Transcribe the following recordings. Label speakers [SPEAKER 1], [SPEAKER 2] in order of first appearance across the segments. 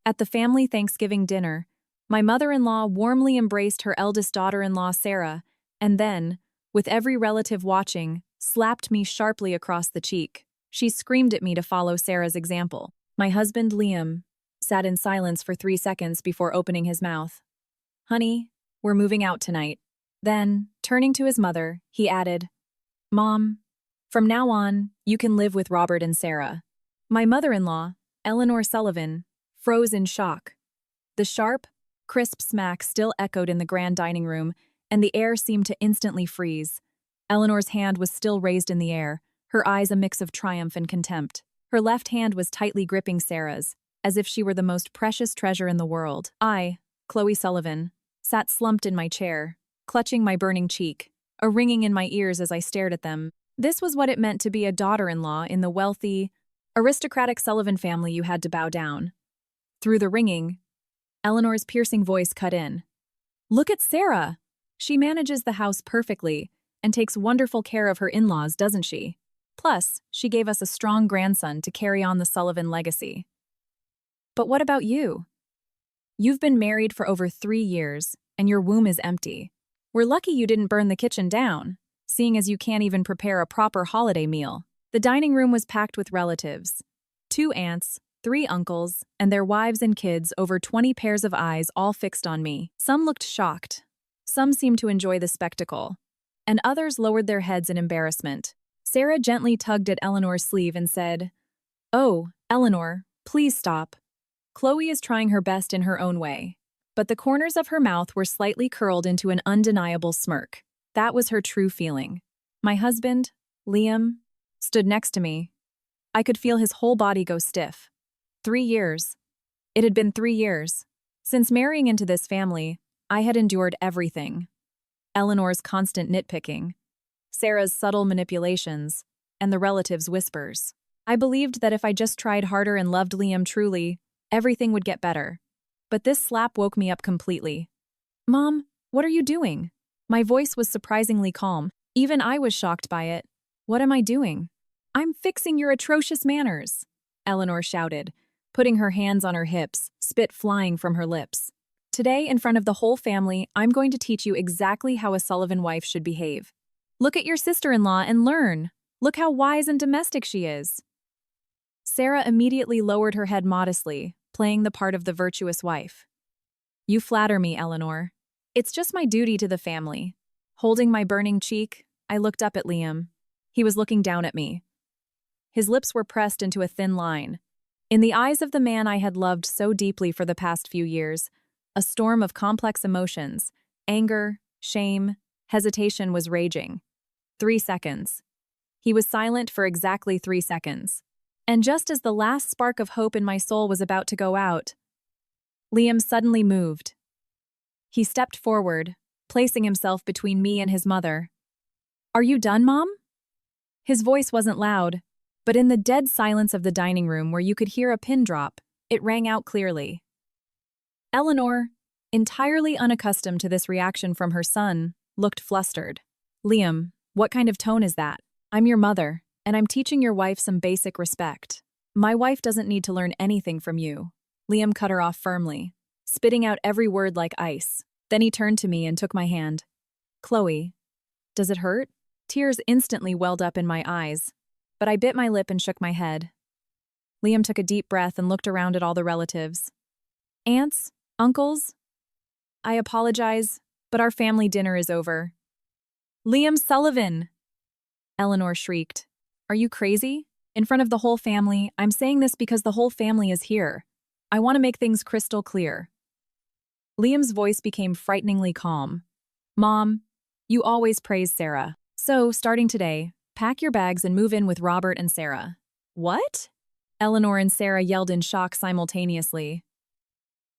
[SPEAKER 1] At the family Thanksgiving dinner, my mother-in-law warmly embraced her eldest daughter-in-law, Sarah, and then, with every relative watching, slapped me sharply across the cheek. She screamed at me to follow Sarah's example. My husband, Liam, sat in silence for 3 seconds before opening his mouth. "Honey, we're moving out tonight." Then, turning to his mother, he added, "Mom, from now on, you can live with Robert and Sarah." My mother-in-law, Eleanor Sullivan, froze in shock. The sharp, crisp smack still echoed in the grand dining room, and the air seemed to instantly freeze. Eleanor's hand was still raised in the air, her eyes a mix of triumph and contempt. Her left hand was tightly gripping Sarah's, as if she were the most precious treasure in the world. I, Chloe Sullivan, sat slumped in my chair, clutching my burning cheek, a ringing in my ears as I stared at them. This was what it meant to be a daughter-in-law in the wealthy, aristocratic Sullivan family you had to bow down. Through the ringing, Eleanor's piercing voice cut in. "Look at Sarah! She manages the house perfectly and takes wonderful care of her in-laws, doesn't she? Plus, she gave us a strong grandson to carry on the Sullivan legacy. But what about you? You've been married for over 3 years, and your womb is empty. We're lucky you didn't burn the kitchen down, seeing as you can't even prepare a proper holiday meal." The dining room was packed with relatives. 2 aunts, 3 uncles, and their wives and kids, over 20 pairs of eyes all fixed on me. Some looked shocked. Some seemed to enjoy the spectacle, and others lowered their heads in embarrassment. Sarah gently tugged at Eleanor's sleeve and said, "Oh, Eleanor, please stop." Chloe is trying her best in her own way, but the corners of her mouth were slightly curled into an undeniable smirk. That was her true feeling. My husband, Liam, stood next to me. I could feel his whole body go stiff. 3 years. It had been 3 years. Since marrying into this family, I had endured everything. Eleanor's constant nitpicking, Sarah's subtle manipulations, and the relatives' whispers. I believed that if I just tried harder and loved Liam truly, everything would get better. But this slap woke me up completely. "Mom, what are you doing?" My voice was surprisingly calm. Even I was shocked by it. "What am I doing?" "I'm fixing your atrocious manners," Eleanor shouted, putting her hands on her hips, spit flying from her lips. "Today, in front of the whole family, I'm going to teach you exactly how a Sullivan wife should behave. Look at your sister-in-law and learn. Look how wise and domestic she is." Sarah immediately lowered her head modestly, playing the part of the virtuous wife. "You flatter me, Eleanor. It's just my duty to the family." Holding my burning cheek, I looked up at Liam. He was looking down at me. His lips were pressed into a thin line. In the eyes of the man I had loved so deeply for the past few years, a storm of complex emotions, anger, shame, hesitation was raging. 3 seconds. He was silent for exactly 3 seconds. And just as the last spark of hope in my soul was about to go out, Liam suddenly moved. He stepped forward, placing himself between me and his mother. "Are you done, Mom?" His voice wasn't loud, but in the dead silence of the dining room where you could hear a pin drop, it rang out clearly. Eleanor, entirely unaccustomed to this reaction from her son, looked flustered. "Liam, what kind of tone is that? I'm your mother, and I'm teaching your wife some basic respect. My wife doesn't need to learn anything from you." Liam cut her off firmly, spitting out every word like ice. Then he turned to me and took my hand. "Chloe, does it hurt?" Tears instantly welled up in my eyes, but I bit my lip and shook my head. Liam took a deep breath and looked around at all the relatives. "Aunts? Uncles? I apologize, but our family dinner is over." "Liam Sullivan!" Eleanor shrieked. "Are you crazy? In front of the whole family, I'm saying this because the whole family is here. I want to make things crystal clear." Liam's voice became frighteningly calm. "Mom, you always praise Sarah. So, starting today, pack your bags and move in with Robert and Sarah." "What?" Eleanor and Sarah yelled in shock simultaneously.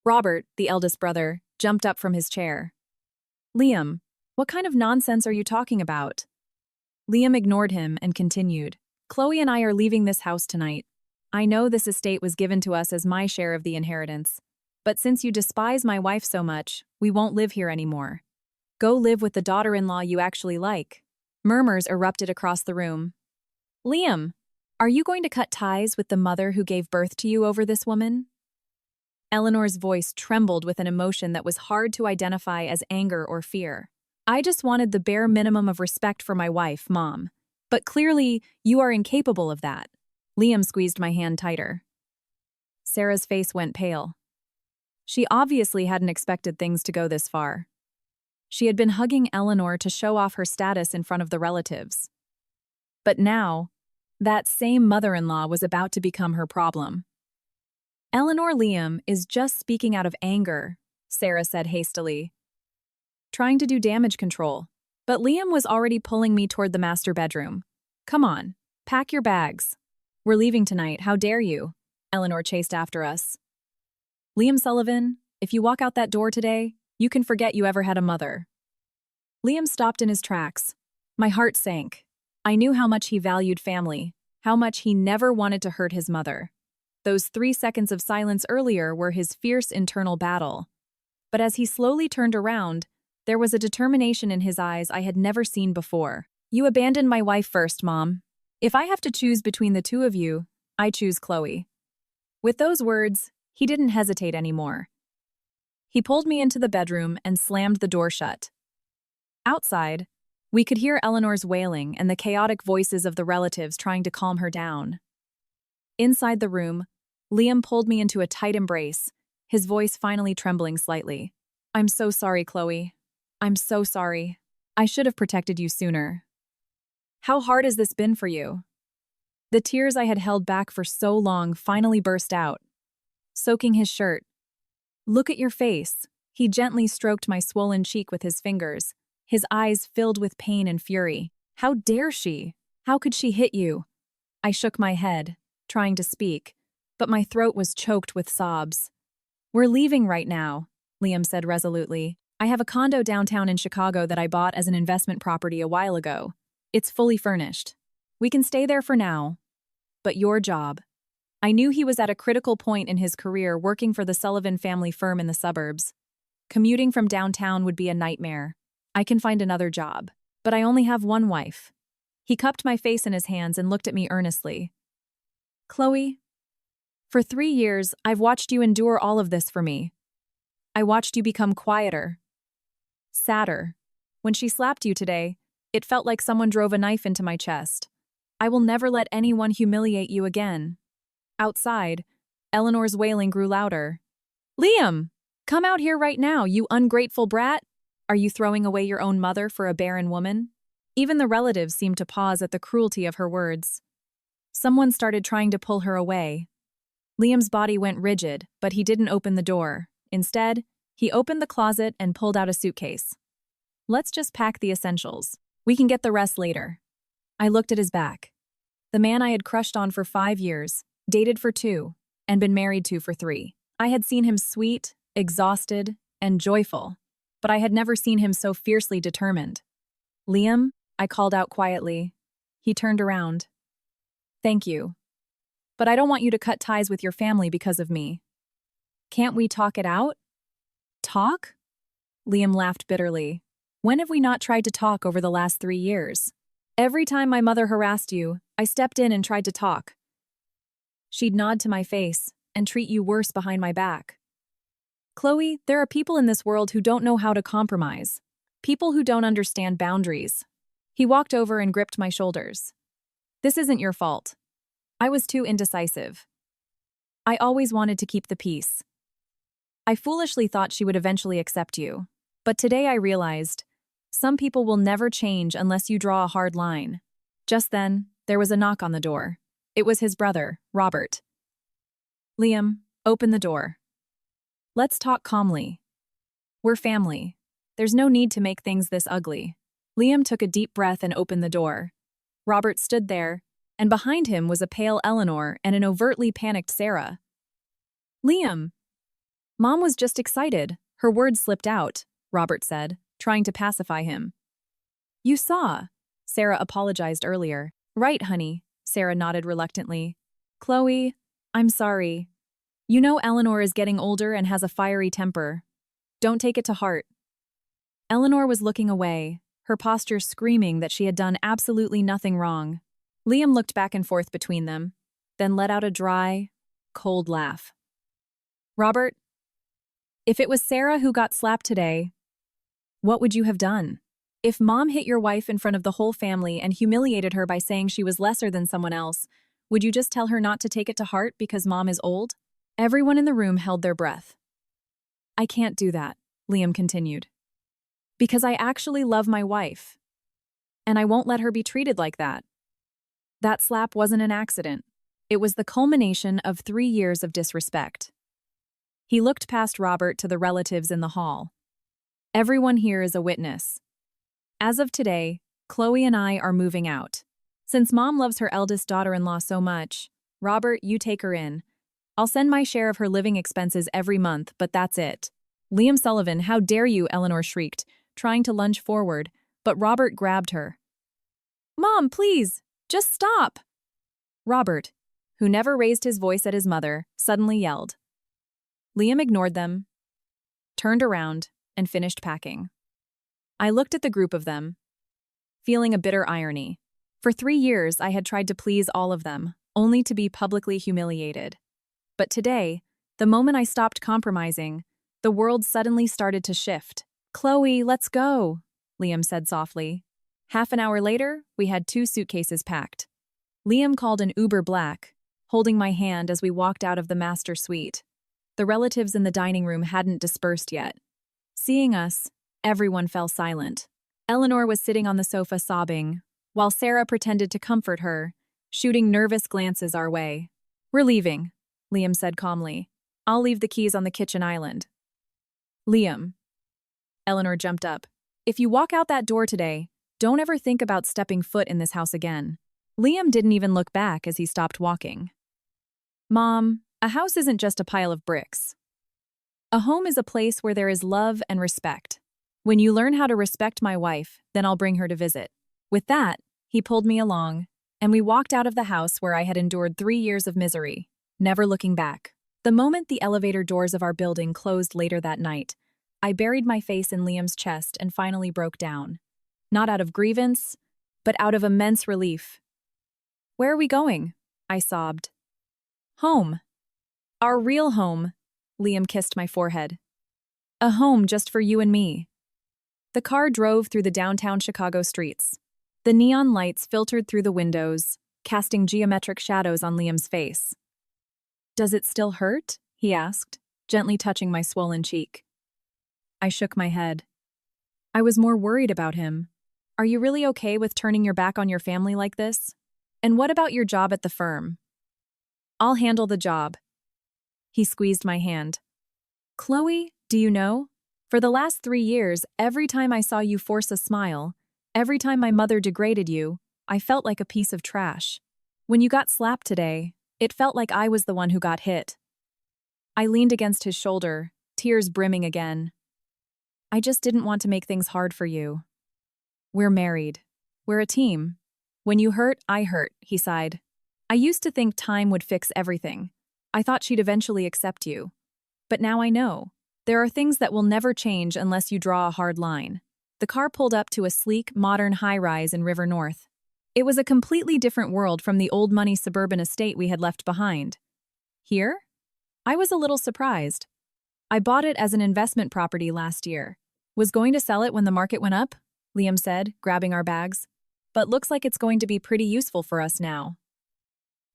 [SPEAKER 1] Robert, the eldest brother, jumped up from his chair. "Liam, what kind of nonsense are you talking about?" Liam ignored him and continued. "Chloe and I are leaving this house tonight. I know this estate was given to us as my share of the inheritance. But since you despise my wife so much, we won't live here anymore. Go live with the daughter-in-law you actually like." Murmurs erupted across the room. "Liam, are you going to cut ties with the mother who gave birth to you over this woman?" Eleanor's voice trembled with an emotion that was hard to identify as anger or fear. I just wanted the bare minimum of respect for my wife, Mom. But clearly, you are incapable of that. Liam squeezed my hand tighter. Sarah's face went pale. She obviously hadn't expected things to go this far. She had been hugging Eleanor to show off her status in front of the relatives. But now, that same mother-in-law was about to become her problem. Eleanor Liam is just speaking out of anger, Sarah said hastily, trying to do damage control. But Liam was already pulling me toward the master bedroom. Come on, pack your bags. We're leaving tonight, how dare you? Eleanor chased after us. Liam Sullivan, if you walk out that door today, you can forget you ever had a mother. Liam stopped in his tracks. My heart sank. I knew how much he valued family, how much he never wanted to hurt his mother. Those 3 seconds of silence earlier were his fierce internal battle. But as he slowly turned around, there was a determination in his eyes I had never seen before. You abandoned my wife first, Mom. If I have to choose between the two of you, I choose Chloe. With those words, he didn't hesitate anymore. He pulled me into the bedroom and slammed the door shut. Outside, we could hear Eleanor's wailing and the chaotic voices of the relatives trying to calm her down. Inside the room, Liam pulled me into a tight embrace, his voice finally trembling slightly. I'm so sorry, Chloe. I'm so sorry. I should have protected you sooner. How hard has this been for you? The tears I had held back for so long finally burst out, soaking his shirt. Look at your face. He gently stroked my swollen cheek with his fingers, his eyes filled with pain and fury. How dare she? How could she hit you? I shook my head, trying to speak, but my throat was choked with sobs. We're leaving right now, Liam said resolutely. I have a condo downtown in Chicago that I bought as an investment property a while ago. It's fully furnished. We can stay there for now. But your job. I knew he was at a critical point in his career working for the Sullivan family firm in the suburbs. Commuting from downtown would be a nightmare. I can find another job. But I only have one wife. He cupped my face in his hands and looked at me earnestly. Chloe, for 3 years, I've watched you endure all of this for me. I watched you become quieter, sadder. When she slapped you today, it felt like someone drove a knife into my chest. I will never let anyone humiliate you again. Outside, Eleanor's wailing grew louder. Liam, come out here right now, you ungrateful brat. Are you throwing away your own mother for a barren woman? Even the relatives seemed to pause at the cruelty of her words. Someone started trying to pull her away. Liam's body went rigid, but he didn't open the door. Instead, he opened the closet and pulled out a suitcase. Let's just pack the essentials. We can get the rest later. I looked at his back. The man I had crushed on for 5 years, dated for 2, and been married to for 3. I had seen him sweet, exhausted, and joyful, but I had never seen him so fiercely determined. Liam, I called out quietly. He turned around. Thank you. But I don't want you to cut ties with your family because of me. Can't we talk it out? Talk? Liam laughed bitterly. When have we not tried to talk over the last 3 years? Every time my mother harassed you, I stepped in and tried to talk. She'd nod to my face and treat you worse behind my back. Chloe, there are people in this world who don't know how to compromise. People who don't understand boundaries. He walked over and gripped my shoulders. This isn't your fault. I was too indecisive. I always wanted to keep the peace. I foolishly thought she would eventually accept you. But today I realized, some people will never change unless you draw a hard line. Just then, there was a knock on the door. It was his brother, Robert. Liam, open the door. Let's talk calmly. We're family. There's no need to make things this ugly. Liam took a deep breath and opened the door. Robert stood there, and behind him was a pale Eleanor and an overtly panicked Sarah. Liam! Mom was just excited. Her words slipped out, Robert said, trying to pacify him. You saw. Sarah apologized earlier. Right, honey, Sarah nodded reluctantly. Chloe, I'm sorry. You know Eleanor is getting older and has a fiery temper. Don't take it to heart. Eleanor was looking away, her posture screaming that she had done absolutely nothing wrong. Liam looked back and forth between them, then let out a dry, cold laugh. Robert, if it was Sarah who got slapped today, what would you have done? If Mom hit your wife in front of the whole family and humiliated her by saying she was lesser than someone else, would you just tell her not to take it to heart because Mom is old? Everyone in the room held their breath. I can't do that, Liam continued. Because I actually love my wife. And I won't let her be treated like that. That slap wasn't an accident. It was the culmination of 3 years of disrespect. He looked past Robert to the relatives in the hall. Everyone here is a witness. As of today, Chloe and I are moving out. Since Mom loves her eldest daughter-in-law so much, Robert, you take her in. I'll send my share of her living expenses every month, but that's it. Liam Sullivan, how dare you, Eleanor shrieked, trying to lunge forward, but Robert grabbed her. Mom, please, just stop. Robert, who never raised his voice at his mother, suddenly yelled. Liam ignored them, turned around, and finished packing. I looked at the group of them, feeling a bitter irony. For 3 years, I had tried to please all of them, only to be publicly humiliated. But today, the moment I stopped compromising, the world suddenly started to shift. Chloe, let's go, Liam said softly. Half an hour later, we had 2 suitcases packed. Liam called an Uber Black, holding my hand as we walked out of the master suite. The relatives in the dining room hadn't dispersed yet. Seeing us, everyone fell silent. Eleanor was sitting on the sofa sobbing, while Sarah pretended to comfort her, shooting nervous glances our way. We're leaving, Liam said calmly. I'll leave the keys on the kitchen island. Liam. Eleanor jumped up. If you walk out that door today, don't ever think about stepping foot in this house again. Liam didn't even look back as he stopped walking. Mom, a house isn't just a pile of bricks. A home is a place where there is love and respect. When you learn how to respect my wife, then I'll bring her to visit. With that, he pulled me along, and we walked out of the house where I had endured 3 years of misery, never looking back. The moment the elevator doors of our building closed later that night, I buried my face in Liam's chest and finally broke down. Not out of grievance, but out of immense relief. Where are we going? I sobbed. Home. Our real home. Liam kissed my forehead. A home just for you and me. The car drove through the downtown Chicago streets. The neon lights filtered through the windows, casting geometric shadows on Liam's face. Does it still hurt? He asked, gently touching my swollen cheek. I shook my head. I was more worried about him. Are you really okay with turning your back on your family like this? And what about your job at the firm? I'll handle the job. He squeezed my hand. Chloe, do you know? For the last 3 years, every time I saw you force a smile, every time my mother degraded you, I felt like a piece of trash. When you got slapped today, it felt like I was the one who got hit. I leaned against his shoulder, tears brimming again. I just didn't want to make things hard for you. We're married. We're a team. When you hurt, I hurt, he sighed. I used to think time would fix everything. I thought she'd eventually accept you. But now I know. There are things that will never change unless you draw a hard line. The car pulled up to a sleek, modern high-rise in River North. It was a completely different world from the old-money suburban estate we had left behind. Here? I was a little surprised. I bought it as an investment property last year. Was going to sell it when the market went up, Liam said, grabbing our bags. But looks like it's going to be pretty useful for us now.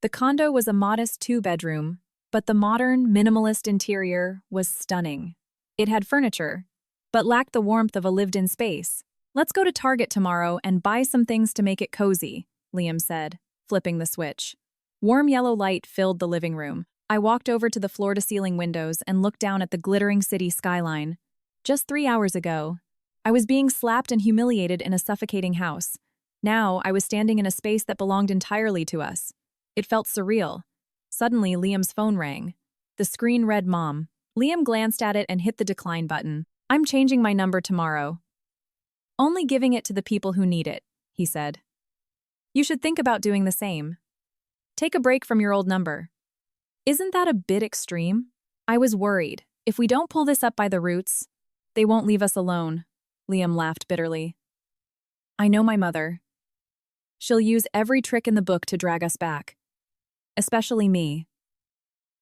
[SPEAKER 1] The condo was a modest 2-bedroom, but the modern, minimalist interior was stunning. It had furniture, but lacked the warmth of a lived-in space. Let's go to Target tomorrow and buy some things to make it cozy, Liam said, flipping the switch. Warm yellow light filled the living room. I walked over to the floor-to-ceiling windows and looked down at the glittering city skyline. Just 3 hours ago, I was being slapped and humiliated in a suffocating house. Now, I was standing in a space that belonged entirely to us. It felt surreal. Suddenly, Liam's phone rang. The screen read Mom. Liam glanced at it and hit the decline button. I'm changing my number tomorrow. Only giving it to the people who need it, he said. You should think about doing the same. Take a break from your old number. Isn't that a bit extreme? I was worried. If we don't pull this up by the roots, they won't leave us alone. Liam laughed bitterly. I know my mother. She'll use every trick in the book to drag us back. Especially me.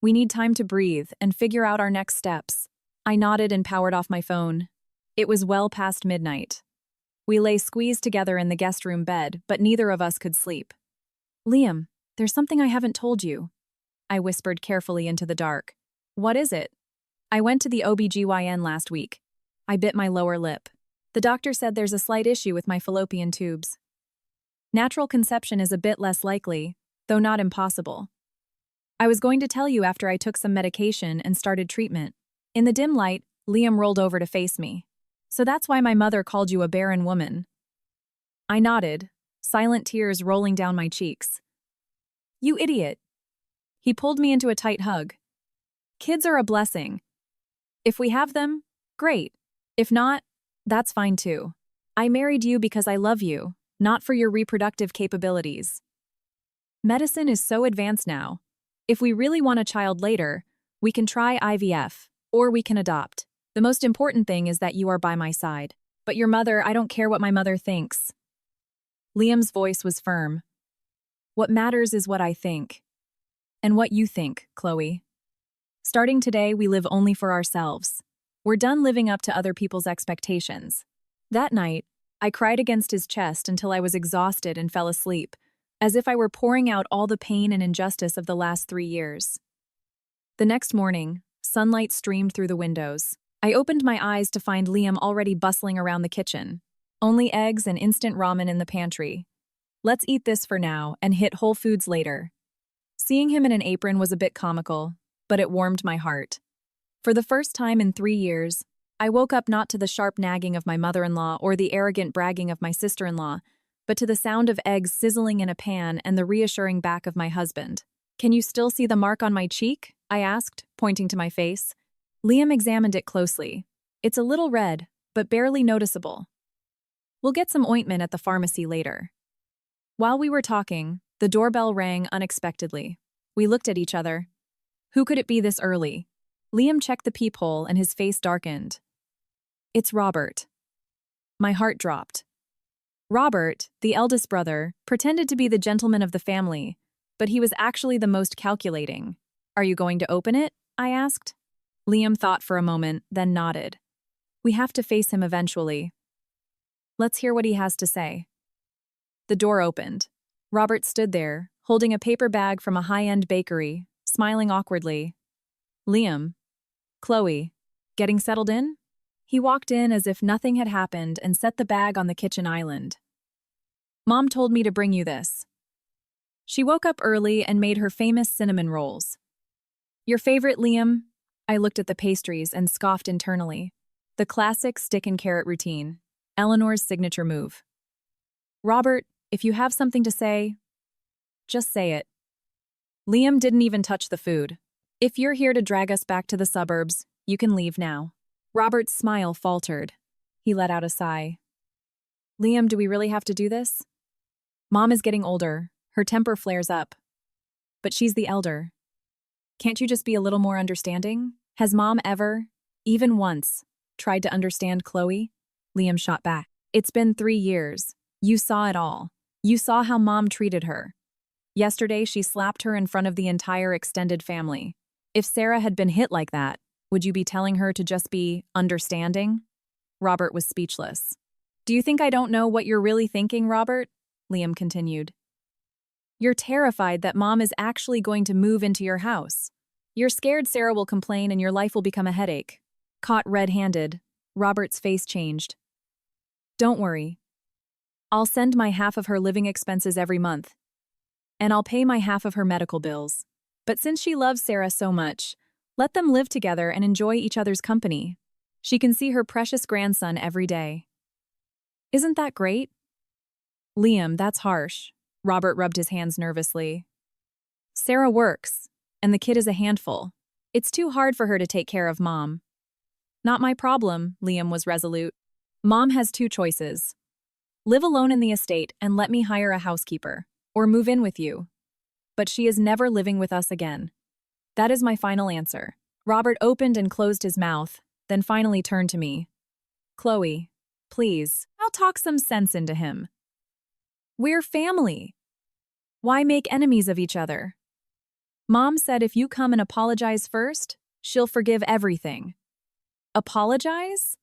[SPEAKER 1] We need time to breathe and figure out our next steps. I nodded and powered off my phone. It was well past midnight. We lay squeezed together in the guest room bed, but neither of us could sleep. Liam, there's something I haven't told you, I whispered carefully into the dark. What is it? I went to the OBGYN last week. I bit my lower lip. The doctor said there's a slight issue with my fallopian tubes. Natural conception is a bit less likely, though not impossible. I was going to tell you after I took some medication and started treatment. In the dim light, Liam rolled over to face me. So that's why my mother called you a barren woman. I nodded, silent tears rolling down my cheeks. You idiot. He pulled me into a tight hug. Kids are a blessing. If we have them, great. If not, that's fine too. I married you because I love you, not for your reproductive capabilities. Medicine is so advanced now. If we really want a child later, we can try IVF, or we can adopt. The most important thing is that you are by my side. But your mother, I don't care what my mother thinks. Liam's voice was firm. What matters is what I think. And what you think, Chloe. Starting today, we live only for ourselves. We're done living up to other people's expectations. That night, I cried against his chest until I was exhausted and fell asleep, as if I were pouring out all the pain and injustice of the last 3 years. The next morning, sunlight streamed through the windows. I opened my eyes to find Liam already bustling around the kitchen. Only eggs and instant ramen in the pantry. Let's eat this for now and hit Whole Foods later. Seeing him in an apron was a bit comical, but it warmed my heart. For the first time in 3 years, I woke up not to the sharp nagging of my mother-in-law or the arrogant bragging of my sister-in-law, but to the sound of eggs sizzling in a pan and the reassuring back of my husband. Can you still see the mark on my cheek? I asked, pointing to my face. Liam examined it closely. It's a little red, but barely noticeable. We'll get some ointment at the pharmacy later. While we were talking, the doorbell rang unexpectedly. We looked at each other. Who could it be this early? Liam checked the peephole and his face darkened. It's Robert. My heart dropped. Robert, the eldest brother, pretended to be the gentleman of the family, but he was actually the most calculating. Are you going to open it? I asked. Liam thought for a moment, then nodded. We have to face him eventually. Let's hear what he has to say. The door opened. Robert stood there, holding a paper bag from a high-end bakery, smiling awkwardly. Liam. Chloe. Getting settled in? He walked in as if nothing had happened and set the bag on the kitchen island. Mom told me to bring you this. She woke up early and made her famous cinnamon rolls. Your favorite, Liam? I looked at the pastries and scoffed internally. The classic stick and carrot routine. Eleanor's signature move. Robert, if you have something to say, just say it. Liam didn't even touch the food. If you're here to drag us back to the suburbs, you can leave now. Robert's smile faltered. He let out a sigh. Liam, do we really have to do this? Mom is getting older. Her temper flares up. But she's the elder. Can't you just be a little more understanding? Has Mom ever, even once, tried to understand Chloe? Liam shot back. It's been 3 years. You saw it all. You saw how Mom treated her. Yesterday, she slapped her in front of the entire extended family. If Sarah had been hit like that, would you be telling her to just be understanding? Robert was speechless. Do you think I don't know what you're really thinking, Robert? Liam continued. You're terrified that Mom is actually going to move into your house. You're scared Sarah will complain and your life will become a headache. Caught red-handed, Robert's face changed. Don't worry. I'll send my half of her living expenses every month. And I'll pay my half of her medical bills. But since she loves Sarah so much, let them live together and enjoy each other's company. She can see her precious grandson every day. Isn't that great? Liam, that's harsh. Robert rubbed his hands nervously. Sarah works, and the kid is a handful. It's too hard for her to take care of Mom. Not my problem, Liam was resolute. Mom has 2 choices. Live alone in the estate and let me hire a housekeeper, or move in with you. But she is never living with us again. That is my final answer. Robert opened and closed his mouth, then finally turned to me. Chloe, please, I'll talk some sense into him. We're family. Why make enemies of each other? Mom said if you come and apologize first, she'll forgive everything. Apologize?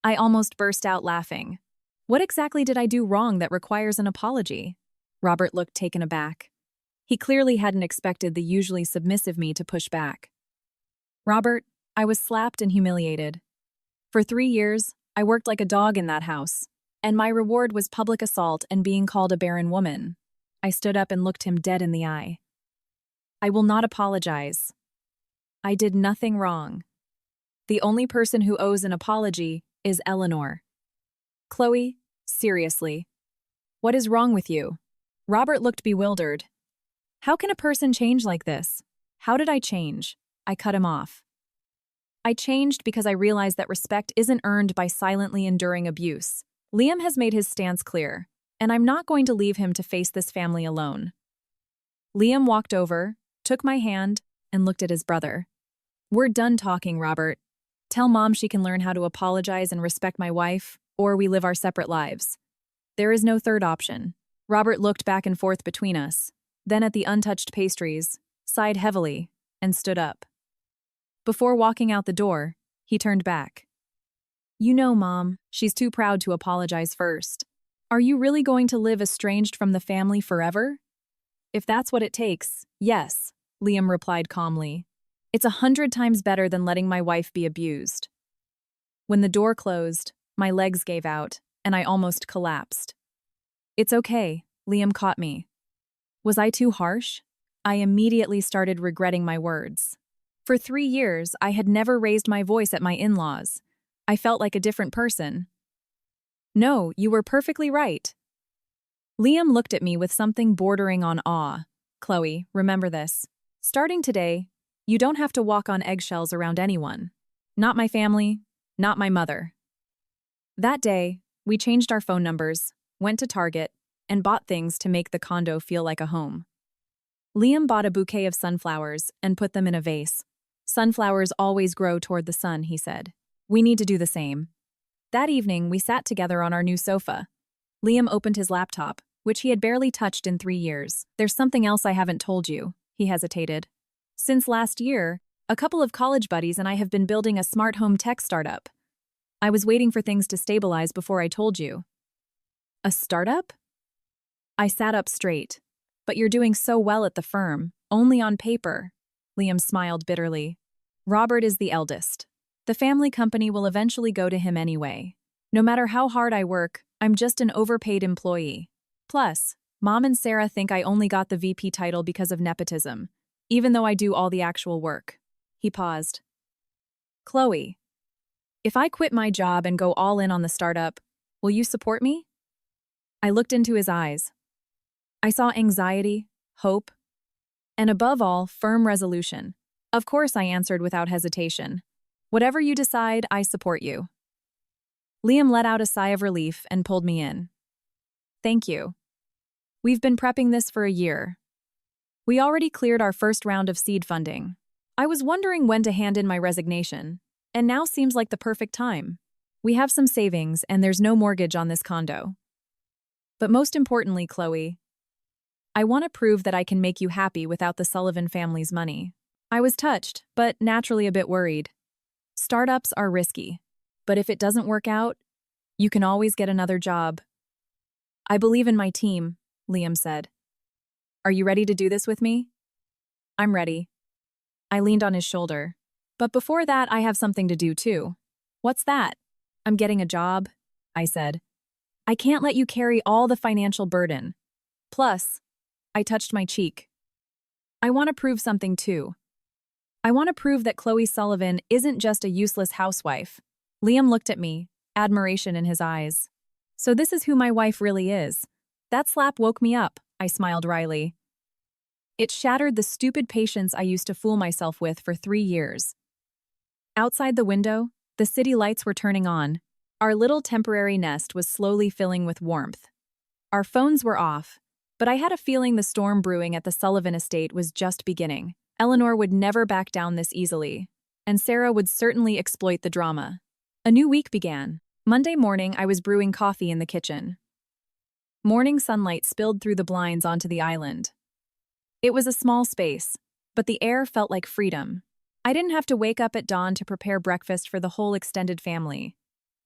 [SPEAKER 1] I almost burst out laughing. What exactly did I do wrong that requires an apology? Robert looked taken aback. He clearly hadn't expected the usually submissive me to push back. Robert, I was slapped and humiliated. For 3 years, I worked like a dog in that house, and my reward was public assault and being called a barren woman. I stood up and looked him dead in the eye. I will not apologize. I did nothing wrong. The only person who owes an apology is Eleanor. Chloe, seriously. What is wrong with you? Robert looked bewildered. How can a person change like this? How did I change? I cut him off. I changed because I realized that respect isn't earned by silently enduring abuse. Liam has made his stance clear, and I'm not going to leave him to face this family alone. Liam walked over, took my hand, and looked at his brother. We're done talking, Robert. Tell Mom she can learn how to apologize and respect my wife, or we live our separate lives. There is no third option. Robert looked back and forth between us, then at the untouched pastries, sighed heavily, and stood up. Before walking out the door, he turned back. You know, Mom, she's too proud to apologize first. Are you really going to live estranged from the family forever? If that's what it takes, yes, Liam replied calmly. It's 100 times better than letting my wife be abused. When the door closed, my legs gave out, and I almost collapsed. It's okay, Liam caught me. Was I too harsh? I immediately started regretting my words. For 3 years, I had never raised my voice at my in-laws. I felt like a different person. No, you were perfectly right. Liam looked at me with something bordering on awe. Chloe, remember this. Starting today, you don't have to walk on eggshells around anyone. Not my family, not my mother. That day, we changed our phone numbers, went to Target, and bought things to make the condo feel like a home. Liam bought a bouquet of sunflowers and put them in a vase. Sunflowers always grow toward the sun, he said. We need to do the same. That evening, we sat together on our new sofa. Liam opened his laptop, which he had barely touched in 3 years. There's something else I haven't told you, he hesitated. Since last year, a couple of college buddies and I have been building a smart home tech startup. I was waiting for things to stabilize before I told you. A startup? I sat up straight. But you're doing so well at the firm, only on paper. Liam smiled bitterly. Robert is the eldest. The family company will eventually go to him anyway. No matter how hard I work, I'm just an overpaid employee. Plus, Mom and Sarah think I only got the VP title because of nepotism, even though I do all the actual work. He paused. Chloe, if I quit my job and go all in on the startup, will you support me? I looked into his eyes. I saw anxiety, hope, and above all, firm resolution. Of course, I answered without hesitation. Whatever you decide, I support you. Liam let out a sigh of relief and pulled me in. Thank you. We've been prepping this for a year. We already cleared our first round of seed funding. I was wondering when to hand in my resignation, and now seems like the perfect time. We have some savings and there's no mortgage on this condo. But most importantly, Chloe, I want to prove that I can make you happy without the Sullivan family's money. I was touched, but naturally a bit worried. Startups are risky, but if it doesn't work out, you can always get another job. I believe in my team, Liam said. Are you ready to do this with me? I'm ready. I leaned on his shoulder. But before that, I have something to do too. What's that? I'm getting a job, I said. I can't let you carry all the financial burden. Plus, I touched my cheek. I want to prove something too. I want to prove that Chloe Sullivan isn't just a useless housewife. Liam looked at me, admiration in his eyes. So this is who my wife really is. That slap woke me up, I smiled wryly. It shattered the stupid patience I used to fool myself with for 3 years. Outside the window, the city lights were turning on. Our little temporary nest was slowly filling with warmth. Our phones were off, but I had a feeling the storm brewing at the Sullivan estate was just beginning. Eleanor would never back down this easily, and Sarah would certainly exploit the drama. A new week began. Monday morning, I was brewing coffee in the kitchen. Morning sunlight spilled through the blinds onto the island. It was a small space, but the air felt like freedom. I didn't have to wake up at dawn to prepare breakfast for the whole extended family,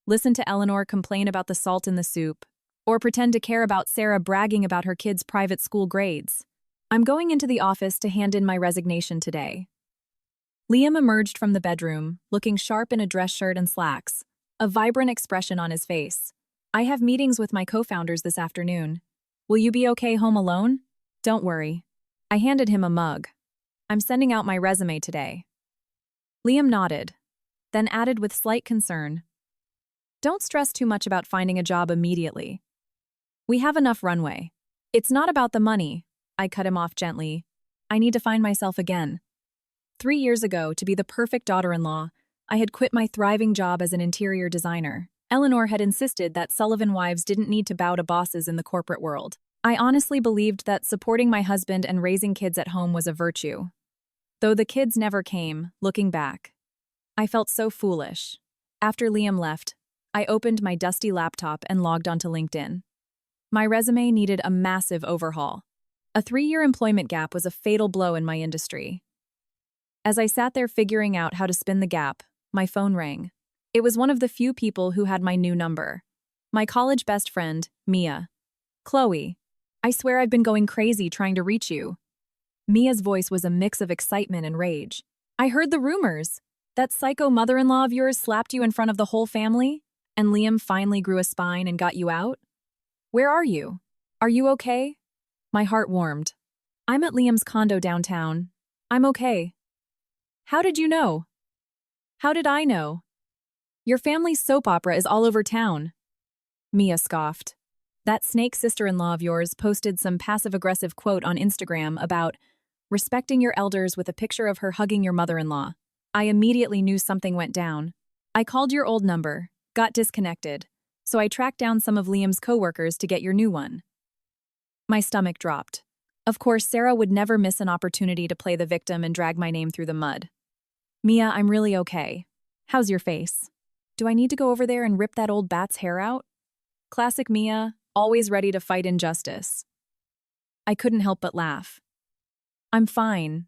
[SPEAKER 1] listen to Eleanor complain about the salt in the soup, or pretend to care about Sarah bragging about her kids' private school grades. I'm going into the office to hand in my resignation today. Liam emerged from the bedroom, looking sharp in a dress shirt and slacks, a vibrant expression on his face. I have meetings with my co-founders this afternoon. Will you be okay home alone? Don't worry. I handed him a mug. I'm sending out my resume today. Liam nodded, then added with slight concern, don't stress too much about finding a job immediately. We have enough runway. It's not about the money. I cut him off gently. I need to find myself again. 3 years ago, to be the perfect daughter-in-law, I had quit my thriving job as an interior designer. Eleanor had insisted that Sullivan wives didn't need to bow to bosses in the corporate world. I honestly believed that supporting my husband and raising kids at home was a virtue. Though the kids never came, looking back, I felt so foolish. After Liam left, I opened my dusty laptop and logged onto LinkedIn. My resume needed a massive overhaul. A 3-year employment gap was a fatal blow in my industry. As I sat there figuring out how to spin the gap, my phone rang. It was one of the few people who had my new number. My college best friend, Mia. Chloe, I swear I've been going crazy trying to reach you. Mia's voice was a mix of excitement and rage. I heard the rumors. That psycho mother-in-law of yours slapped you in front of the whole family? And Liam finally grew a spine and got you out? Where are you? Are you okay? My heart warmed. I'm at Liam's condo downtown. I'm okay. How did you know? How did I know? Your family's soap opera is all over town. Mia scoffed. That snake sister-in-law of yours posted some passive-aggressive quote on Instagram about respecting your elders with a picture of her hugging your mother-in-law. I immediately knew something went down. I called your old number, got disconnected, so I tracked down some of Liam's coworkers to get your new one. My stomach dropped. Of course, Sarah would never miss an opportunity to play the victim and drag my name through the mud. Mia, I'm really okay. How's your face? Do I need to go over there and rip that old bat's hair out? Classic Mia, always ready to fight injustice. I couldn't help but laugh. I'm fine,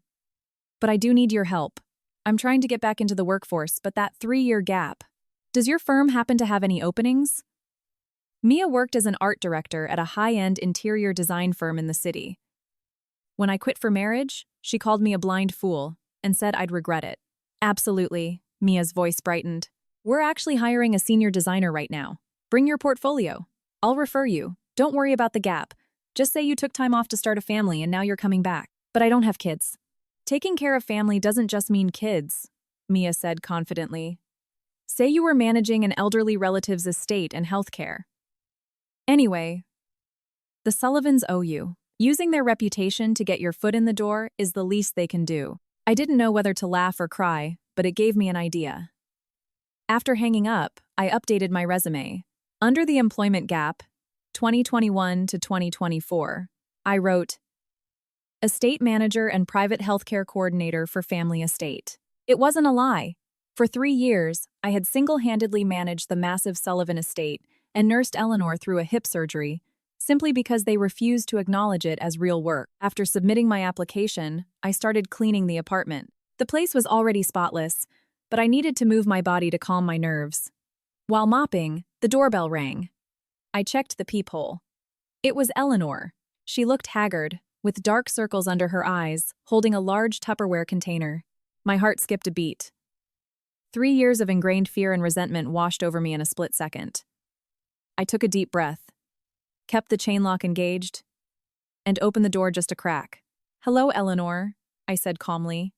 [SPEAKER 1] but I do need your help. I'm trying to get back into the workforce, but that 3-year gap. Does your firm happen to have any openings? Mia worked as an art director at a high-end interior design firm in the city. When I quit for marriage, she called me a blind fool and said I'd regret it. Absolutely, Mia's voice brightened. We're actually hiring a senior designer right now. Bring your portfolio. I'll refer you. Don't worry about the gap. Just say you took time off to start a family and now you're coming back. But I don't have kids. Taking care of family doesn't just mean kids, Mia said confidently. Say you were managing an elderly relative's estate and healthcare. Anyway, the Sullivans owe you. Using their reputation to get your foot in the door is the least they can do. I didn't know whether to laugh or cry, but it gave me an idea. After hanging up, I updated my resume. Under the employment gap, 2021 to 2024, I wrote, Estate Manager and Private Healthcare Coordinator for Family Estate. It wasn't a lie. For 3 years, I had single-handedly managed the massive Sullivan estate and nursed Eleanor through a hip surgery, simply because they refused to acknowledge it as real work. After submitting my application, I started cleaning the apartment. The place was already spotless, but I needed to move my body to calm my nerves. While mopping, the doorbell rang. I checked the peephole. It was Eleanor. She looked haggard, with dark circles under her eyes, holding a large Tupperware container. My heart skipped a beat. 3 years of ingrained fear and resentment washed over me in a split second. I took a deep breath, kept the chain lock engaged, and opened the door just a crack. Hello, Eleanor, I said calmly.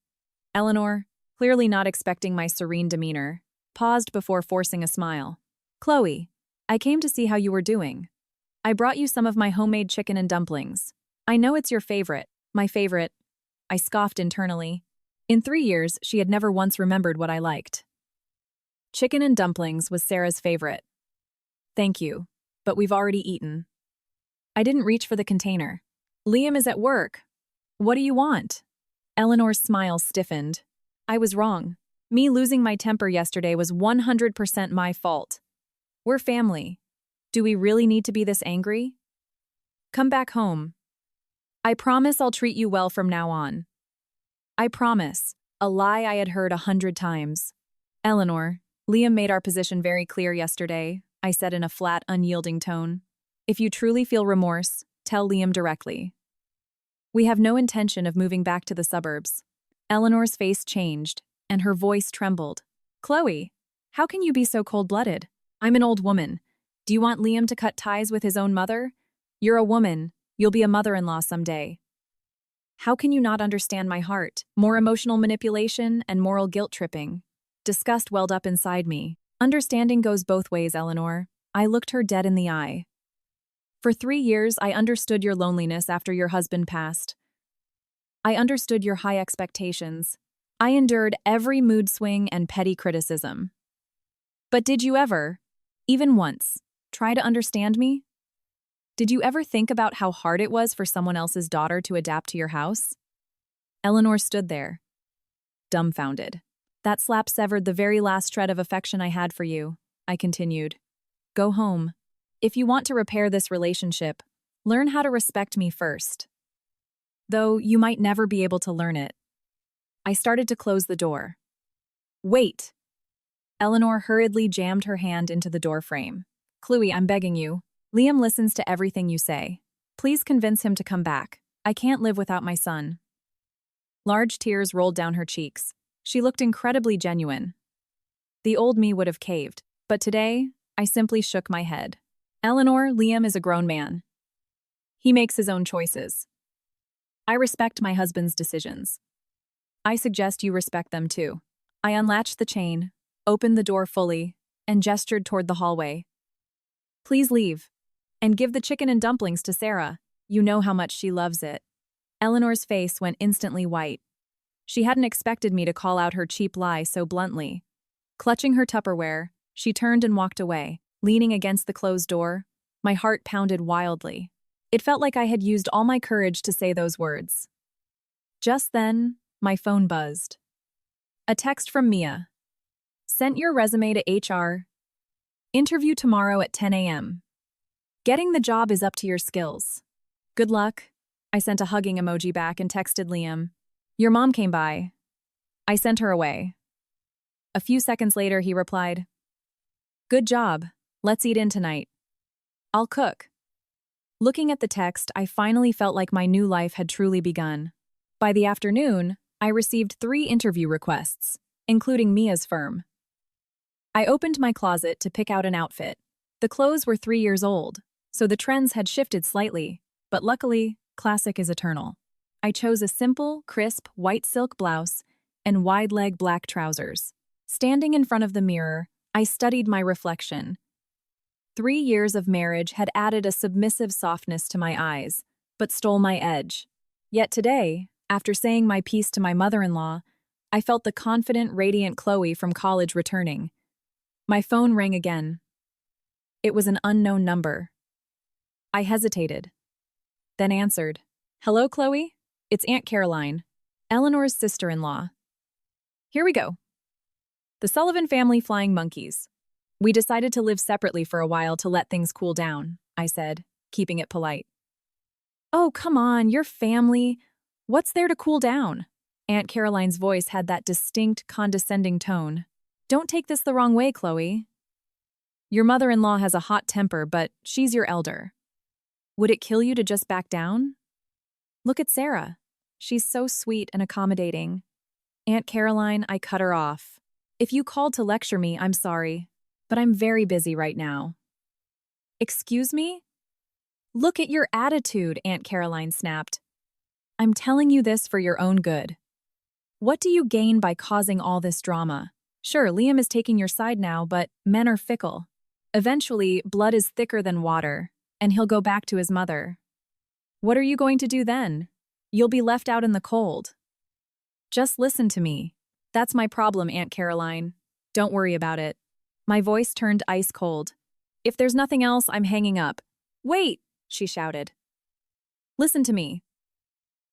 [SPEAKER 1] Eleanor, clearly not expecting my serene demeanor, paused before forcing a smile. Chloe, I came to see how you were doing. I brought you some of my homemade chicken and dumplings. I know it's your favorite. My favorite. I scoffed internally. In 3 years, she had never once remembered what I liked. Chicken and dumplings was Sarah's favorite. Thank you, but we've already eaten. I didn't reach for the container. Liam is at work. What do you want? Eleanor's smile stiffened. I was wrong. Me losing my temper yesterday was 100% my fault. We're family. Do we really need to be this angry? Come back home. I promise I'll treat you well from now on. I promise. A lie I had heard 100 times. Eleanor, Liam made our position very clear yesterday, I said in a flat, unyielding tone. If you truly feel remorse, tell Liam directly. We have no intention of moving back to the suburbs. Eleanor's face changed, and her voice trembled. Chloe, how can you be so cold-blooded? I'm an old woman. Do you want Liam to cut ties with his own mother? You're a woman. You'll be a mother-in-law someday. How can you not understand my heart? More emotional manipulation and moral guilt-tripping. Disgust welled up inside me. Understanding goes both ways, Eleanor. I looked her dead in the eye. For 3 years, I understood your loneliness after your husband passed. I understood your high expectations. I endured every mood swing and petty criticism. But did you ever, even once, try to understand me? Did you ever think about how hard it was for someone else's daughter to adapt to your house? Eleanor stood there, dumbfounded. That slap severed the very last shred of affection I had for you, I continued. Go home. If you want to repair this relationship, learn how to respect me first. Though you might never be able to learn it. I started to close the door. Wait! Eleanor hurriedly jammed her hand into the door frame. Chloe, I'm begging you. Liam listens to everything you say. Please convince him to come back. I can't live without my son. Large tears rolled down her cheeks. She looked incredibly genuine. The old me would have caved, but today, I simply shook my head. Eleanor, Liam is a grown man. He makes his own choices. I respect my husband's decisions. I suggest you respect them too. I unlatched the chain, opened the door fully, and gestured toward the hallway. Please leave. And give the chicken and dumplings to Sarah. You know how much she loves it. Eleanor's face went instantly white. She hadn't expected me to call out her cheap lie so bluntly. Clutching her Tupperware, she turned and walked away, leaning against the closed door. My heart pounded wildly. It felt like I had used all my courage to say those words. Just then, my phone buzzed. A text from Mia. Sent your resume to HR. Interview tomorrow at 10 a.m. Getting the job is up to your skills. Good luck. I sent a hugging emoji back and texted Liam. Your mom came by. I sent her away. A few seconds later, he replied, Good job. Let's eat in tonight. I'll cook. Looking at the text, I finally felt like my new life had truly begun. By the afternoon, I received 3 interview requests, including Mia's firm. I opened my closet to pick out an outfit. The clothes were 3 years old, so the trends had shifted slightly, but luckily, classic is eternal. I chose a simple, crisp, white silk blouse and wide-leg black trousers. Standing in front of the mirror, I studied my reflection. 3 years of marriage had added a submissive softness to my eyes, but stole my edge. Yet today, after saying my piece to my mother-in-law, I felt the confident, radiant Chloe from college returning. My phone rang again. It was an unknown number. I hesitated, then answered. Hello, Chloe? It's Aunt Caroline, Eleanor's sister-in-law. Here we go. The Sullivan family flying monkeys. We decided to live separately for a while to let things cool down, I said, keeping it polite. Oh, come on, your family. What's there to cool down? Aunt Caroline's voice had that distinct, condescending tone. Don't take this the wrong way, Chloe. Your mother-in-law has a hot temper, but she's your elder. Would it kill you to just back down? Look at Sarah. She's so sweet and accommodating. Aunt Caroline, I cut her off. If you called to lecture me, I'm sorry, but I'm very busy right now. Excuse me? Look at your attitude, Aunt Caroline snapped. I'm telling you this for your own good. What do you gain by causing all this drama? Sure, Liam is taking your side now, but men are fickle. Eventually, blood is thicker than water, and he'll go back to his mother. What are you going to do then? You'll be left out in the cold. Just listen to me. That's my problem, Aunt Caroline. Don't worry about it. My voice turned ice cold. If there's nothing else, I'm hanging up. Wait, she shouted. Listen to me.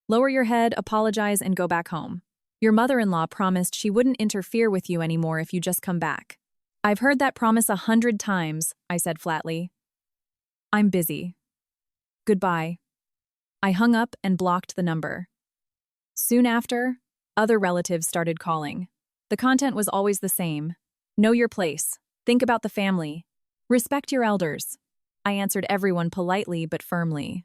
[SPEAKER 1] Lower your head, apologize, and go back home. Your mother-in-law promised she wouldn't interfere with you anymore if you just come back. I've heard that promise 100 times, I said flatly. I'm busy. Goodbye. I hung up and blocked the number. Soon after, Other relatives started calling. The content was always the same. Know your place. Think about the family. Respect your elders. I answered everyone politely but firmly.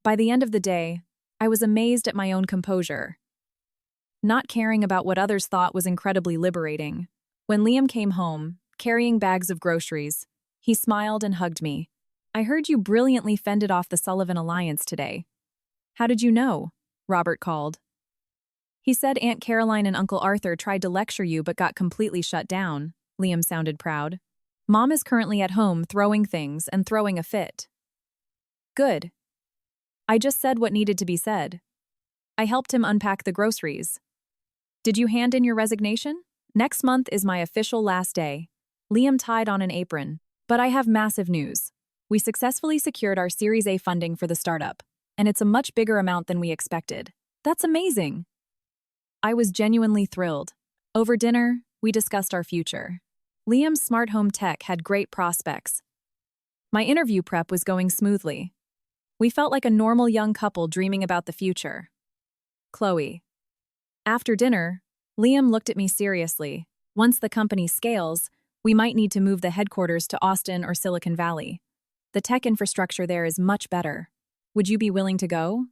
[SPEAKER 1] By the end of the day, I was amazed at my own composure. Not caring about what others thought was incredibly liberating. When Liam came home, carrying bags of groceries, he smiled and hugged me. I heard you brilliantly fended off the Sullivan Alliance today. How did you know? Robert called. He said Aunt Caroline and Uncle Arthur tried to lecture you but got completely shut down. Liam sounded proud. Mom is currently at home throwing things and throwing a fit. Good. I just said what needed to be said. I helped him unpack the groceries. Did you hand in your resignation? Next month is my official last day. Liam tied on an apron. But I have massive news. We successfully secured our Series A funding for the startup, and it's a much bigger amount than we expected. That's amazing. I was genuinely thrilled. Over dinner, we discussed our future. Liam's smart home tech had great prospects. My interview prep was going smoothly. We felt like a normal young couple dreaming about the future. Chloe. After dinner, Liam looked at me seriously. Once the company scales, we might need to move the headquarters to Austin or Silicon Valley. The tech infrastructure there is much better. Would you be willing to go?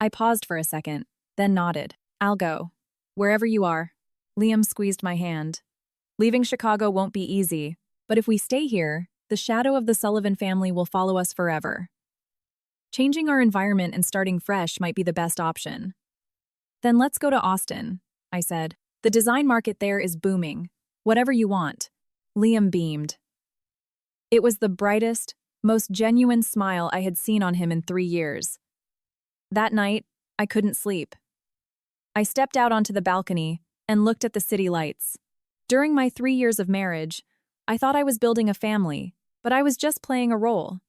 [SPEAKER 1] I paused for a second, then nodded. I'll go. Wherever you are. Liam squeezed my hand. Leaving Chicago won't be easy, but if we stay here, the shadow of the Sullivan family will follow us forever. Changing our environment and starting fresh might be the best option. Then let's go to Austin, I said. The design market there is booming. Whatever you want. Liam beamed. It was the brightest, most genuine smile I had seen on him in 3 years. That night, I couldn't sleep. I stepped out onto the balcony and looked at the city lights. During my 3 years of marriage, I thought I was building a family, but I was just playing a role.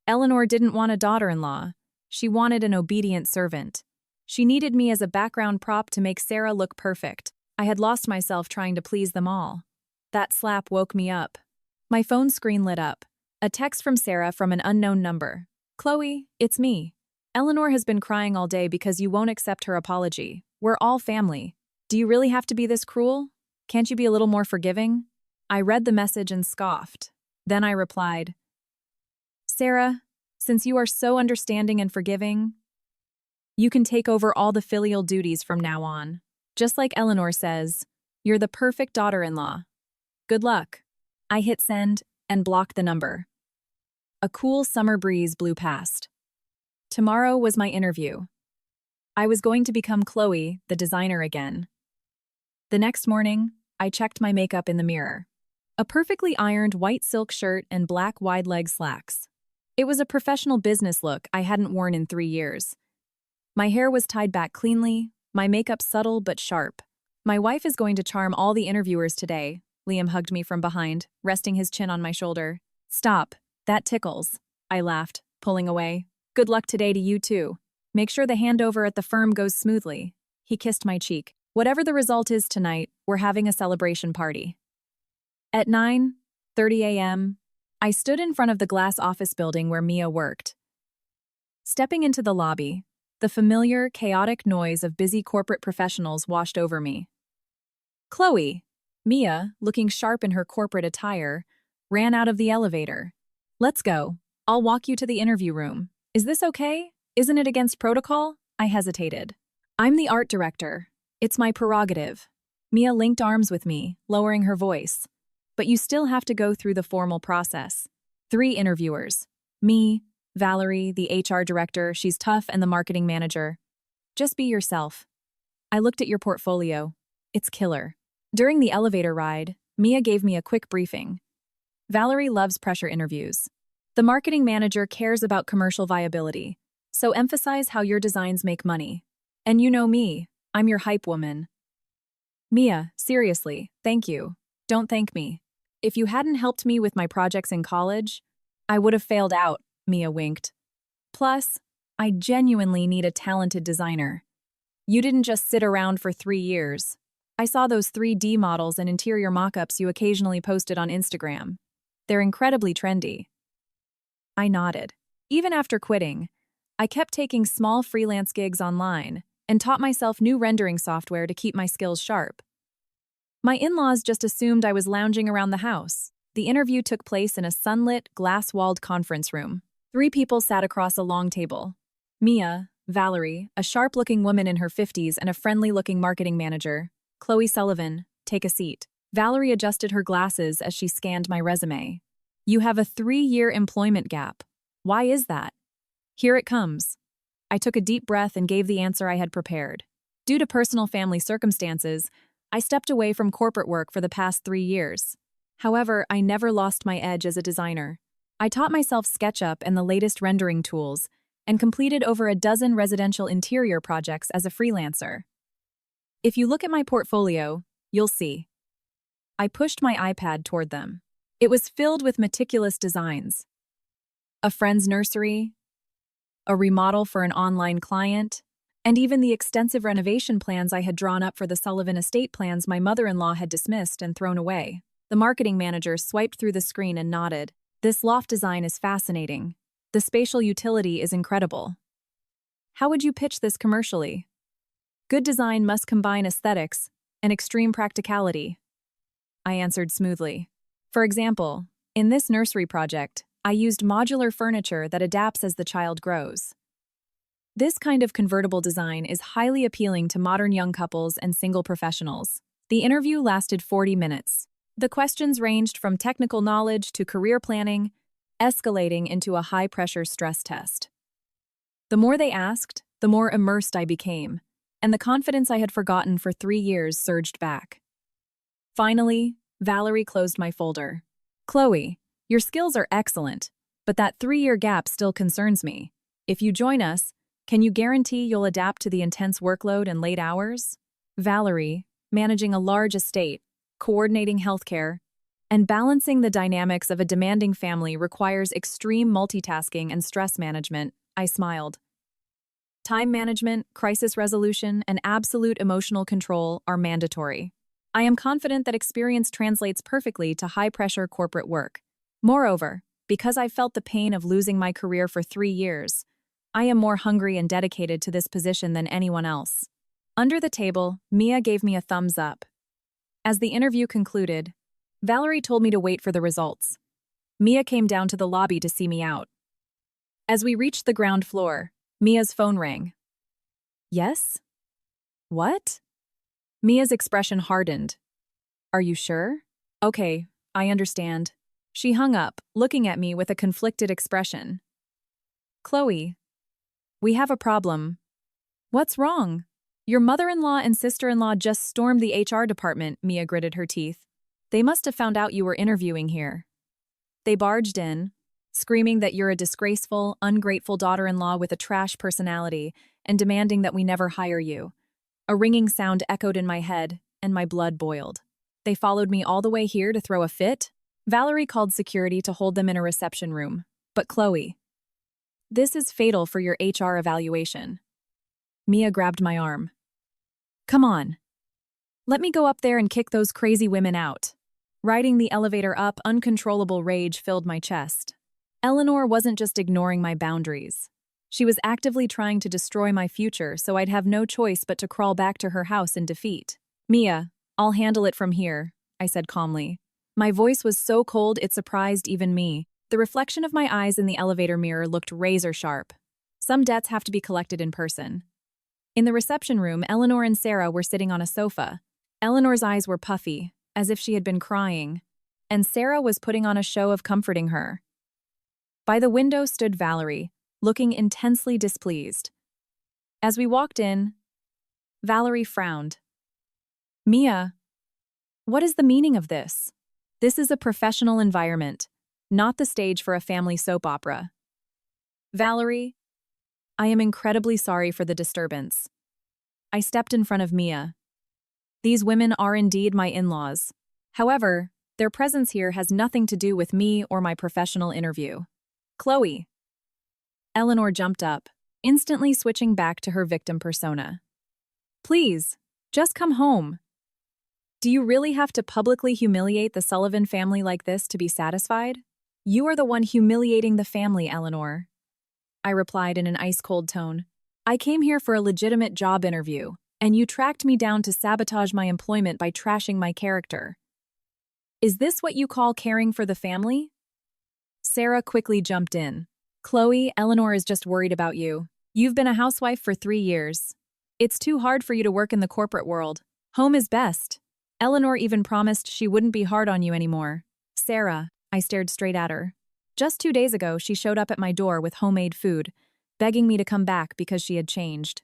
[SPEAKER 1] Eleanor didn't want a daughter-in-law. She wanted an obedient servant. She needed me as a background prop to make Sarah look perfect. I had lost myself trying to please them all. That slap woke me up. My phone screen lit up. A text from Sarah from an unknown number. Chloe, it's me. Eleanor has been crying all day because you won't accept her apology. We're all family. Do you really have to be this cruel? Can't you be a little more forgiving? I read the message and scoffed. Then I replied, Sarah, since you are so understanding and forgiving, you can take over all the filial duties from now on. Just like Eleanor says, you're the perfect daughter-in-law. Good luck. I hit send and blocked the number. A cool summer breeze blew past. Tomorrow was my interview. I was going to become Chloe, the designer again. The next morning, I checked my makeup in the mirror. A perfectly ironed white silk shirt and black wide-leg slacks. It was a professional business look I hadn't worn in 3 years. My hair was tied back cleanly, my makeup subtle but sharp. My wife is going to charm all the interviewers today. Liam hugged me from behind, resting his chin on my shoulder. Stop, that tickles. I laughed, pulling away. Good luck today to you too. Make sure the handover at the firm goes smoothly. He kissed my cheek. Whatever the result is tonight, we're having a celebration party. At 9:30 a.m., I stood in front of the glass office building where Mia worked. Stepping into the lobby, the familiar, chaotic noise of busy corporate professionals washed over me. Chloe, Mia, looking sharp in her corporate attire, ran out of the elevator. Let's go. I'll walk you to the interview room. Is this okay? Isn't it against protocol? I hesitated. I'm the art director. It's my prerogative. Mia linked arms with me, lowering her voice. But you still have to go through the formal process. 3 interviewers. Me, Valerie, the HR director, she's tough, and the marketing manager. Just be yourself. I looked at your portfolio. It's killer. During the elevator ride, Mia gave me a quick briefing. Valerie loves pressure interviews. The marketing manager cares about commercial viability, so emphasize how your designs make money. And you know me, I'm your hype woman. Mia, seriously, thank you. Don't thank me. If you hadn't helped me with my projects in college, I would have failed out, Mia winked. Plus, I genuinely need a talented designer. You didn't just sit around for 3 years. I saw those 3D models and interior mock-ups you occasionally posted on Instagram. They're incredibly trendy. I nodded. Even after quitting, I kept taking small freelance gigs online, and taught myself new rendering software to keep my skills sharp. My in-laws just assumed I was lounging around the house. The interview took place in a sunlit, glass-walled conference room. 3 people sat across a long table. Mia, Valerie, a sharp-looking woman in her 50s, and a friendly-looking marketing manager. Chloe Sullivan, take a seat. Valerie adjusted her glasses as she scanned my resume. You have a 3-year employment gap. Why is that? Here it comes. I took a deep breath and gave the answer I had prepared. Due to personal family circumstances, I stepped away from corporate work for the past 3 years. However, I never lost my edge as a designer. I taught myself SketchUp and the latest rendering tools, and completed over a dozen residential interior projects as a freelancer. If you look at my portfolio, you'll see. I pushed my iPad toward them. It was filled with meticulous designs. A friend's nursery, a remodel for an online client, and even the extensive renovation plans I had drawn up for the Sullivan estate plans my mother-in-law had dismissed and thrown away. The marketing manager swiped through the screen and nodded. This loft design is fascinating. The spatial utility is incredible. How would you pitch this commercially? Good design must combine aesthetics and extreme practicality. I answered smoothly. For example, in this nursery project, I used modular furniture that adapts as the child grows. This kind of convertible design is highly appealing to modern young couples and single professionals. The interview lasted 40 minutes. The questions ranged from technical knowledge to career planning, escalating into a high-pressure stress test. The more they asked, the more immersed I became, and the confidence I had forgotten for 3 years surged back. Finally, Valerie closed my folder. Chloe, your skills are excellent, but that 3-year gap still concerns me. If you join us, can you guarantee you'll adapt to the intense workload and late hours? Valerie, managing a large estate, coordinating healthcare, and balancing the dynamics of a demanding family requires extreme multitasking and stress management, I smiled. Time management, crisis resolution, and absolute emotional control are mandatory. I am confident that experience translates perfectly to high-pressure corporate work. Moreover, because I felt the pain of losing my career for 3 years, I am more hungry and dedicated to this position than anyone else. Under the table, Mia gave me a thumbs up. As the interview concluded, Valerie told me to wait for the results. Mia came down to the lobby to see me out. As we reached the ground floor, Mia's phone rang. Yes? What? Mia's expression hardened. Are you sure? Okay, I understand. She hung up, looking at me with a conflicted expression. Chloe, we have a problem. What's wrong? Your mother-in-law and sister-in-law just stormed the HR department, Mia gritted her teeth. They must have found out you were interviewing here. They barged in, screaming that you're a disgraceful, ungrateful daughter-in-law with a trash personality and demanding that we never hire you. A ringing sound echoed in my head, and my blood boiled. They followed me all the way here to throw a fit? Valerie called security to hold them in a reception room. But Chloe, this is fatal for your HR evaluation. Mia grabbed my arm. Come on. Let me go up there and kick those crazy women out. Riding the elevator up, uncontrollable rage filled my chest. Eleanor wasn't just ignoring my boundaries. She was actively trying to destroy my future, so I'd have no choice but to crawl back to her house in defeat. Mia, I'll handle it from here, I said calmly. My voice was so cold it surprised even me. The reflection of my eyes in the elevator mirror looked razor sharp. Some debts have to be collected in person. In the reception room, Eleanor and Sarah were sitting on a sofa. Eleanor's eyes were puffy, as if she had been crying, and Sarah was putting on a show of comforting her. By the window stood Valerie, looking intensely displeased. As we walked in, Valerie frowned. Mia, what is the meaning of this? This is a professional environment, not the stage for a family soap opera. Valerie, I am incredibly sorry for the disturbance. I stepped in front of Mia. These women are indeed my in-laws. However, their presence here has nothing to do with me or my professional interview. Chloe. Eleanor jumped up, instantly switching back to her victim persona. Please, just come home. Do you really have to publicly humiliate the Sullivan family like this to be satisfied? You are the one humiliating the family, Eleanor. I replied in an ice-cold tone. I came here for a legitimate job interview, and you tracked me down to sabotage my employment by trashing my character. Is this what you call caring for the family? Sarah quickly jumped in. Chloe, Eleanor is just worried about you. You've been a housewife for 3 years. It's too hard for you to work in the corporate world. Home is best. Eleanor even promised she wouldn't be hard on you anymore. Sarah, I stared straight at her. Just 2 days ago, she showed up at my door with homemade food, begging me to come back because she had changed.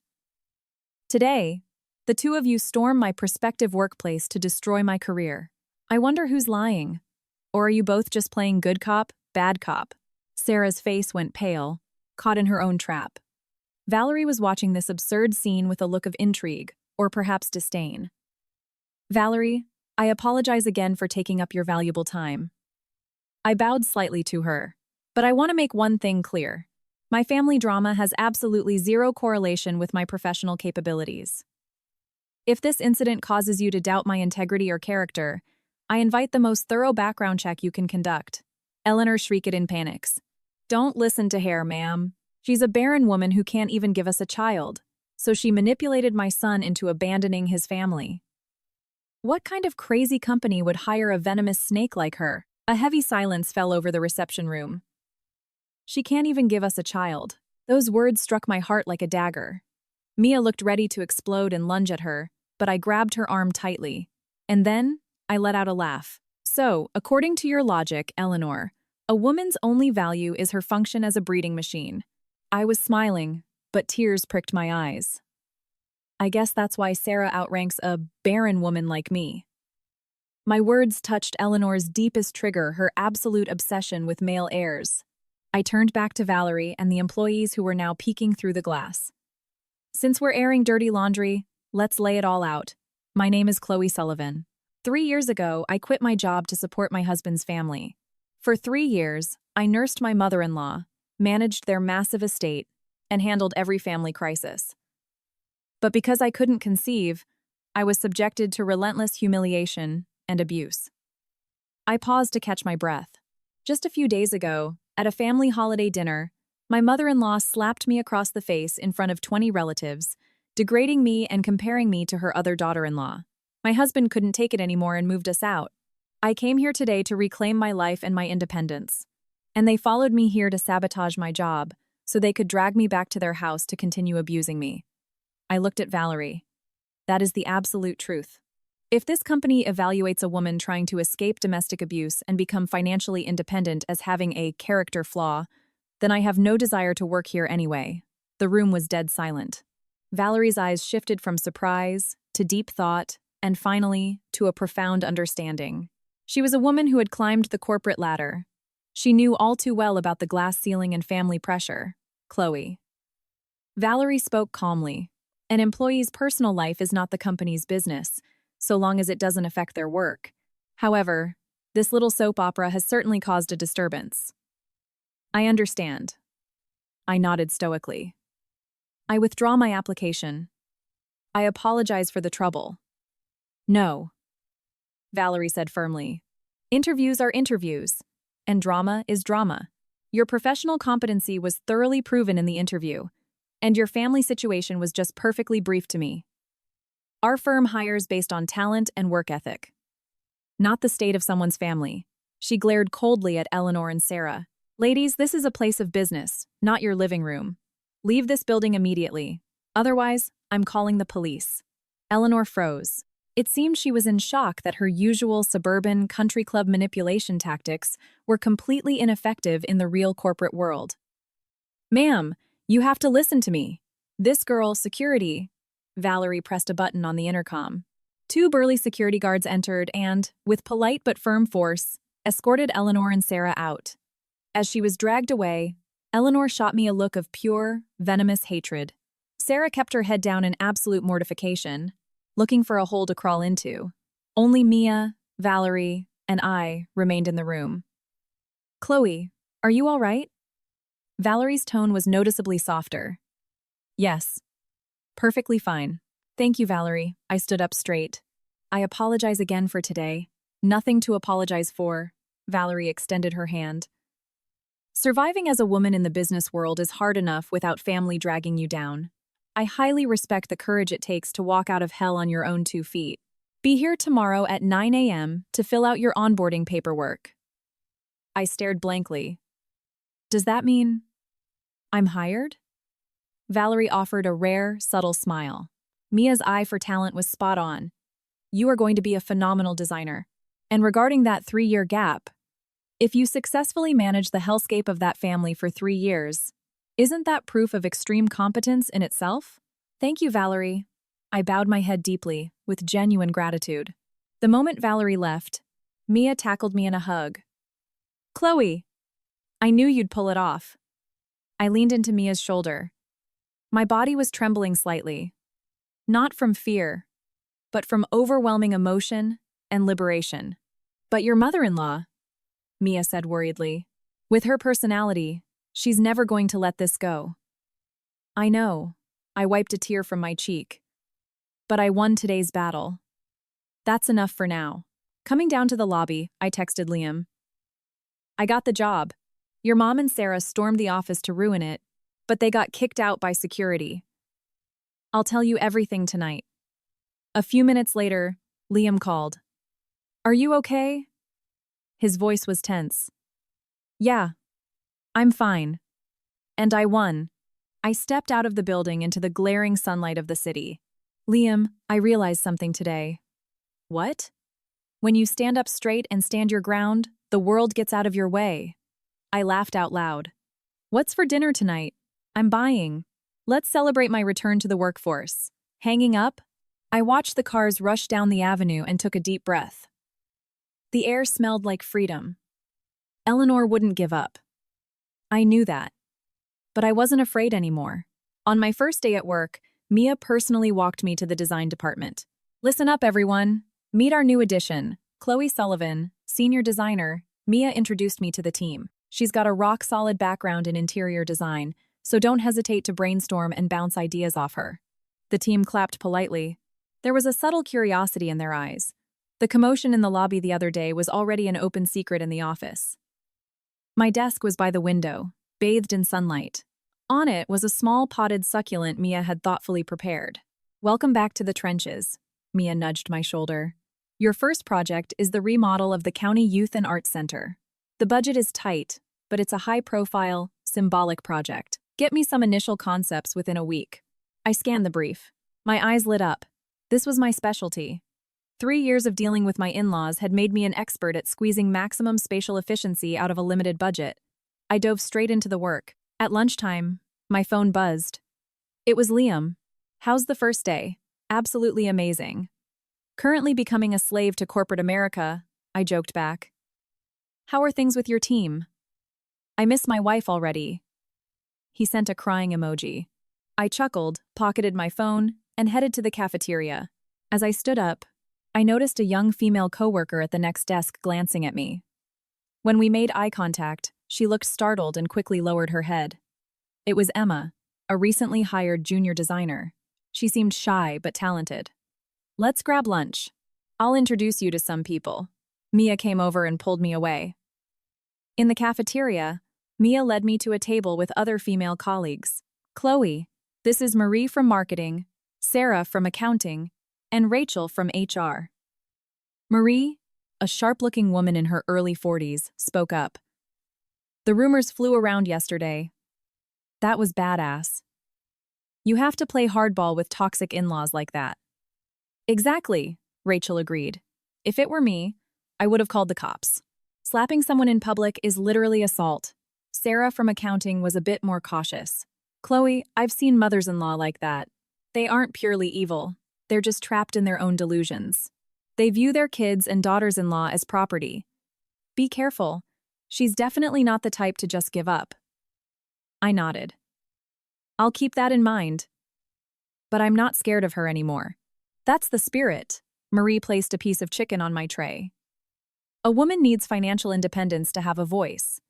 [SPEAKER 1] Today, the two of you storm my prospective workplace to destroy my career. I wonder who's lying. Or are you both just playing good cop, bad cop? Sarah's face went pale, caught in her own trap. Valerie was watching this absurd scene with a look of intrigue, or perhaps disdain. Valerie, I apologize again for taking up your valuable time. I bowed slightly to her, but I want to make one thing clear. My family drama has absolutely zero correlation with my professional capabilities. If this incident causes you to doubt my integrity or character, I invite the most thorough background check you can conduct. Eleanor shrieked in panics. Don't listen to her, ma'am. She's a barren woman who can't even give us a child, so she manipulated my son into abandoning his family. What kind of crazy company would hire a venomous snake like her? A heavy silence fell over the reception room. She can't even give us a child. Those words struck my heart like a dagger. Mia looked ready to explode and lunge at her, but I grabbed her arm tightly. And then, I let out a laugh. So, according to your logic, Eleanor, a woman's only value is her function as a breeding machine. I was smiling, but tears pricked my eyes. I guess that's why Sarah outranks a barren woman like me. My words touched Eleanor's deepest trigger, her absolute obsession with male heirs. I turned back to Valerie and the employees who were now peeking through the glass. Since we're airing dirty laundry, let's lay it all out. My name is Chloe Sullivan. 3 years ago, I quit my job to support my husband's family. For 3 years, I nursed my mother-in-law, managed their massive estate, and handled every family crisis. But because I couldn't conceive, I was subjected to relentless humiliation and abuse. I paused to catch my breath. Just a few days ago, at a family holiday dinner, my mother-in-law slapped me across the face in front of 20 relatives, degrading me and comparing me to her other daughter-in-law. My husband couldn't take it anymore and moved us out. I came here today to reclaim my life and my independence. And they followed me here to sabotage my job, so they could drag me back to their house to continue abusing me. I looked at Valerie. That is the absolute truth. If this company evaluates a woman trying to escape domestic abuse and become financially independent as having a character flaw, then I have no desire to work here anyway. The room was dead silent. Valerie's eyes shifted from surprise to deep thought and finally to a profound understanding. She was a woman who had climbed the corporate ladder. She knew all too well about the glass ceiling and family pressure. Chloe. Valerie spoke calmly. An employee's personal life is not the company's business, so long as it doesn't affect their work. However, this little soap opera has certainly caused a disturbance. I understand. I nodded stoically. I withdraw my application. I apologize for the trouble. No, Valerie said firmly. Interviews are interviews, and drama is drama. Your professional competency was thoroughly proven in the interview, and your family situation was just perfectly briefed to me. Our firm hires based on talent and work ethic, not the state of someone's family. She glared coldly at Eleanor and Sarah. Ladies, this is a place of business, not your living room. Leave this building immediately. Otherwise, I'm calling the police. Eleanor froze. It seemed she was in shock that her usual suburban country club manipulation tactics were completely ineffective in the real corporate world. Ma'am, you have to listen to me. This girl, security. Valerie pressed a button on the intercom. 2 burly security guards entered and, with polite but firm force, escorted Eleanor and Sarah out. As she was dragged away, Eleanor shot me a look of pure, venomous hatred. Sarah kept her head down in absolute mortification, looking for a hole to crawl into. Only Mia, Valerie, and I remained in the room. Chloe, are you all right? Valerie's tone was noticeably softer. Yes. Perfectly fine. Thank you, Valerie. I stood up straight. I apologize again for today. Nothing to apologize for. Valerie extended her hand. Surviving as a woman in the business world is hard enough without family dragging you down. I highly respect the courage it takes to walk out of hell on your own 2 feet. Be here tomorrow at 9 a.m. to fill out your onboarding paperwork. I stared blankly. Does that mean I'm hired? Valerie offered a rare, subtle smile. Mia's eye for talent was spot on. You are going to be a phenomenal designer. And regarding that 3-year gap, if you successfully manage the hellscape of that family for 3 years, isn't that proof of extreme competence in itself? Thank you, Valerie. I bowed my head deeply, with genuine gratitude. The moment Valerie left, Mia tackled me in a hug. Chloe, I knew you'd pull it off. I leaned into Mia's shoulder. My body was trembling slightly. Not from fear, but from overwhelming emotion and liberation. But your mother-in-law, Mia said worriedly. With her personality, she's never going to let this go. I know. I wiped a tear from my cheek. But I won today's battle. That's enough for now. Coming down to the lobby, I texted Liam. I got the job. Your mom and Sarah stormed the office to ruin it, but they got kicked out by security. I'll tell you everything tonight. A few minutes later, Liam called. Are you okay? His voice was tense. Yeah, I'm fine. And I won. I stepped out of the building into the glaring sunlight of the city. Liam, I realized something today. What? When you stand up straight and stand your ground, the world gets out of your way. I laughed out loud. What's for dinner tonight? I'm buying. Let's celebrate my return to the workforce. Hanging up, I watched the cars rush down the avenue and took a deep breath. The air smelled like freedom. Eleanor wouldn't give up. I knew that. But I wasn't afraid anymore. On my first day at work, Mia personally walked me to the design department. Listen up, everyone. Meet our new addition, Chloe Sullivan, senior designer. Mia introduced me to the team. She's got a rock-solid background in interior design, so don't hesitate to brainstorm and bounce ideas off her. The team clapped politely. There was a subtle curiosity in their eyes. The commotion in the lobby the other day was already an open secret in the office. My desk was by the window, bathed in sunlight. On it was a small potted succulent Mia had thoughtfully prepared. Welcome back to the trenches. Mia nudged my shoulder. Your first project is the remodel of the County Youth and Arts Center. The budget is tight, but it's a high-profile, symbolic project. Get me some initial concepts within a week. I scanned the brief. My eyes lit up. This was my specialty. 3 years of dealing with my in-laws had made me an expert at squeezing maximum spatial efficiency out of a limited budget. I dove straight into the work. At lunchtime, my phone buzzed. It was Liam. How's the first day? Absolutely amazing. Currently becoming a slave to corporate America, I joked back. How are things with your team? I miss my wife already. He sent a crying emoji. I chuckled, pocketed my phone, and headed to the cafeteria. As I stood up, I noticed a young female coworker at the next desk glancing at me. When we made eye contact, she looked startled and quickly lowered her head. It was Emma, a recently hired junior designer. She seemed shy but talented. Let's grab lunch. I'll introduce you to some people. Mia came over and pulled me away. In the cafeteria, Mia led me to a table with other female colleagues. Chloe, this is Marie from marketing, Sarah from accounting, and Rachel from HR. Marie, a sharp-looking woman in her early 40s, spoke up. The rumors flew around yesterday. That was badass. You have to play hardball with toxic in-laws like that. Exactly, Rachel agreed. If it were me, I would have called the cops. Slapping someone in public is literally assault. Sarah from accounting was a bit more cautious. Chloe, I've seen mothers-in-law like that. They aren't purely evil. They're just trapped in their own delusions. They view their kids and daughters-in-law as property. Be careful. She's definitely not the type to just give up. I nodded. I'll keep that in mind. But I'm not scared of her anymore. That's the spirit. Marie placed a piece of chicken on my tray. A woman needs financial independence to have a voice.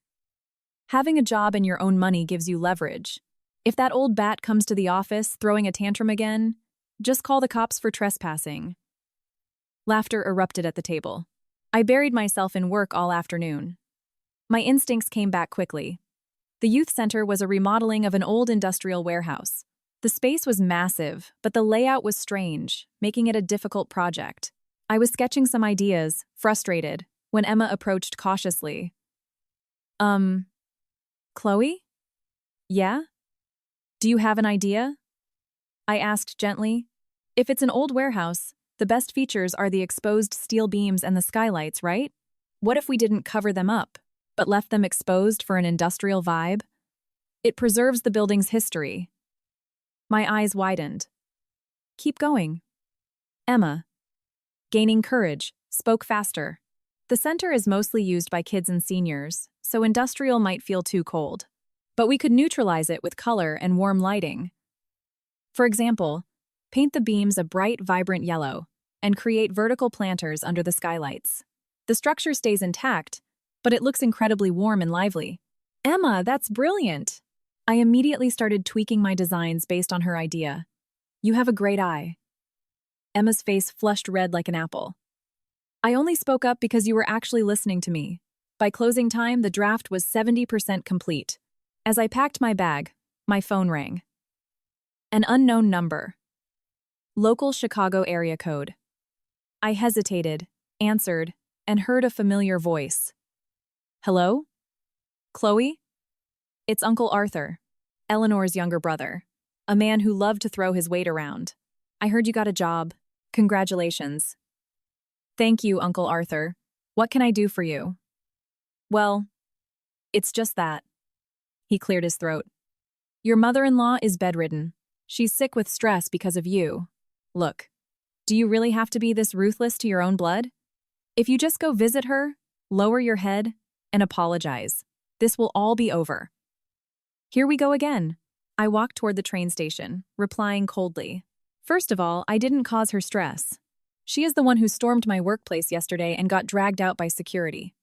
[SPEAKER 1] Having a job and your own money gives you leverage. If that old bat comes to the office throwing a tantrum again, just call the cops for trespassing. Laughter erupted at the table. I buried myself in work all afternoon. My instincts came back quickly. The youth center was a remodeling of an old industrial warehouse. The space was massive, but the layout was strange, making it a difficult project. I was sketching some ideas, frustrated, when Emma approached cautiously. Chloe? Yeah? Do you have an idea? I asked gently. If it's an old warehouse, the best features are the exposed steel beams and the skylights, right? What if we didn't cover them up, but left them exposed for an industrial vibe? It preserves the building's history. My eyes widened. Keep going. Emma, gaining courage, spoke faster. The center is mostly used by kids and seniors, so industrial might feel too cold. But we could neutralize it with color and warm lighting. For example, paint the beams a bright, vibrant yellow and create vertical planters under the skylights. The structure stays intact, but it looks incredibly warm and lively. Emma, that's brilliant! I immediately started tweaking my designs based on her idea. You have a great eye. Emma's face flushed red like an apple. I only spoke up because you were actually listening to me. By closing time, the draft was 70% complete. As I packed my bag, my phone rang. An unknown number. Local Chicago area code. I hesitated, answered, and heard a familiar voice. Hello? Chloe? It's Uncle Arthur, Eleanor's younger brother, a man who loved to throw his weight around. I heard you got a job. Congratulations. Thank you, Uncle Arthur. What can I do for you? Well, it's just that. He cleared his throat. Your mother-in-law is bedridden. She's sick with stress because of you. Look, do you really have to be this ruthless to your own blood? If you just go visit her, lower your head, and apologize, this will all be over. Here we go again. I walked toward the train station, replying coldly. First of all, I didn't cause her stress. She is the one who stormed my workplace yesterday and got dragged out by security.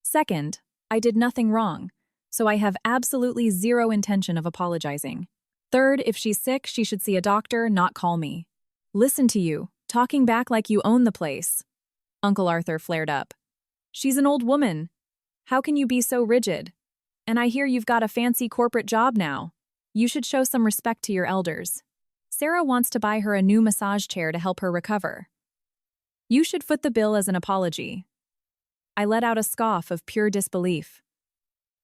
[SPEAKER 1] Second, I did nothing wrong, so I have absolutely zero intention of apologizing. Third, if she's sick, she should see a doctor, not call me. Listen to you, talking back like you own the place. Uncle Arthur flared up. She's an old woman. How can you be so rigid? And I hear you've got a fancy corporate job now. You should show some respect to your elders. Sarah wants to buy her a new massage chair to help her recover. You should foot the bill as an apology. I let out a scoff of pure disbelief.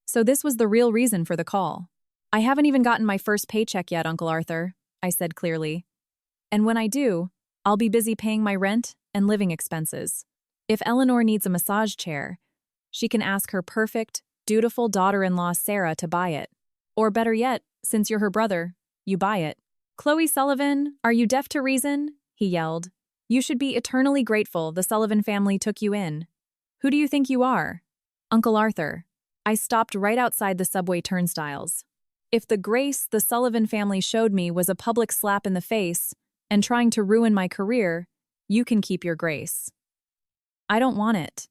[SPEAKER 1] So this was the real reason for the call. I haven't even gotten my first paycheck yet, Uncle Arthur, I said clearly. And when I do, I'll be busy paying my rent and living expenses. If Eleanor needs a massage chair, she can ask her perfect, dutiful daughter-in-law Sarah to buy it. Or better yet, since you're her brother, you buy it. Chloe Sullivan, are you deaf to reason? He yelled. You should be eternally grateful the Sullivan family took you in. Who do you think you are? Uncle Arthur. I stopped right outside the subway turnstiles. If the grace the Sullivan family showed me was a public slap in the face and trying to ruin my career, you can keep your grace. I don't want it.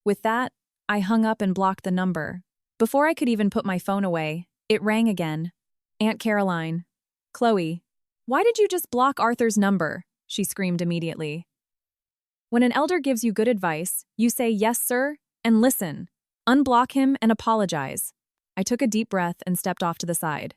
[SPEAKER 1] With that, I hung up and blocked the number. Before I could even put my phone away, it rang again. Aunt Caroline. Chloe. Why did you just block Arthur's number? She screamed immediately. When an elder gives you good advice, you say yes, sir, and listen. Unblock him and apologize. I took a deep breath and stepped off to the side.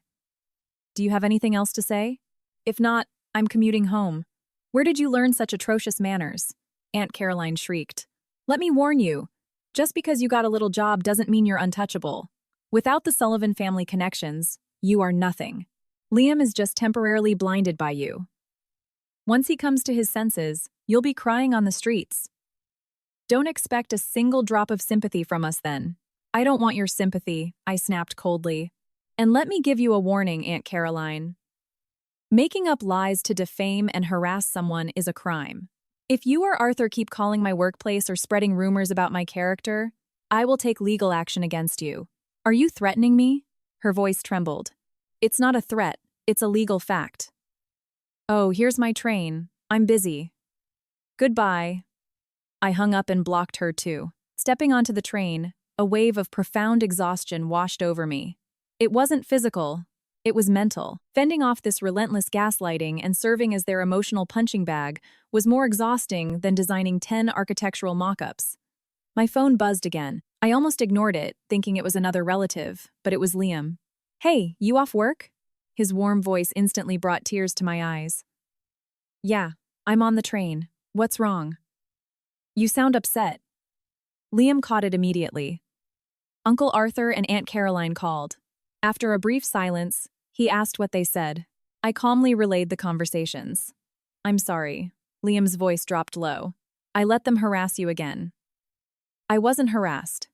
[SPEAKER 1] Do you have anything else to say? If not, I'm commuting home. Where did you learn such atrocious manners? Aunt Caroline shrieked. Let me warn you. Just because you got a little job doesn't mean you're untouchable. Without the Sullivan family connections, you are nothing. Liam is just temporarily blinded by you. Once he comes to his senses, you'll be crying on the streets. Don't expect a single drop of sympathy from us then. I don't want your sympathy, I snapped coldly. And let me give you a warning, Aunt Caroline. Making up lies to defame and harass someone is a crime. If you or Arthur keep calling my workplace or spreading rumors about my character, I will take legal action against you. Are you threatening me? Her voice trembled. It's not a threat, it's a legal fact. Oh, here's my train. I'm busy. Goodbye. I hung up and blocked her too. Stepping onto the train, a wave of profound exhaustion washed over me. It wasn't physical, it was mental. Fending off this relentless gaslighting and serving as their emotional punching bag was more exhausting than designing 10 architectural mock-ups. My phone buzzed again. I almost ignored it, thinking it was another relative, but it was Liam. Hey, you off work? His warm voice instantly brought tears to my eyes. Yeah, I'm on the train. What's wrong? You sound upset. Liam caught it immediately. Uncle Arthur and Aunt Caroline called. After a brief silence, he asked what they said. I calmly relayed the conversations. I'm sorry. Liam's voice dropped low. I let them harass you again. I wasn't harassed.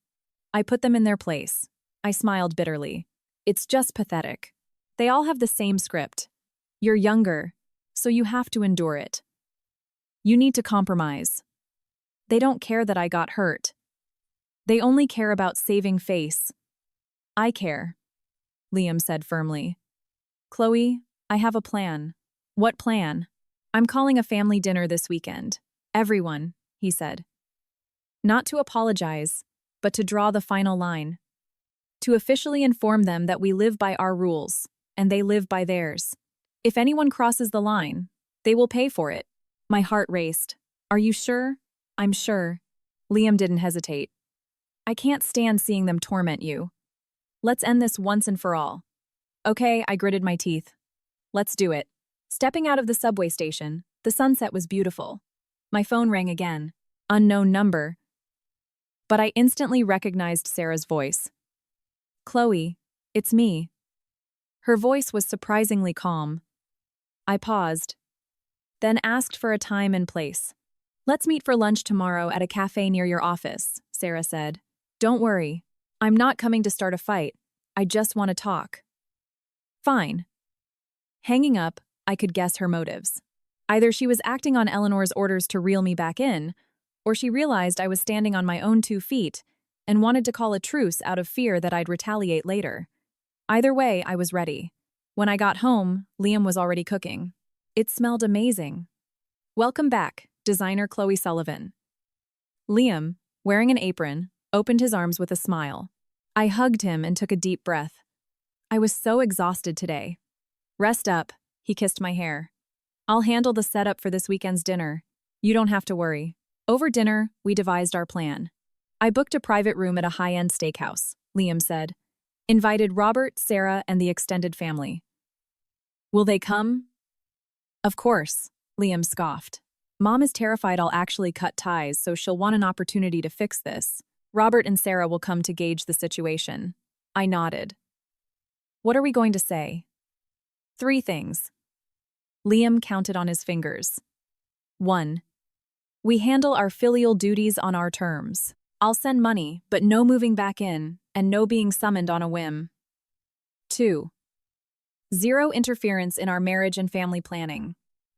[SPEAKER 1] I put them in their place. I smiled bitterly. It's just pathetic. They all have the same script. You're younger, so you have to endure it. You need to compromise. They don't care that I got hurt. They only care about saving face. I care, Liam said firmly. Chloe, I have a plan. What plan? I'm calling a family dinner this weekend. Everyone, he said. Not to apologize, but to draw the final line. To officially inform them that we live by our rules, and they live by theirs. If anyone crosses the line, they will pay for it. My heart raced. Are you sure? I'm sure. Liam didn't hesitate. I can't stand seeing them torment you. Let's end this once and for all. Okay, I gritted my teeth. Let's do it. Stepping out of the subway station, the sunset was beautiful. My phone rang again. Unknown number. But I instantly recognized Sarah's voice. Chloe, it's me. Her voice was surprisingly calm. I paused, then asked for a time and place. Let's meet for lunch tomorrow at a cafe near your office, Sarah said. Don't worry. I'm not coming to start a fight. I just want to talk. Fine. Hanging up, I could guess her motives. Either she was acting on Eleanor's orders to reel me back in, or she realized I was standing on my own 2 feet and wanted to call a truce out of fear that I'd retaliate later. Either way, I was ready. When I got home, Liam was already cooking. It smelled amazing. Welcome back, designer Chloe Sullivan. Liam, wearing an apron, opened his arms with a smile. I hugged him and took a deep breath. I was so exhausted today. Rest up, he kissed my hair. I'll handle the setup for this weekend's dinner. You don't have to worry. Over dinner, we devised our plan. I booked a private room at a high-end steakhouse, Liam said. Invited Robert, Sarah, and the extended family. Will they come? Of course, Liam scoffed. Mom is terrified I'll actually cut ties, so she'll want an opportunity to fix this. Robert and Sarah will come to gauge the situation. I nodded. What are we going to say? 3 things. Liam counted on his fingers. 1. We handle our filial duties on our terms. I'll send money, but no moving back in, and no being summoned on a whim. 2. Zero interference in our marriage and family planning.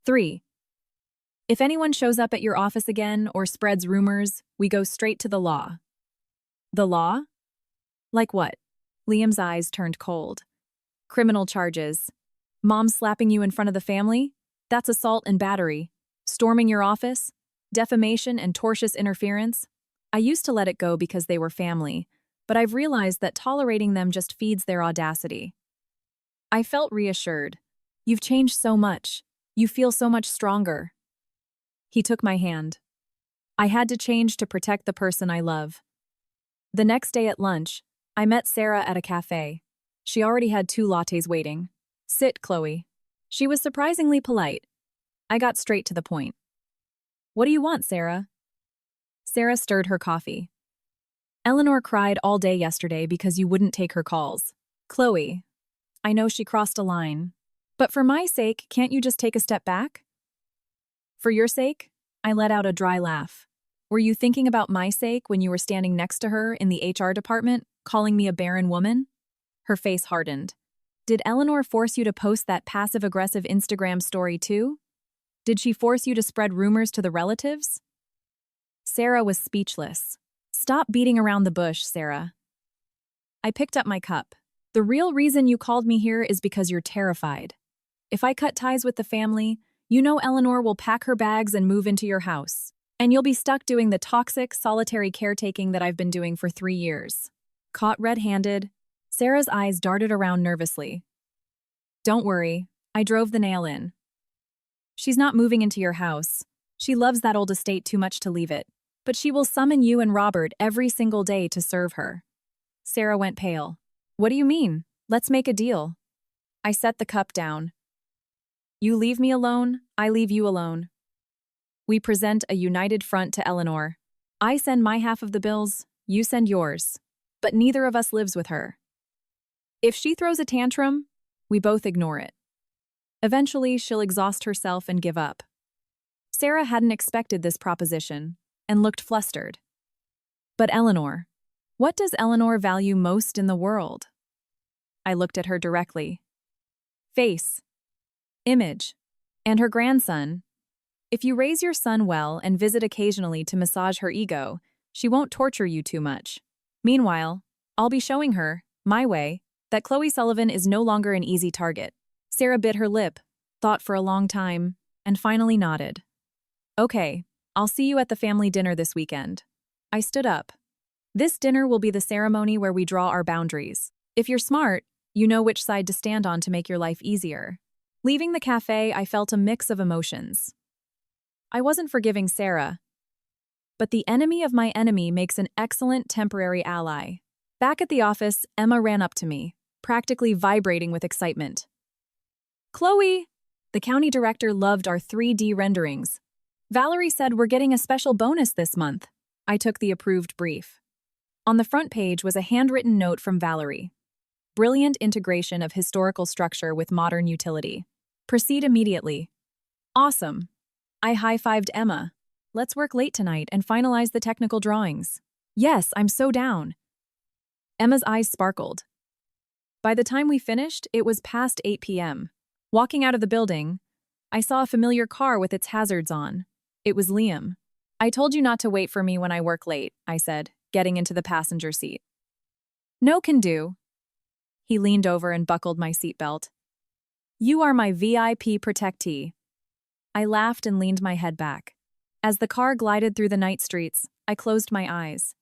[SPEAKER 1] 3. If anyone shows up at your office again or spreads rumors, we go straight to the law. The law? Like what? Liam's eyes turned cold. Criminal charges. Mom slapping you in front of the family? That's assault and battery. Storming your office? Defamation and tortious interference? I used to let it go because they were family, but I've realized that tolerating them just feeds their audacity. I felt reassured. You've changed so much. You feel so much stronger. He took my hand. I had to change to protect the person I love. The next day at lunch, I met Sarah at a cafe. She already had 2 lattes waiting. Sit, Chloe. She was surprisingly polite. I got straight to the point. What do you want, Sarah? Sarah stirred her coffee. Eleanor cried all day yesterday because you wouldn't take her calls. Chloe, I know she crossed a line, but for my sake, can't you just take a step back? For your sake? I let out a dry laugh. Were you thinking about my sake when you were standing next to her in the HR department, calling me a barren woman? Her face hardened. Did Eleanor force you to post that passive-aggressive Instagram story too? Did she force you to spread rumors to the relatives? Sarah was speechless. Stop beating around the bush, Sarah. I picked up my cup. The real reason you called me here is because you're terrified. If I cut ties with the family, you know Eleanor will pack her bags and move into your house. And you'll be stuck doing the toxic, solitary caretaking that I've been doing for 3 years. Caught red-handed, Sarah's eyes darted around nervously. Don't worry, I drove the nail in. She's not moving into your house. She loves that old estate too much to leave it. But she will summon you and Robert every single day to serve her. Sarah went pale. What do you mean? Let's make a deal. I set the cup down. You leave me alone, I leave you alone. We present a united front to Eleanor. I send my half of the bills, you send yours. But neither of us lives with her. If she throws a tantrum, we both ignore it. Eventually, she'll exhaust herself and give up. Sarah hadn't expected this proposition and looked flustered. But Eleanor, what does Eleanor value most in the world? I looked at her directly. Face, image, and her grandson. If you raise your son well and visit occasionally to massage her ego, she won't torture you too much. Meanwhile, I'll be showing her, my way, that Chloe Sullivan is no longer an easy target. Sarah bit her lip, thought for a long time, and finally nodded. Okay, I'll see you at the family dinner this weekend. I stood up. This dinner will be the ceremony where we draw our boundaries. If you're smart, you know which side to stand on to make your life easier. Leaving the cafe, I felt a mix of emotions. I wasn't forgiving Sarah, but the enemy of my enemy makes an excellent temporary ally. Back at the office, Emma ran up to me, practically vibrating with excitement. Chloe! The county director loved our 3D renderings. Valerie said we're getting a special bonus this month. I took the approved brief. On the front page was a handwritten note from Valerie. Brilliant integration of historical structure with modern utility. Proceed immediately. Awesome. I high-fived Emma. Let's work late tonight and finalize the technical drawings. Yes, I'm so down. Emma's eyes sparkled. By the time we finished, it was past 8 p.m. Walking out of the building, I saw a familiar car with its hazards on. It was Liam. I told you not to wait for me when I work late, I said, getting into the passenger seat. No can do. He leaned over and buckled my seatbelt. You are my VIP protectee. I laughed and leaned my head back. As the car glided through the night streets, I closed my eyes.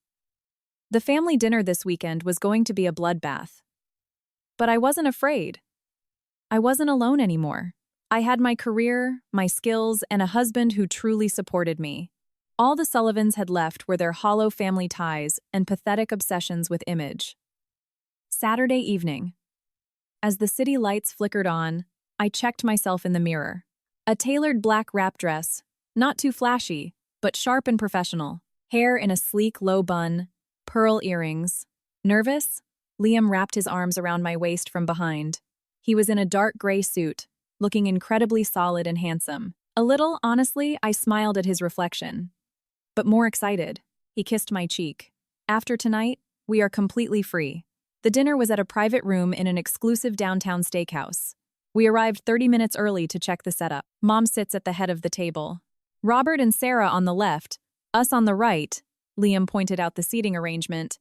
[SPEAKER 1] The family dinner this weekend was going to be a bloodbath. But I wasn't afraid. I wasn't alone anymore. I had my career, my skills, and a husband who truly supported me. All the Sullivans had left were their hollow family ties and pathetic obsessions with image. Saturday evening. As the city lights flickered on, I checked myself in the mirror. A tailored black wrap dress, not too flashy, but sharp and professional. Hair in a sleek, low bun, pearl earrings. Nervous? Liam wrapped his arms around my waist from behind. He was in a dark gray suit, looking incredibly solid and handsome. A little, honestly, I smiled at his reflection. But more excited, he kissed my cheek. After tonight, we are completely free. The dinner was at a private room in an exclusive downtown steakhouse. We arrived 30 minutes early to check the setup. Mom sits at the head of the table. Robert and Sarah on the left, us on the right, Liam pointed out the seating arrangement.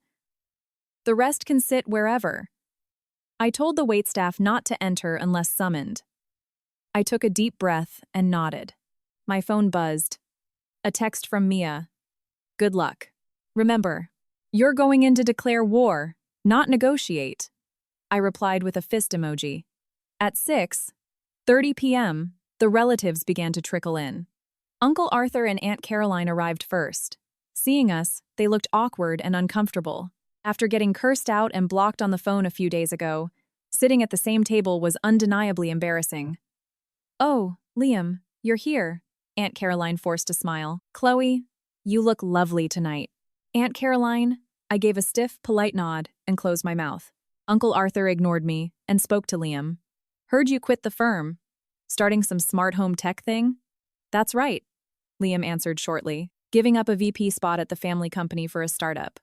[SPEAKER 1] The rest can sit wherever. I told the waitstaff not to enter unless summoned. I took a deep breath and nodded. My phone buzzed. A text from Mia. Good luck. Remember, you're going in to declare war, not negotiate. I replied with a fist emoji. At 6:30 p.m., the relatives began to trickle in. Uncle Arthur and Aunt Caroline arrived first. Seeing us, they looked awkward and uncomfortable. After getting cursed out and blocked on the phone a few days ago, sitting at the same table was undeniably embarrassing. Oh, Liam, you're here, Aunt Caroline forced a smile. Chloe, you look lovely tonight. Aunt Caroline, I gave a stiff, polite nod and closed my mouth. Uncle Arthur ignored me and spoke to Liam. Heard you quit the firm. Starting some smart home tech thing? That's right, Liam answered shortly, giving up a VP spot at the family company for a startup.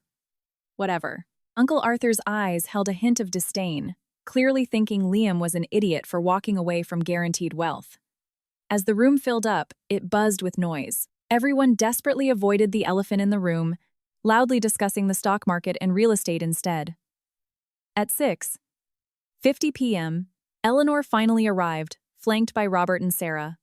[SPEAKER 1] Whatever. Uncle Arthur's eyes held a hint of disdain, clearly thinking Liam was an idiot for walking away from guaranteed wealth. As the room filled up, it buzzed with noise. Everyone desperately avoided the elephant in the room, loudly discussing the stock market and real estate instead. At 6:50 p.m., Eleanor finally arrived, flanked by Robert and Sarah.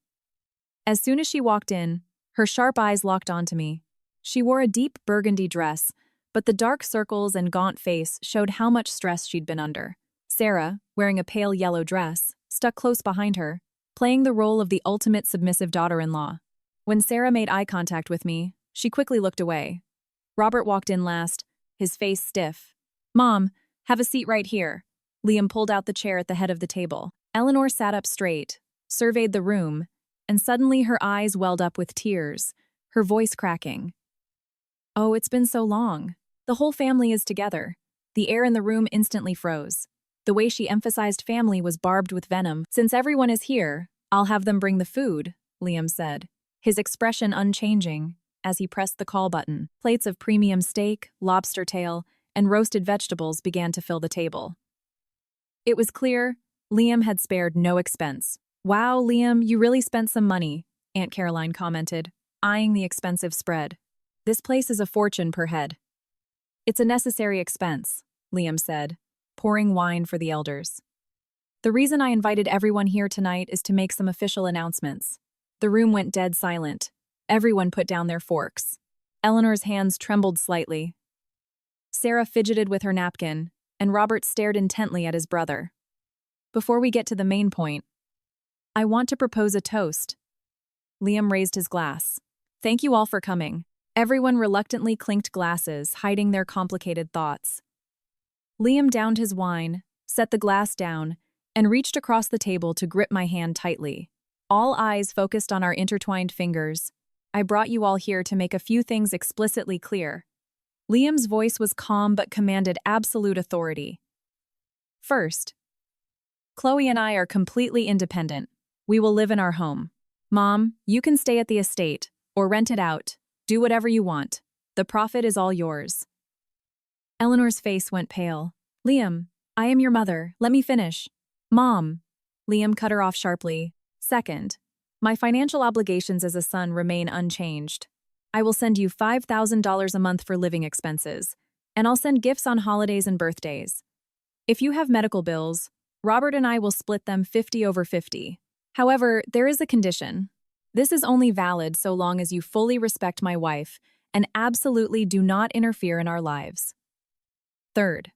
[SPEAKER 1] As soon as she walked in, her sharp eyes locked onto me. She wore a deep burgundy dress, but the dark circles and gaunt face showed how much stress she'd been under. Sarah, wearing a pale yellow dress, stuck close behind her, playing the role of the ultimate submissive daughter-in-law. When Sarah made eye contact with me, she quickly looked away. Robert walked in last, his face stiff. Mom, have a seat right here. Liam pulled out the chair at the head of the table. Eleanor sat up straight, surveyed the room, and suddenly her eyes welled up with tears, her voice cracking. Oh, it's been so long. The whole family is together. The air in the room instantly froze. The way she emphasized family was barbed with venom. Since everyone is here, I'll have them bring the food, Liam said, his expression unchanging as he pressed the call button. Plates of premium steak, lobster tail, and roasted vegetables began to fill the table. It was clear Liam had spared no expense. Wow, Liam, you really spent some money, Aunt Caroline commented, eyeing the expensive spread. This place is a fortune per head. It's a necessary expense, Liam said, pouring wine for the elders. The reason I invited everyone here tonight is to make some official announcements. The room went dead silent. Everyone put down their forks. Eleanor's hands trembled slightly. Sarah fidgeted with her napkin, and Robert stared intently at his brother. Before we get to the main point, I want to propose a toast. Liam raised his glass. Thank you all for coming. Everyone reluctantly clinked glasses, hiding their complicated thoughts. Liam downed his wine, set the glass down, and reached across the table to grip my hand tightly. All eyes focused on our intertwined fingers. I brought you all here to make a few things explicitly clear. Liam's voice was calm but commanded absolute authority. First, Chloe and I are completely independent. We will live in our home. Mom, you can stay at the estate, or rent it out. Do whatever you want. The profit is all yours. Eleanor's face went pale. Liam, I am your mother. Let me finish. Mom. Liam cut her off sharply. Second, my financial obligations as a son remain unchanged. I will send you $5,000 a month for living expenses, and I'll send gifts on holidays and birthdays. If you have medical bills, Robert and I will split them 50-50. However, there is a condition. This is only valid so long as you fully respect my wife and absolutely do not interfere in our lives. Third,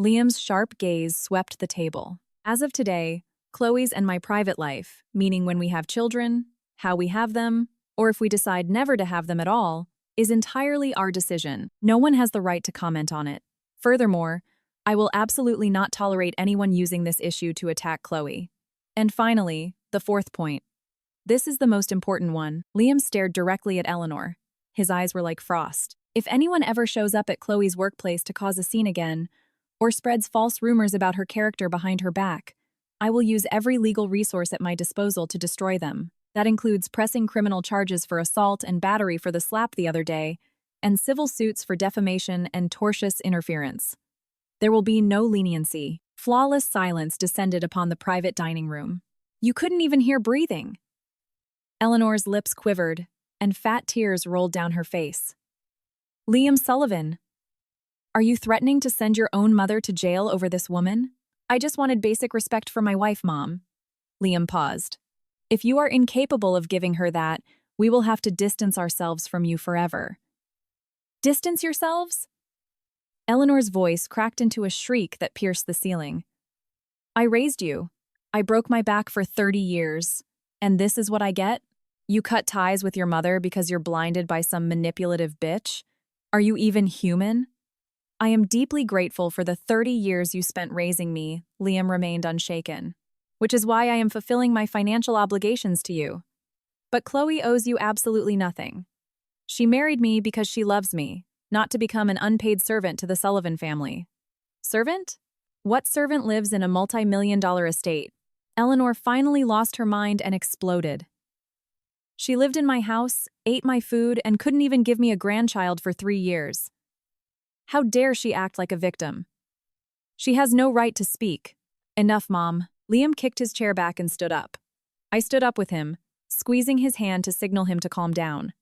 [SPEAKER 1] Liam's sharp gaze swept the table. As of today, Chloe's and my private life, meaning when we have children, how we have them, or if we decide never to have them at all, is entirely our decision. No one has the right to comment on it. Furthermore, I will absolutely not tolerate anyone using this issue to attack Chloe. And finally, the fourth point. This is the most important one. Liam stared directly at Eleanor. His eyes were like frost. If anyone ever shows up at Chloe's workplace to cause a scene again, or spreads false rumors about her character behind her back, I will use every legal resource at my disposal to destroy them. That includes pressing criminal charges for assault and battery for the slap the other day, and civil suits for defamation and tortious interference. There will be no leniency. Flawless silence descended upon the private dining room. You couldn't even hear breathing. Eleanor's lips quivered, and fat tears rolled down her face. Liam Sullivan, are you threatening to send your own mother to jail over this woman? I just wanted basic respect for my wife, Mom. Liam paused. If you are incapable of giving her that, we will have to distance ourselves from you forever. Distance yourselves? Eleanor's voice cracked into a shriek that pierced the ceiling. I raised you. I broke my back for 30 years. And this is what I get? You cut ties with your mother because you're blinded by some manipulative bitch? Are you even human? I am deeply grateful for the 30 years you spent raising me, Liam remained unshaken, which is why I am fulfilling my financial obligations to you. But Chloe owes you absolutely nothing. She married me because she loves me, not to become an unpaid servant to the Sullivan family. Servant? What servant lives in a multi-million-dollar estate? Eleanor finally lost her mind and exploded. She lived in my house, ate my food, and couldn't even give me a grandchild for 3 years. How dare she act like a victim? She has no right to speak. Enough, Mom. Liam kicked his chair back and stood up. I stood up with him, squeezing his hand to signal him to calm down.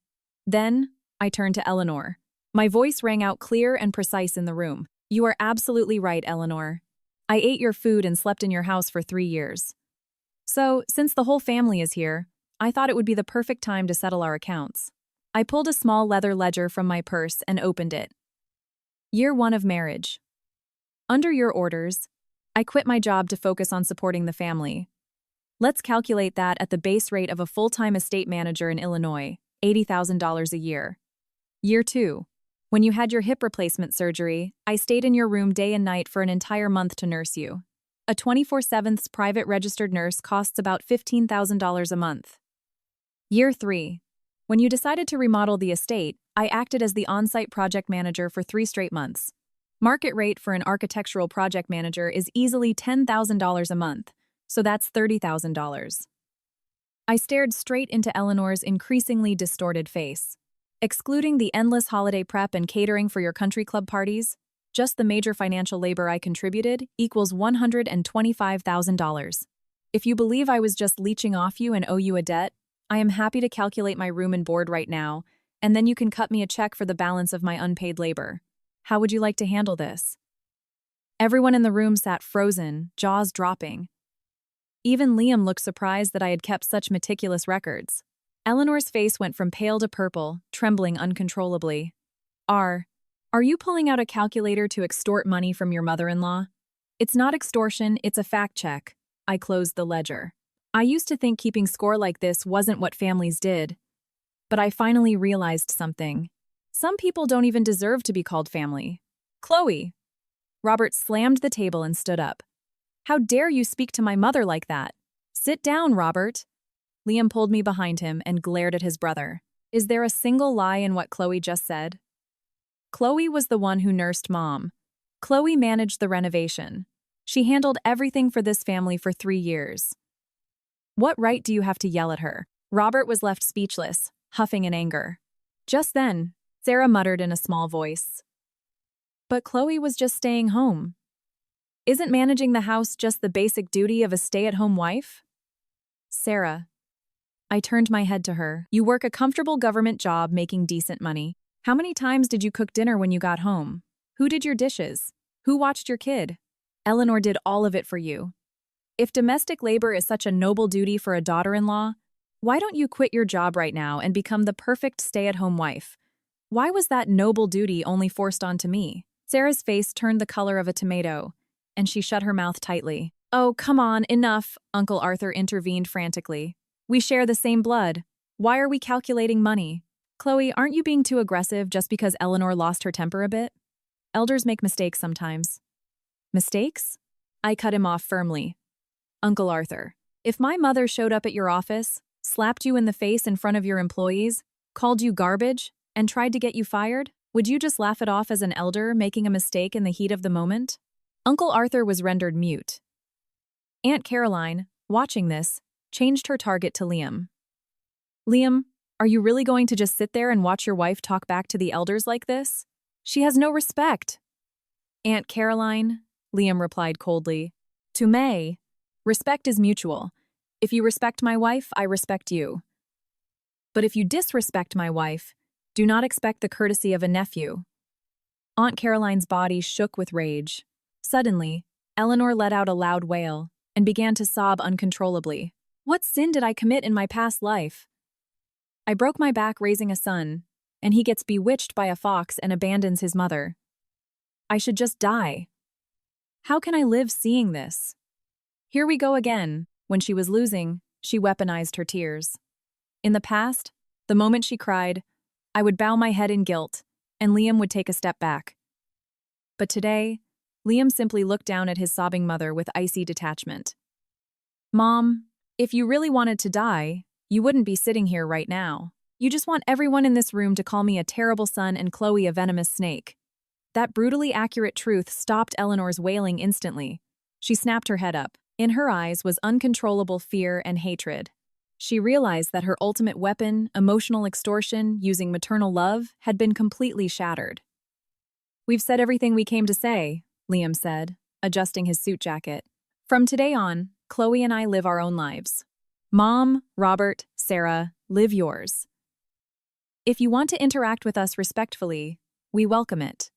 [SPEAKER 1] Then, I turned to Eleanor. My voice rang out clear and precise in the room. You are absolutely right, Eleanor. I ate your food and slept in your house for 3 years. So, since the whole family is here, I thought it would be the perfect time to settle our accounts. I pulled a small leather ledger from my purse and opened it. Year 1 of marriage. Under your orders, I quit my job to focus on supporting the family. Let's calculate that at the base rate of a full-time estate manager in Illinois, $80,000 a year. Year 2. When you had your hip replacement surgery, I stayed in your room day and night for an entire month to nurse you. A 24/7 private registered nurse costs about $15,000 a month. Year 3. When you decided to remodel the estate, I acted as the on-site project manager for 3 straight months. Market rate for an architectural project manager is easily $10,000 a month, so that's $30,000. I stared straight into Eleanor's increasingly distorted face. Excluding the endless holiday prep and catering for your country club parties, just the major financial labor I contributed equals $125,000. If you believe I was just leeching off you and owe you a debt, I am happy to calculate my room and board right now, and then you can cut me a check for the balance of my unpaid labor. How would you like to handle this? Everyone in the room sat frozen, jaws dropping. Even Liam looked surprised that I had kept such meticulous records. Eleanor's face went from pale to purple, trembling uncontrollably. Are you pulling out a calculator to extort money from your mother-in-law? It's not extortion, it's a fact check. I closed the ledger. I used to think keeping score like this wasn't what families did. But I finally realized something. Some people don't even deserve to be called family. Chloe! Robert slammed the table and stood up. How dare you speak to my mother like that? Sit down, Robert. Liam pulled me behind him and glared at his brother. Is there a single lie in what Chloe just said? Chloe was the one who nursed Mom. Chloe managed the renovation. She handled everything for this family for 3 years. What right do you have to yell at her? Robert was left speechless, huffing in anger. Just then, Sarah muttered in a small voice. But Chloe was just staying home. Isn't managing the house just the basic duty of a stay-at-home wife? Sarah. I turned my head to her. You work a comfortable government job making decent money. How many times did you cook dinner when you got home? Who did your dishes? Who watched your kid? Eleanor did all of it for you. If domestic labor is such a noble duty for a daughter-in-law, why don't you quit your job right now and become the perfect stay-at-home wife? Why was that noble duty only forced onto me? Sarah's face turned the color of a tomato, and she shut her mouth tightly. Oh, come on, enough, Uncle Arthur intervened frantically. We share the same blood. Why are we calculating money? Chloe, aren't you being too aggressive just because Eleanor lost her temper a bit? Elders make mistakes sometimes. Mistakes? I cut him off firmly. Uncle Arthur, if my mother showed up at your office, slapped you in the face in front of your employees, called you garbage, and tried to get you fired, would you just laugh it off as an elder making a mistake in the heat of the moment? Uncle Arthur was rendered mute. Aunt Caroline, watching this, changed her target to Liam. Liam, are you really going to just sit there and watch your wife talk back to the elders like this? She has no respect. Aunt Caroline, Liam replied coldly. To May, respect is mutual. If you respect my wife, I respect you. But if you disrespect my wife, do not expect the courtesy of a nephew. Aunt Caroline's body shook with rage. Suddenly, Eleanor let out a loud wail and began to sob uncontrollably. What sin did I commit in my past life? I broke my back raising a son, and he gets bewitched by a fox and abandons his mother. I should just die. How can I live seeing this? Here we go again. When she was losing, she weaponized her tears. In the past, the moment she cried, I would bow my head in guilt, and Liam would take a step back. But today, Liam simply looked down at his sobbing mother with icy detachment. Mom, if you really wanted to die, you wouldn't be sitting here right now. You just want everyone in this room to call me a terrible son and Chloe a venomous snake. That brutally accurate truth stopped Eleanor's wailing instantly. She snapped her head up. In her eyes was uncontrollable fear and hatred. She realized that her ultimate weapon, emotional extortion using maternal love, had been completely shattered. We've said everything we came to say, Liam said, adjusting his suit jacket. From today on, Chloe and I live our own lives. Mom, Robert, Sarah, live yours. If you want to interact with us respectfully, we welcome it.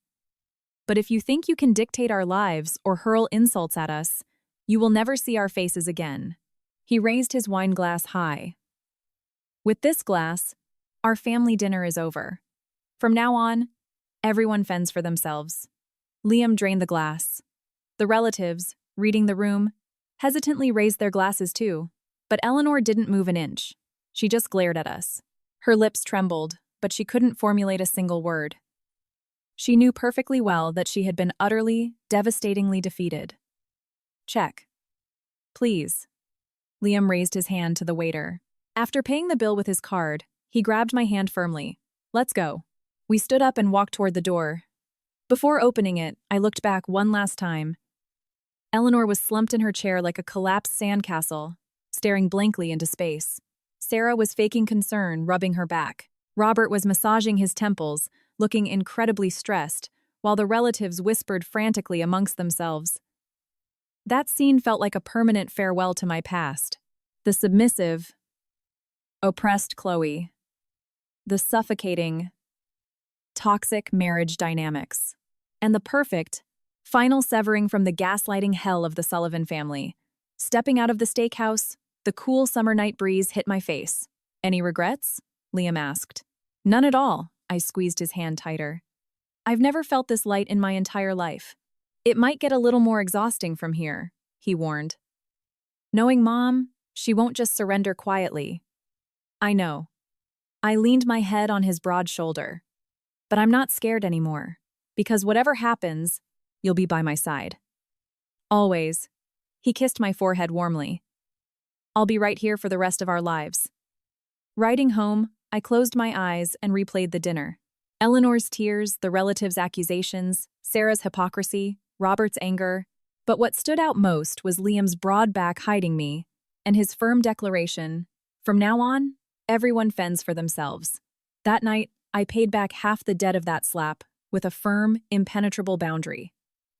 [SPEAKER 1] But if you think you can dictate our lives or hurl insults at us, you will never see our faces again. He raised his wine glass high. With this glass, our family dinner is over. From now on, everyone fends for themselves. Liam drained the glass. The relatives, reading the room, hesitantly raised their glasses too, but Eleanor didn't move an inch. She just glared at us. Her lips trembled, but she couldn't formulate a single word. She knew perfectly well that she had been utterly, devastatingly defeated. Check. Please. Liam raised his hand to the waiter. After paying the bill with his card, he grabbed my hand firmly. Let's go. We stood up and walked toward the door. Before opening it, I looked back one last time. Eleanor was slumped in her chair like a collapsed sandcastle, staring blankly into space. Sarah was faking concern, rubbing her back. Robert was massaging his temples, looking incredibly stressed, while the relatives whispered frantically amongst themselves. That scene felt like a permanent farewell to my past. The submissive, oppressed Chloe. The suffocating, toxic marriage dynamics. And the perfect, final severing from the gaslighting hell of the Sullivan family. Stepping out of the steakhouse, the cool summer night breeze hit my face. Any regrets? Liam asked. None at all. I squeezed his hand tighter. I've never felt this light in my entire life. It might get a little more exhausting from here, he warned. Knowing Mom, she won't just surrender quietly. I know. I leaned my head on his broad shoulder. But I'm not scared anymore, because whatever happens, you'll be by my side. Always. He kissed my forehead warmly. I'll be right here for the rest of our lives. Riding home, I closed my eyes and replayed the dinner. Eleanor's tears, the relatives' accusations, Sarah's hypocrisy, Robert's anger. But what stood out most was Liam's broad back hiding me, and his firm declaration, from now on, everyone fends for themselves. That night, I paid back half the debt of that slap, with a firm, impenetrable boundary.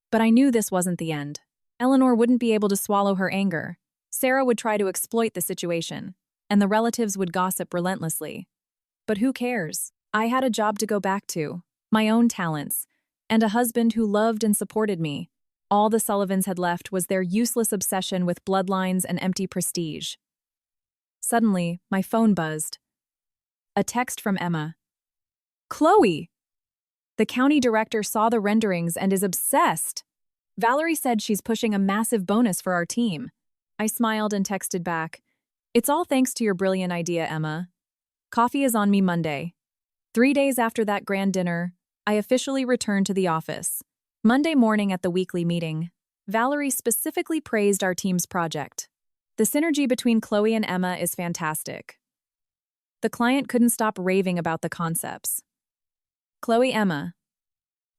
[SPEAKER 1] But I knew this wasn't the end. Eleanor wouldn't be able to swallow her anger. Sarah would try to exploit the situation, and the relatives would gossip relentlessly. But who cares? I had a job to go back to, my own talents, and a husband who loved and supported me. All the Sullivans had left was their useless obsession with bloodlines and empty prestige. Suddenly, my phone buzzed. A text from Emma. Chloe! The county director saw the renderings and is obsessed. Valerie said she's pushing a massive bonus for our team. I smiled and texted back. It's all thanks to your brilliant idea, Emma. Coffee is on me Monday. 3 days after that grand dinner, I officially returned to the office. Monday morning at the weekly meeting, Valerie specifically praised our team's project. The synergy between Chloe and Emma is fantastic. The client couldn't stop raving about the concepts. Chloe, Emma,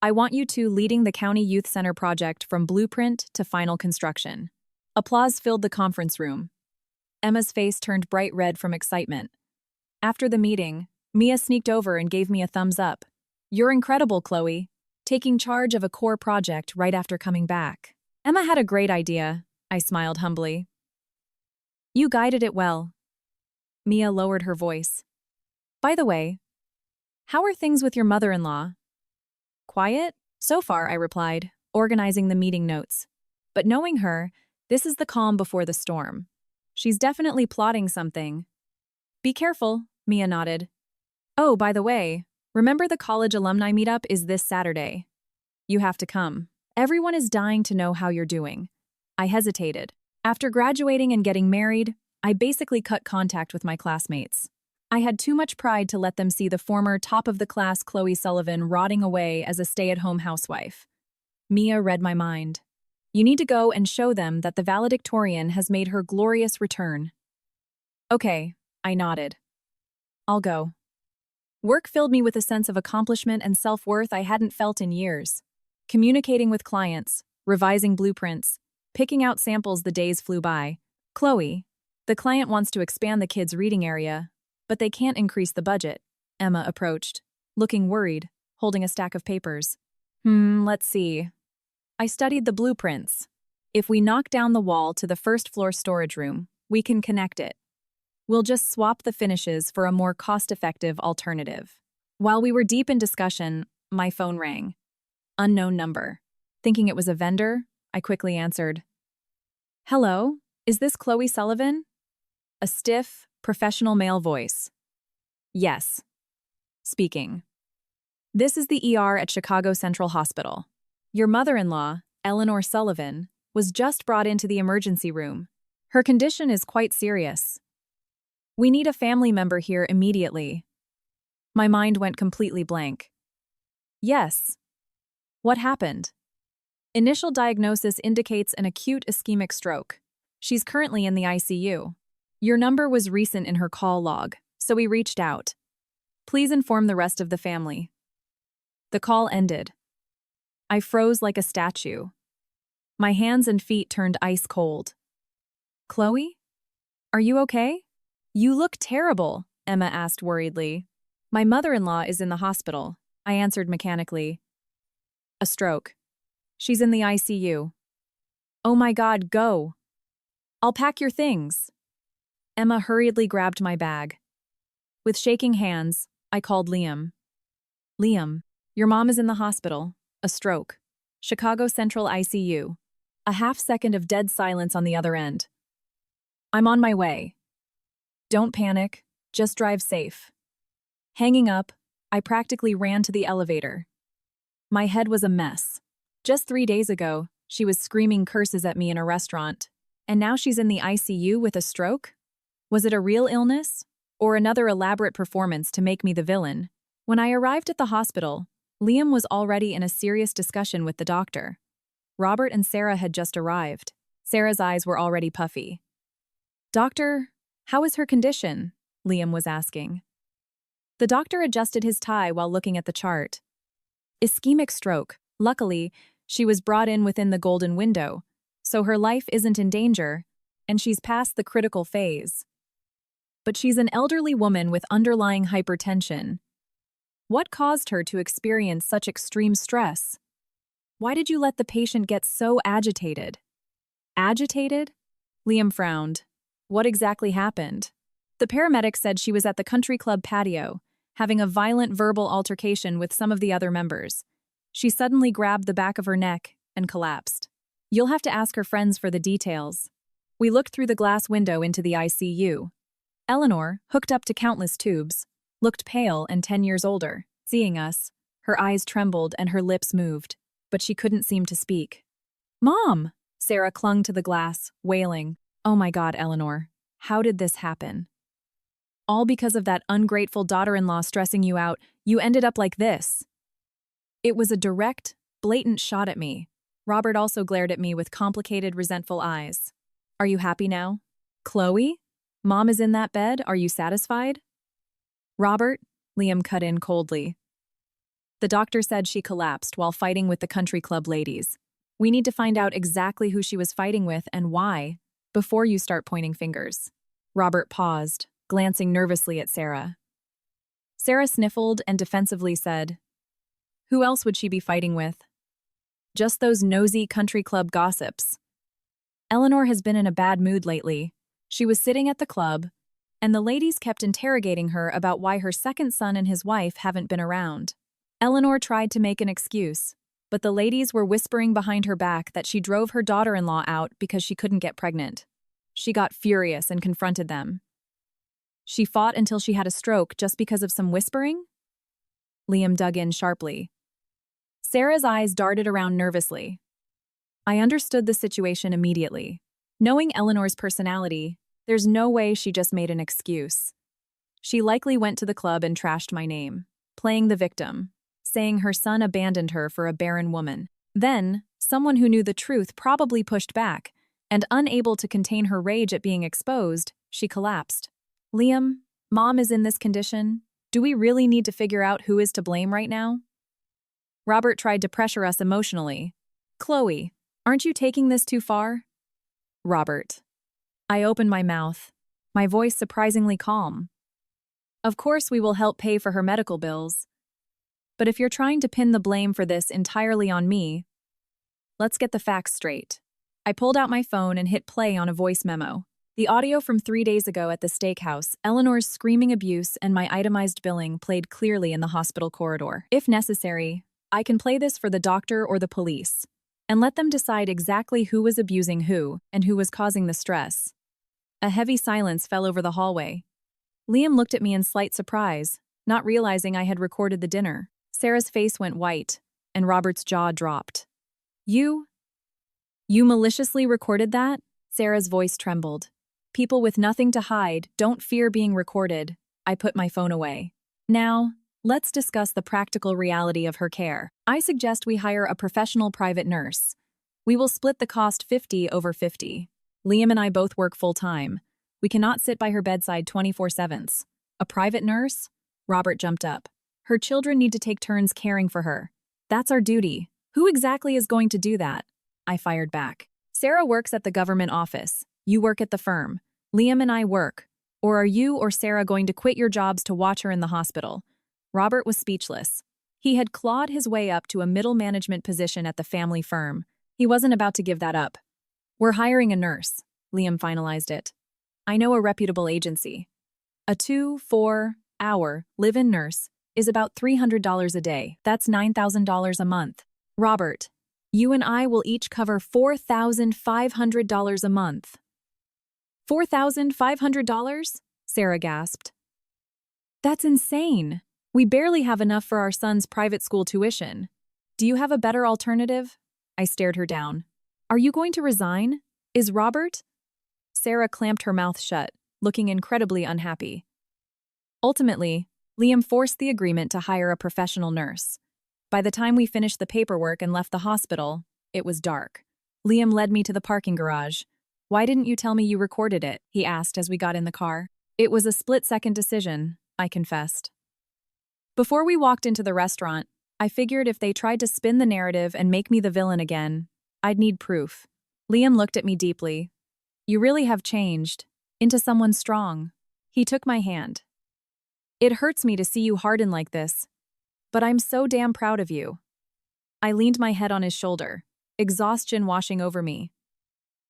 [SPEAKER 1] I want you two leading the County Youth Center project from blueprint to final construction. Applause filled the conference room. Emma's face turned bright red from excitement. After the meeting, Mia sneaked over and gave me a thumbs up. You're incredible, Chloe, taking charge of a core project right after coming back. Emma had a great idea, I smiled humbly. You guided it well. Mia lowered her voice. By the way, how are things with your mother-in-law? Quiet? So far, I replied, organizing the meeting notes. But knowing her, this is the calm before the storm. She's definitely plotting something. Be careful, Mia nodded. Oh, by the way, remember the college alumni meetup is this Saturday. You have to come. Everyone is dying to know how you're doing. I hesitated. After graduating and getting married, I basically cut contact with my classmates. I had too much pride to let them see the former top-of-the-class Chloe Sullivan rotting away as a stay-at-home housewife. Mia read my mind. You need to go and show them that the valedictorian has made her glorious return. Okay, I nodded. I'll go. Work filled me with a sense of accomplishment and self-worth I hadn't felt in years. Communicating with clients, revising blueprints, picking out samples, the days flew by. Chloe, the client wants to expand the kids' reading area, but they can't increase the budget. Emma approached, looking worried, holding a stack of papers. Let's see. I studied the blueprints. If we knock down the wall to the first-floor storage room, we can connect it. We'll just swap the finishes for a more cost-effective alternative. While we were deep in discussion, my phone rang. Unknown number. Thinking it was a vendor, I quickly answered. Hello, is this Chloe Sullivan? A stiff, professional male voice. Yes. Speaking. This is the ER at Chicago Central Hospital. Your mother-in-law, Eleanor Sullivan, was just brought into the emergency room. Her condition is quite serious. We need a family member here immediately. My mind went completely blank. Yes. What happened? Initial diagnosis indicates an acute ischemic stroke. She's currently in the ICU. Your number was recent in her call log, so we reached out. Please inform the rest of the family. The call ended. I froze like a statue. My hands and feet turned ice cold. Chloe? Are you okay? You look terrible, Emma asked worriedly. My mother-in-law is in the hospital, I answered mechanically. A stroke. She's in the ICU. Oh my God, go. I'll pack your things. Emma hurriedly grabbed my bag. With shaking hands, I called Liam. Liam, your mom is in the hospital. A stroke. Chicago Central ICU. A half-second of dead silence on the other end. I'm on my way. Don't panic, just drive safe. Hanging up, I practically ran to the elevator. My head was a mess. Just 3 days ago, she was screaming curses at me in a restaurant, and now she's in the ICU with a stroke? Was it a real illness? Or another elaborate performance to make me the villain? When I arrived at the hospital, Liam was already in a serious discussion with the doctor. Robert and Sarah had just arrived. Sarah's eyes were already puffy. Doctor, how is her condition? Liam was asking. The doctor adjusted his tie while looking at the chart. Ischemic stroke. Luckily, she was brought in within the golden window, so her life isn't in danger, and she's past the critical phase. But she's an elderly woman with underlying hypertension. What caused her to experience such extreme stress? Why did you let the patient get so agitated? Agitated? Liam frowned. What exactly happened? The paramedic said she was at the country club patio, having a violent verbal altercation with some of the other members. She suddenly grabbed the back of her neck and collapsed. You'll have to ask her friends for the details. We looked through the glass window into the ICU. Eleanor, hooked up to countless tubes, looked pale and 10 years older. Seeing us, her eyes trembled and her lips moved, but she couldn't seem to speak. Mom! Sarah clung to the glass, wailing. Oh my God, Eleanor, how did this happen? All because of that ungrateful daughter-in-law stressing you out, you ended up like this. It was a direct, blatant shot at me. Robert also glared at me with complicated, resentful eyes. Are you happy now? Chloe? Mom is in that bed, are you satisfied? Robert? Liam cut in coldly. The doctor said she collapsed while fighting with the country club ladies. We need to find out exactly who she was fighting with and why, before you start pointing fingers. Robert paused, glancing nervously at Sarah. Sarah sniffled and defensively said, Who else would she be fighting with? Just those nosy country club gossips. Eleanor has been in a bad mood lately. She was sitting at the club, and the ladies kept interrogating her about why her second son and his wife haven't been around. Eleanor tried to make an excuse, but the ladies were whispering behind her back that she drove her daughter-in-law out because she couldn't get pregnant. She got furious and confronted them. She fought until she had a stroke just because of some whispering? Liam dug in sharply. Sarah's eyes darted around nervously. I understood the situation immediately. Knowing Eleanor's personality, there's no way she just made an excuse. She likely went to the club and trashed my name, playing the victim, saying her son abandoned her for a barren woman. Then, someone who knew the truth probably pushed back, and unable to contain her rage at being exposed, she collapsed. Liam, Mom is in this condition. Do we really need to figure out who is to blame right now? Robert tried to pressure us emotionally. Chloe, aren't you taking this too far? Robert. I opened my mouth, my voice surprisingly calm. Of course we will help pay for her medical bills. But if you're trying to pin the blame for this entirely on me, let's get the facts straight. I pulled out my phone and hit play on a voice memo. The audio from 3 days ago at the steakhouse, Eleanor's screaming abuse and my itemized billing played clearly in the hospital corridor. If necessary, I can play this for the doctor or the police, and let them decide exactly who was abusing who and who was causing the stress. A heavy silence fell over the hallway. Liam looked at me in slight surprise, not realizing I had recorded the dinner. Sarah's face went white, and Robert's jaw dropped. You maliciously recorded that? Sarah's voice trembled. People with nothing to hide don't fear being recorded. I put my phone away. Now, let's discuss the practical reality of her care. I suggest we hire a professional private nurse. We will split the cost 50 over 50. Liam and I both work full-time. We cannot sit by her bedside 24/7. A private nurse? Robert jumped up. Her children need to take turns caring for her. That's our duty. Who exactly is going to do that? I fired back. Sarah works at the government office. You work at the firm. Liam and I work. Or are you or Sarah going to quit your jobs to watch her in the hospital? Robert was speechless. He had clawed his way up to a middle management position at the family firm. He wasn't about to give that up. We're hiring a nurse. Liam finalized it. I know a reputable agency. A 2-4-hour live-in nurse is about $300 a day. That's $9,000 a month. Robert, you and I will each cover $4,500 a month. $4,500? Sarah gasped. That's insane. We barely have enough for our son's private school tuition. Do you have a better alternative? I stared her down. Are you going to resign? Is Robert? Sarah clamped her mouth shut, looking incredibly unhappy. Ultimately, Liam forced the agreement to hire a professional nurse. By the time we finished the paperwork and left the hospital, it was dark. Liam led me to the parking garage. Why didn't you tell me you recorded it? He asked as we got in the car. It was a split-second decision, I confessed. Before we walked into the restaurant, I figured if they tried to spin the narrative and make me the villain again, I'd need proof. Liam looked at me deeply. You really have changed into someone strong. He took my hand. It hurts me to see you harden like this, but I'm so damn proud of you. I leaned my head on his shoulder, exhaustion washing over me.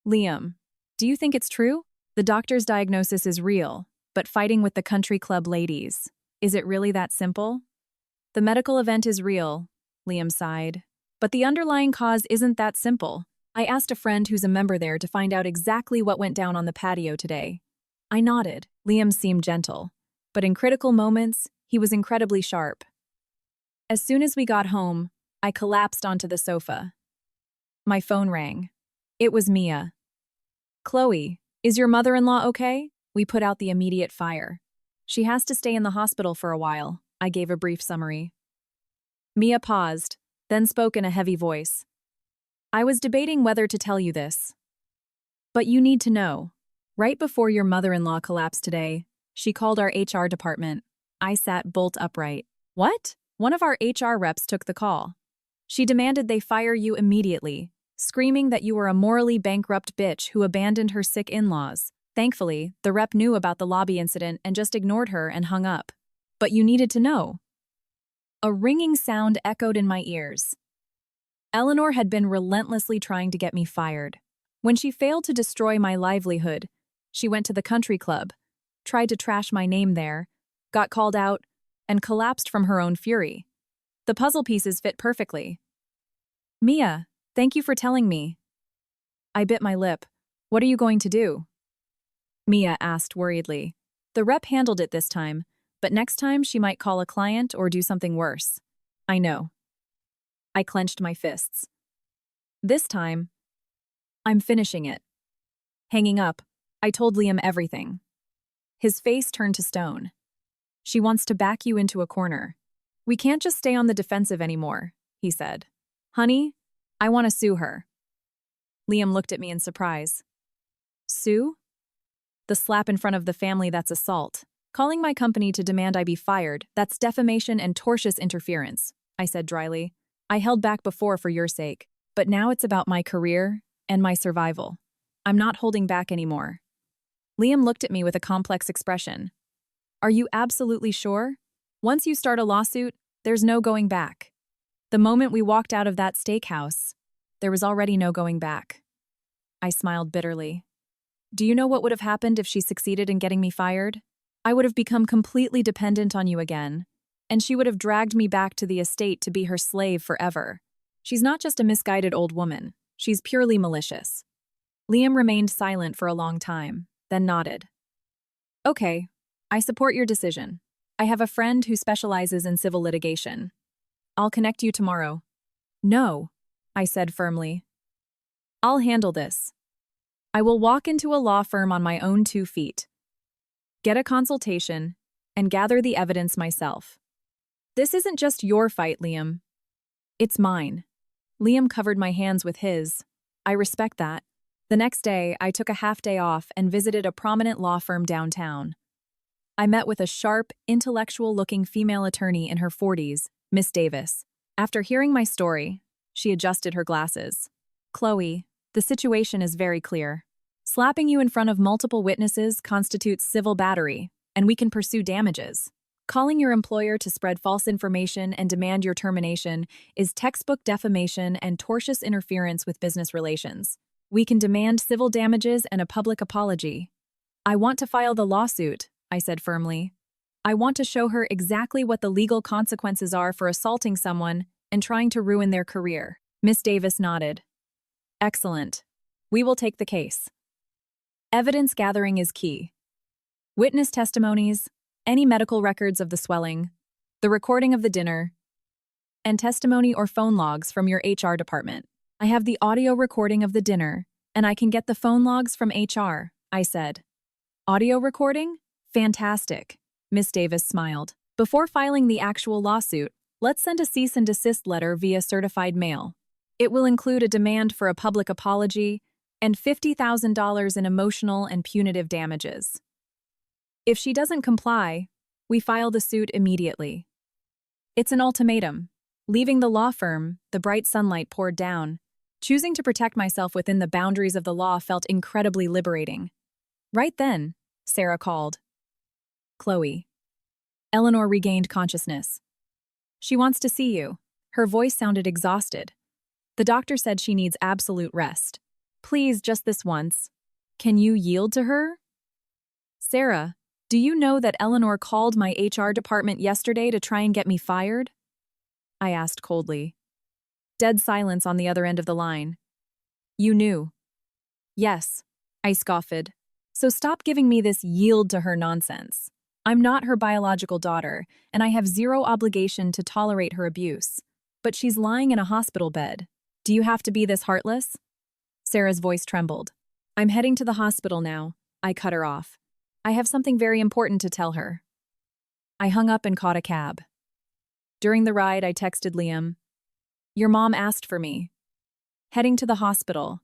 [SPEAKER 1] Liam, do you think it's true? The doctor's diagnosis is real, but fighting with the country club ladies. Is it really that simple? The medical event is real, Liam sighed. But the underlying cause isn't that simple. I asked a friend who's a member there to find out exactly what went down on the patio today. I nodded. Liam seemed gentle, but in critical moments, he was incredibly sharp. As soon as we got home, I collapsed onto the sofa. My phone rang. It was Mia. Chloe, is your mother-in-law okay? We put out the immediate fire. She has to stay in the hospital for a while, I gave a brief summary. Mia paused, then spoke in a heavy voice. I was debating whether to tell you this. But you need to know. Right before your mother-in-law collapsed today, she called our HR department. I sat bolt upright. What? One of our HR reps took the call. She demanded they fire you immediately, screaming that you were a morally bankrupt bitch who abandoned her sick in-laws. Thankfully, the rep knew about the lobby incident and just ignored her and hung up. But you needed to know. A ringing sound echoed in my ears. Eleanor had been relentlessly trying to get me fired. When she failed to destroy my livelihood, she went to the country club, tried to trash my name there, got called out, and collapsed from her own fury. The puzzle pieces fit perfectly. Mia, thank you for telling me. I bit my lip. What are you going to do? Mia asked worriedly. The rep handled it this time, but next time she might call a client or do something worse. I know. I clenched my fists. This time, I'm finishing it. Hanging up, I told Liam everything. His face turned to stone. She wants to back you into a corner. We can't just stay on the defensive anymore, he said. Honey, I want to sue her. Liam looked at me in surprise. Sue? The slap in front of the family, that's assault. Calling my company to demand I be fired, that's defamation and tortious interference, I said dryly. I held back before for your sake, but now it's about my career and my survival. I'm not holding back anymore. Liam looked at me with a complex expression. Are you absolutely sure? Once you start a lawsuit, there's no going back. The moment we walked out of that steakhouse, there was already no going back. I smiled bitterly. Do you know what would have happened if she succeeded in getting me fired? I would have become completely dependent on you again, and she would have dragged me back to the estate to be her slave forever. She's not just a misguided old woman. She's purely malicious. Liam remained silent for a long time, then nodded. Okay, I support your decision. I have a friend who specializes in civil litigation. I'll connect you tomorrow. No, I said firmly. I'll handle this. I will walk into a law firm on my own 2 feet, get a consultation, and gather the evidence myself. This isn't just your fight, Liam. It's mine. Liam covered my hands with his, I respect that. The next day, I took a half day off and visited a prominent law firm downtown. I met with a sharp, intellectual-looking female attorney in her 40s, Miss Davis. After hearing my story, she adjusted her glasses. Chloe, the situation is very clear. Slapping you in front of multiple witnesses constitutes civil battery, and we can pursue damages. Calling your employer to spread false information and demand your termination is textbook defamation and tortious interference with business relations. We can demand civil damages and a public apology. I want to file the lawsuit, I said firmly. I want to show her exactly what the legal consequences are for assaulting someone and trying to ruin their career. Miss Davis nodded. Excellent. We will take the case. Evidence gathering is key. Witness testimonies, any medical records of the swelling, the recording of the dinner, and testimony or phone logs from your HR department. I have the audio recording of the dinner, and I can get the phone logs from HR, I said. Audio recording? Fantastic. Miss Davis smiled. Before filing the actual lawsuit, let's send a cease and desist letter via certified mail. It will include a demand for a public apology and $50,000 in emotional and punitive damages. If she doesn't comply, we file the suit immediately. It's an ultimatum. Leaving the law firm, the bright sunlight poured down. Choosing to protect myself within the boundaries of the law felt incredibly liberating. Right then, Sarah called. Chloe. Eleanor regained consciousness. She wants to see you. Her voice sounded exhausted. The doctor said she needs absolute rest. Please, just this once. Can you yield to her? Sarah, do you know that Eleanor called my HR department yesterday to try and get me fired? I asked coldly. Dead silence on the other end of the line. You knew. Yes, I scoffed. So stop giving me this yield to her nonsense. I'm not her biological daughter, and I have zero obligation to tolerate her abuse. But she's lying in a hospital bed. Do you have to be this heartless? Sarah's voice trembled. I'm heading to the hospital now. I cut her off. I have something very important to tell her. I hung up and caught a cab. During the ride, I texted Liam. Your mom asked for me. Heading to the hospital.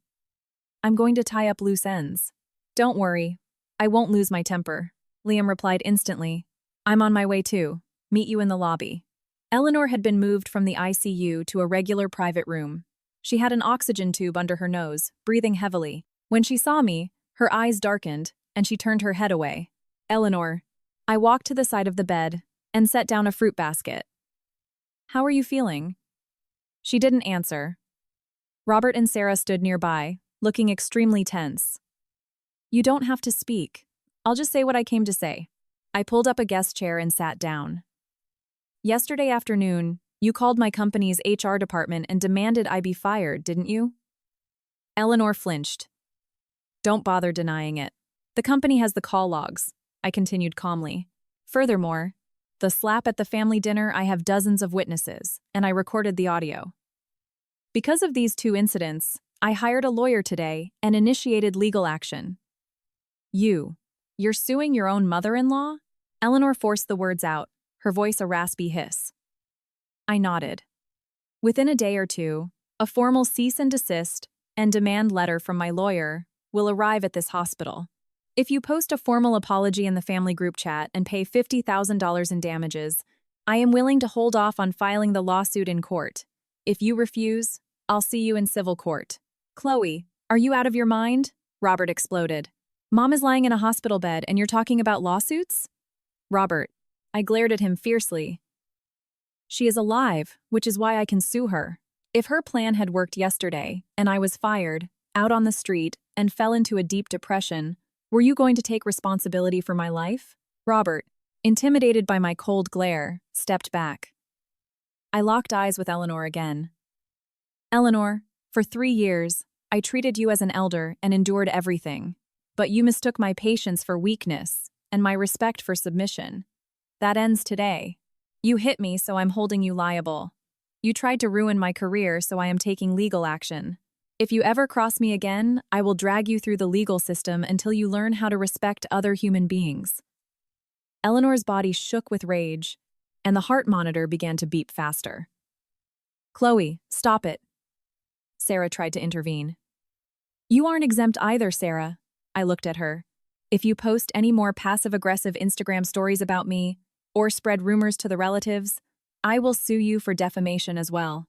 [SPEAKER 1] I'm going to tie up loose ends. Don't worry. I won't lose my temper. Liam replied instantly. I'm on my way too. Meet you in the lobby. Eleanor had been moved from the ICU to a regular private room. She had an oxygen tube under her nose, breathing heavily. When she saw me, her eyes darkened, and she turned her head away. Eleanor. I walked to the side of the bed and set down a fruit basket. How are you feeling? She didn't answer. Robert and Sarah stood nearby, looking extremely tense. You don't have to speak. I'll just say what I came to say. I pulled up a guest chair and sat down. Yesterday afternoon, you called my company's HR department and demanded I be fired, didn't you? Eleanor flinched. Don't bother denying it. The company has the call logs, I continued calmly. Furthermore, the slap at the family dinner, I have dozens of witnesses, and I recorded the audio. Because of these two incidents, I hired a lawyer today and initiated legal action. You're suing your own mother-in-law? Eleanor forced the words out, her voice a raspy hiss. I nodded. Within a day or two, a formal cease and desist and demand letter from my lawyer will arrive at this hospital. If you post a formal apology in the family group chat and pay $50,000 in damages, I am willing to hold off on filing the lawsuit in court. If you refuse, I'll see you in civil court. Chloe, are you out of your mind? Robert exploded. Mom is lying in a hospital bed and you're talking about lawsuits? Robert, I glared at him fiercely. She is alive, which is why I can sue her. If her plan had worked yesterday and I was fired, out on the street, and fell into a deep depression, were you going to take responsibility for my life? Robert, intimidated by my cold glare, stepped back. I locked eyes with Eleanor again. Eleanor, for 3 years, I treated you as an elder and endured everything. But you mistook my patience for weakness and my respect for submission. That ends today. You hit me, so I'm holding you liable. You tried to ruin my career, so I am taking legal action. If you ever cross me again, I will drag you through the legal system until you learn how to respect other human beings. Eleanor's body shook with rage, and the heart monitor began to beep faster. Chloe, stop it. Sarah tried to intervene. You aren't exempt either, Sarah. I looked at her. If you post any more passive-aggressive Instagram stories about me, or spread rumors to the relatives, I will sue you for defamation as well.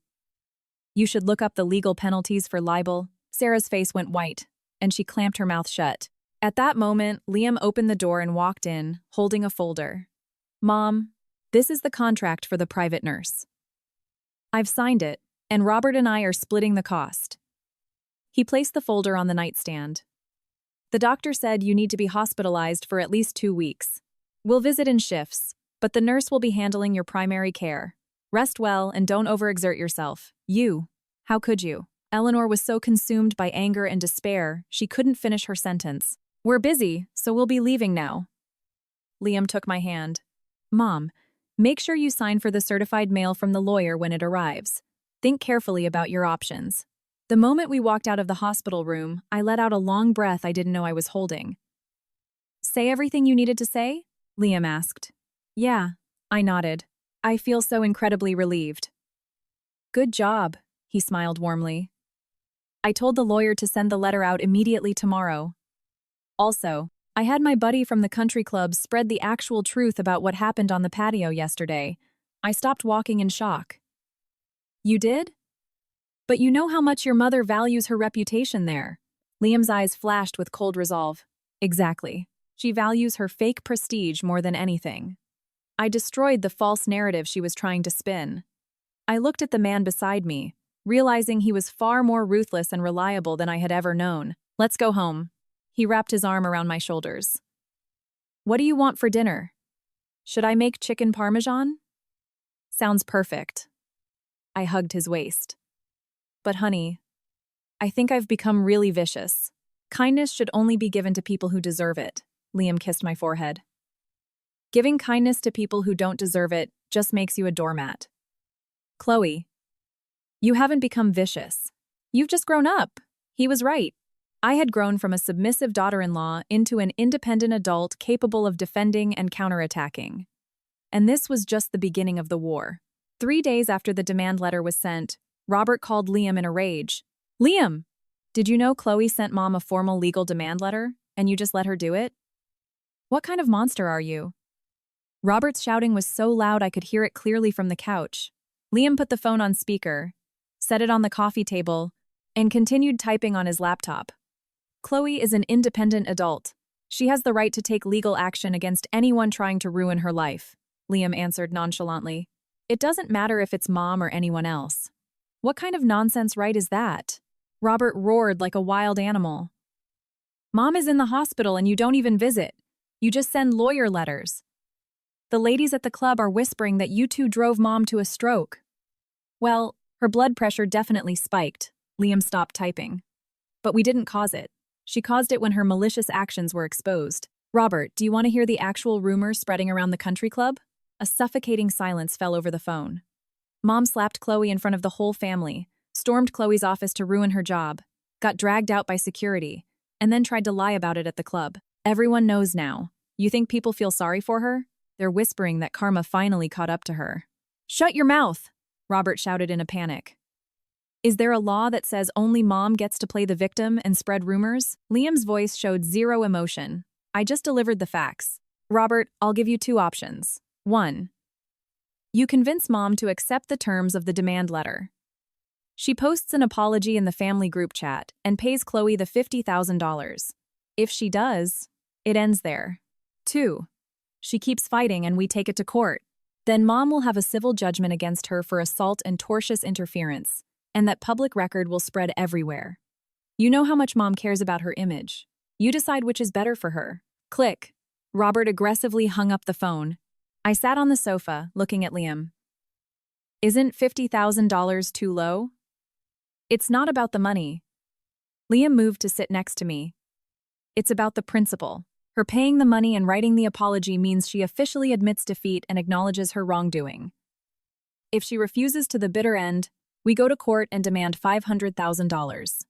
[SPEAKER 1] You should look up the legal penalties for libel. Sarah's face went white, and she clamped her mouth shut. At that moment, Liam opened the door and walked in, holding a folder. Mom, this is the contract for the private nurse. I've signed it, and Robert and I are splitting the cost. He placed the folder on the nightstand. The doctor said you need to be hospitalized for at least 2 weeks. We'll visit in shifts, but the nurse will be handling your primary care. Rest well and don't overexert yourself. How could you? Eleanor was so consumed by anger and despair, she couldn't finish her sentence. We're busy, so we'll be leaving now. Liam took my hand. Mom, make sure you sign for the certified mail from the lawyer when it arrives. Think carefully about your options. The moment we walked out of the hospital room, I let out a long breath I didn't know I was holding. Say everything you needed to say? Liam asked. Yeah, I nodded. I feel so incredibly relieved. Good job, he smiled warmly. I told the lawyer to send the letter out immediately tomorrow. Also, I had my buddy from the country club spread the actual truth about what happened on the patio yesterday. I stopped walking in shock. You did? But you know how much your mother values her reputation there. Liam's eyes flashed with cold resolve. Exactly. She values her fake prestige more than anything. I destroyed the false narrative she was trying to spin. I looked at the man beside me, realizing he was far more ruthless and reliable than I had ever known. Let's go home. He wrapped his arm around my shoulders. What do you want for dinner? Should I make chicken parmesan? Sounds perfect. I hugged his waist. But honey, I think I've become really vicious. Kindness should only be given to people who deserve it. Liam kissed my forehead. Giving kindness to people who don't deserve it just makes you a doormat. Chloe, you haven't become vicious. You've just grown up. He was right. I had grown from a submissive daughter-in-law into an independent adult capable of defending and counterattacking. And this was just the beginning of the war. 3 days after the demand letter was sent, Robert called Liam in a rage. Liam, did you know Chloe sent Mom a formal legal demand letter, and you just let her do it? What kind of monster are you? Robert's shouting was so loud I could hear it clearly from the couch. Liam put the phone on speaker, set it on the coffee table, and continued typing on his laptop. Chloe is an independent adult. She has the right to take legal action against anyone trying to ruin her life, Liam answered nonchalantly. It doesn't matter if it's Mom or anyone else. What kind of nonsense right is that? Robert roared like a wild animal. Mom is in the hospital and you don't even visit. You just send lawyer letters. The ladies at the club are whispering that you two drove Mom to a stroke. Well, her blood pressure definitely spiked. Liam stopped typing. But we didn't cause it. She caused it when her malicious actions were exposed. Robert, do you want to hear the actual rumors spreading around the country club? A suffocating silence fell over the phone. Mom slapped Chloe in front of the whole family, stormed Chloe's office to ruin her job, got dragged out by security, and then tried to lie about it at the club. Everyone knows now. You think people feel sorry for her? They're whispering that karma finally caught up to her. Shut your mouth! Robert shouted in a panic. Is there a law that says only Mom gets to play the victim and spread rumors? Liam's voice showed zero emotion. I just delivered the facts. Robert, I'll give you 2 options. 1. You convince Mom to accept the terms of the demand letter. She posts an apology in the family group chat and pays Chloe the $50,000. If she does, it ends there. 2. She keeps fighting and we take it to court. Then Mom will have a civil judgment against her for assault and tortious interference, and that public record will spread everywhere. You know how much Mom cares about her image. You decide which is better for her. Click. Robert aggressively hung up the phone. I sat on the sofa, looking at Liam. Isn't $50,000 too low? It's not about the money. Liam moved to sit next to me. It's about the principle. Her paying the money and writing the apology means she officially admits defeat and acknowledges her wrongdoing. If she refuses to the bitter end, we go to court and demand $500,000.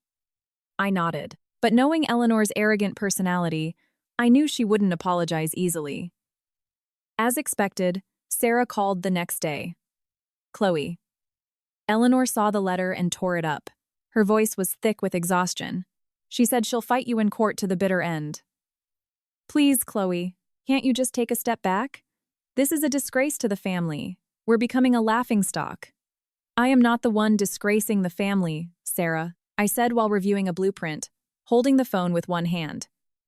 [SPEAKER 1] I nodded, but knowing Eleanor's arrogant personality, I knew she wouldn't apologize easily. As expected, Sarah called the next day. Chloe. Eleanor saw the letter and tore it up. Her voice was thick with exhaustion. She said she'll fight you in court to the bitter end. Please, Chloe, can't you just take a step back? This is a disgrace to the family. We're becoming a laughingstock. I am not the one disgracing the family, Sarah, I said while reviewing a blueprint, holding the phone with one hand.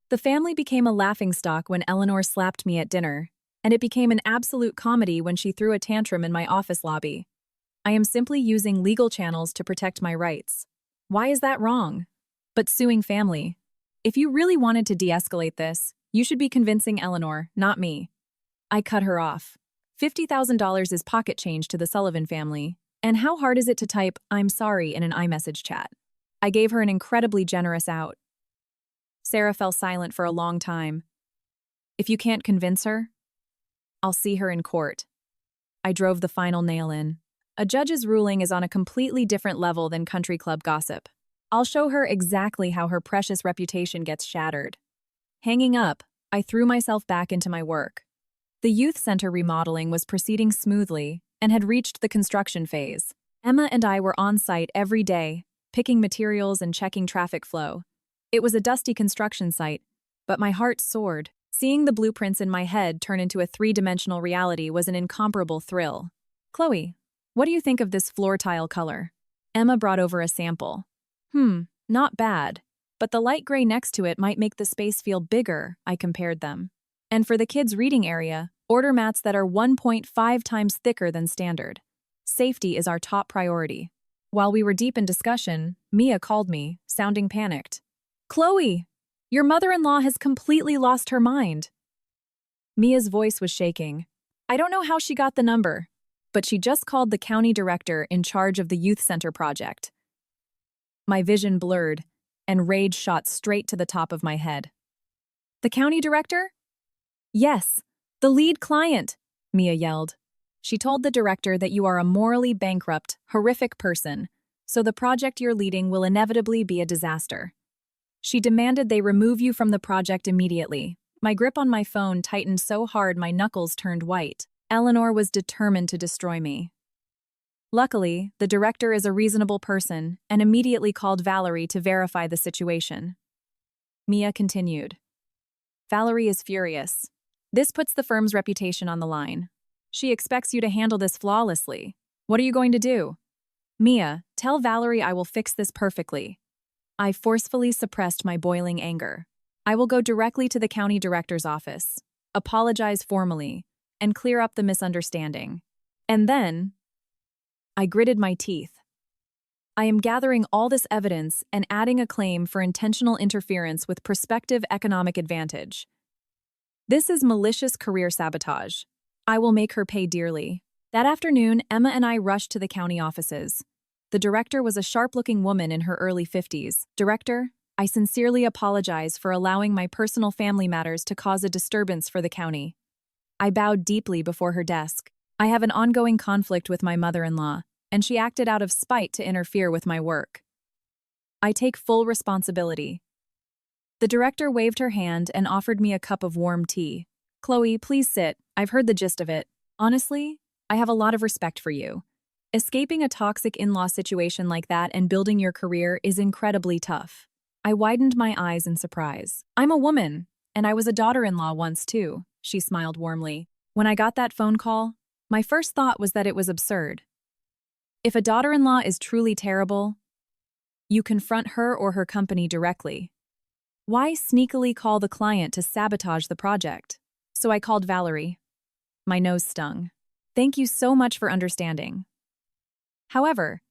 [SPEAKER 1] The family became a laughingstock when Eleanor slapped me at dinner, and it became an absolute comedy when she threw a tantrum in my office lobby. I am simply using legal channels to protect my rights. Why is that wrong? But suing family. If you really wanted to de-escalate this, you should be convincing Eleanor, not me. I cut her off. $50,000 is pocket change to the Sullivan family. And how hard is it to type, "I'm sorry" in an iMessage chat? I gave her an incredibly generous out. Sarah fell silent for a long time. If you can't convince her, I'll see her in court. I drove the final nail in. A judge's ruling is on a completely different level than country club gossip. I'll show her exactly how her precious reputation gets shattered. Hanging up, I threw myself back into my work. The youth center remodeling was proceeding smoothly and had reached the construction phase. Emma and I were on site every day, picking materials and checking traffic flow. It was a dusty construction site, but my heart soared. Seeing the blueprints in my head turn into a three-dimensional reality was an incomparable thrill. Chloe, what do you think of this floor tile color? Emma brought over a sample. Not bad, but the light gray next to it might make the space feel bigger, I compared them. And for the kids' reading area, order mats that are 1.5 times thicker than standard. Safety is our top priority. While we were deep in discussion, Mia called me, sounding panicked. Chloe, your mother-in-law has completely lost her mind. Mia's voice was shaking. I don't know how she got the number, but she just called the county director in charge of the youth center project. My vision blurred, and rage shot straight to the top of my head. The county director? Yes, the lead client, Mia yelled. She told the director that you are a morally bankrupt, horrific person, so the project you're leading will inevitably be a disaster. She demanded they remove you from the project immediately. My grip on my phone tightened so hard my knuckles turned white. Eleanor was determined to destroy me. Luckily, the director is a reasonable person and immediately called Valerie to verify the situation. Mia continued. Valerie is furious. This puts the firm's reputation on the line. She expects you to handle this flawlessly. What are you going to do? Mia, tell Valerie I will fix this perfectly. I forcefully suppressed my boiling anger. I will go directly to the county director's office, apologize formally, and clear up the misunderstanding. And then, I gritted my teeth. I am gathering all this evidence and adding a claim for intentional interference with prospective economic advantage. This is malicious career sabotage. I will make her pay dearly. That afternoon, Emma and I rushed to the county offices. The director was a sharp-looking woman in her early 50s. Director, I sincerely apologize for allowing my personal family matters to cause a disturbance for the county. I bowed deeply before her desk. I have an ongoing conflict with my mother-in-law, and she acted out of spite to interfere with my work. I take full responsibility. The director waved her hand and offered me a cup of warm tea. Chloe, please sit. I've heard the gist of it. Honestly, I have a lot of respect for you. Escaping a toxic in-law situation like that and building your career is incredibly tough. I widened my eyes in surprise. I'm a woman, and I was a daughter-in-law once too, she smiled warmly. When I got that phone call, my first thought was that it was absurd. If a daughter-in-law is truly terrible, you confront her or her company directly. Why sneakily call the client to sabotage the project? So I called Valerie. My nose stung. Thank you so much for understanding. However,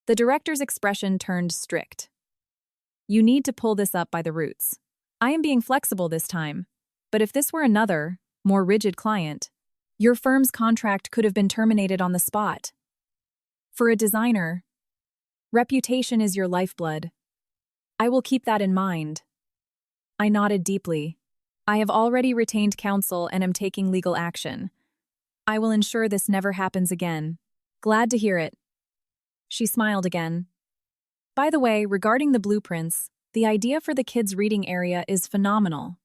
[SPEAKER 1] the director's expression turned strict. You need to pull this up by the roots. I am being flexible this time, but if this were another, more rigid client, your firm's contract could have been terminated on the spot. For a designer, reputation is your lifeblood. I will keep that in mind. I nodded deeply. I have already retained counsel and am taking legal action. I will ensure this never happens again. Glad to hear it. She smiled again. By the way, regarding the blueprints, the idea for the kids' reading area is phenomenal.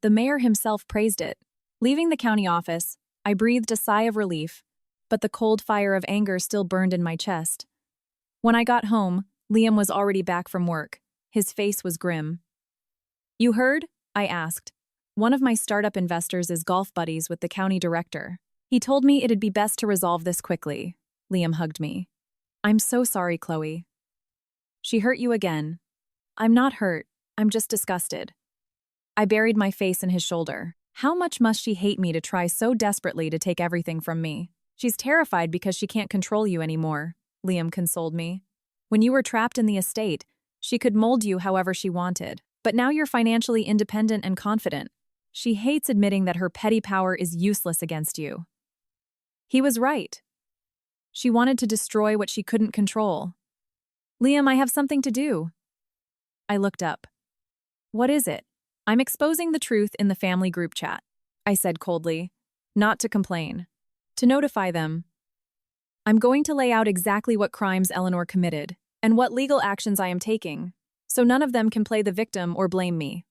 [SPEAKER 1] The mayor himself praised it. Leaving the county office, I breathed a sigh of relief, but the cold fire of anger still burned in my chest. When I got home, Liam was already back from work, His face was grim. You heard? I asked. One of my startup investors is golf buddies with the county director. He told me it'd be best to resolve this quickly. Liam hugged me. I'm so sorry, Chloe. She hurt you again. I'm not hurt. I'm just disgusted. I buried my face in his shoulder. How much must she hate me to try so desperately to take everything from me? She's terrified because she can't control you anymore, Liam consoled me. When you were trapped in the estate, she could mold you however she wanted. But now you're financially independent and confident. She hates admitting that her petty power is useless against you. He was right. She wanted to destroy what she couldn't control. Liam, I have something to do. I looked up. What is it? I'm exposing the truth in the family group chat, I said coldly, not to complain. To notify them. I'm going to lay out exactly what crimes Eleanor committed and what legal actions I am taking, so none of them can play the victim or blame me.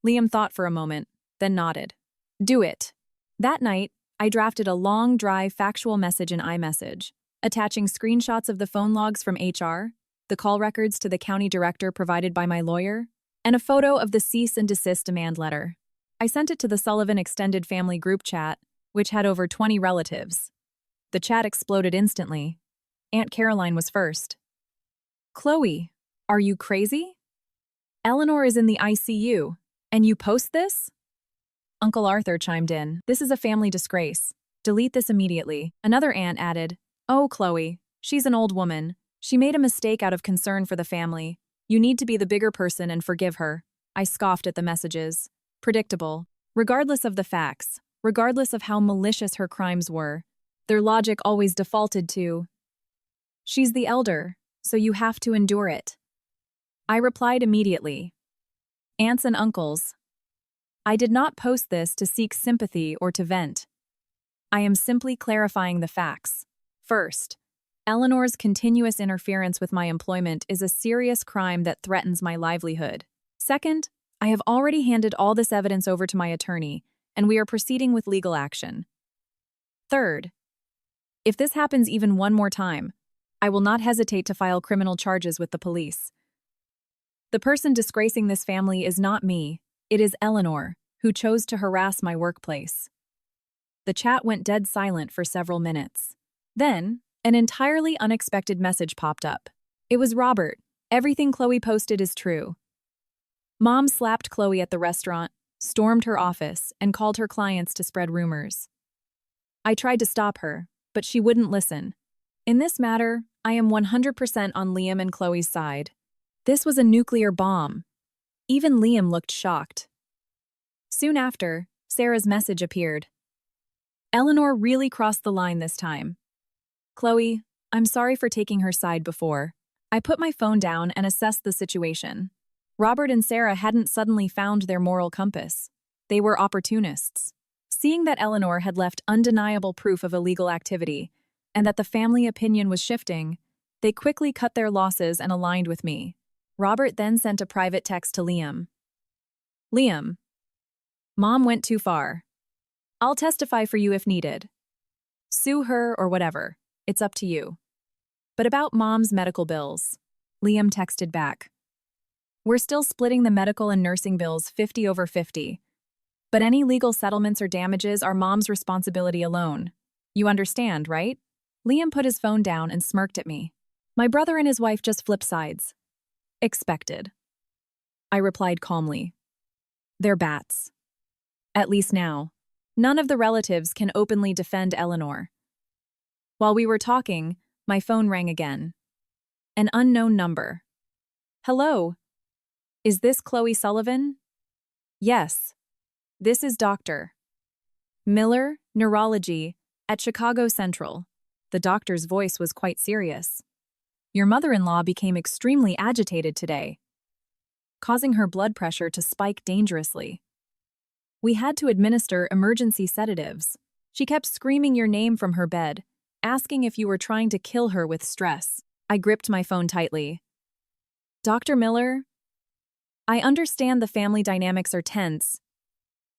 [SPEAKER 1] Liam thought for a moment, then nodded. Do it. That night, I drafted a long, dry, factual message in iMessage, attaching screenshots of the phone logs from HR, the call records to the county director provided by my lawyer, and a photo of the cease and desist demand letter. I sent it to the Sullivan Extended Family Group chat, which had over 20 relatives. The chat exploded instantly. Aunt Caroline was first. Chloe, are you crazy? Eleanor is in the ICU, and you post this? Uncle Arthur chimed in. This is a family disgrace. Delete this immediately. Another aunt added, Oh, Chloe, she's an old woman. She made a mistake out of concern for the family. You need to be the bigger person and forgive her. I scoffed at the messages. Predictable. Regardless of the facts, regardless of how malicious her crimes were, their logic always defaulted to, she's the elder, so you have to endure it. I replied immediately. Aunts and uncles, I did not post this to seek sympathy or to vent. I am simply clarifying the facts. First, Eleanor's continuous interference with my employment is a serious crime that threatens my livelihood. Second, I have already handed all this evidence over to my attorney, and we are proceeding with legal action. Third, if this happens even one more time, I will not hesitate to file criminal charges with the police. The person disgracing this family is not me, it is Eleanor, who chose to harass my workplace. The chat went dead silent for several minutes. Then, an entirely unexpected message popped up. It was Robert. Everything Chloe posted is true. Mom slapped Chloe at the restaurant, stormed her office, and called her clients to spread rumors. I tried to stop her, but she wouldn't listen. In this matter, I am 100% on Liam and Chloe's side. This was a nuclear bomb. Even Liam looked shocked. Soon after, Sarah's message appeared. Eleanor really crossed the line this time. Chloe, I'm sorry for taking her side before. I put my phone down and assessed the situation. Robert and Sarah hadn't suddenly found their moral compass. They were opportunists. Seeing that Eleanor had left undeniable proof of illegal activity, and that the family opinion was shifting, they quickly cut their losses and aligned with me. Robert then sent a private text to Liam. Liam, Mom went too far. I'll testify for you if needed. Sue her or whatever. It's up to you. But about Mom's medical bills, Liam texted back. We're still splitting the medical and nursing bills 50/50. But any legal settlements or damages are Mom's responsibility alone. You understand, right? Liam put his phone down and smirked at me. My brother and his wife just flip sides. Expected. I replied calmly. They're bats. At least now. None of the relatives can openly defend Eleanor. While we were talking, my phone rang again. An unknown number. Hello? Is this Chloe Sullivan? Yes. This is Dr. Miller, Neurology, at Chicago Central. The doctor's voice was quite serious. Your mother-in-law became extremely agitated today, causing her blood pressure to spike dangerously. We had to administer emergency sedatives. She kept screaming your name from her bed, asking if you were trying to kill her with stress. I gripped my phone tightly. Dr. Miller, I understand the family dynamics are tense,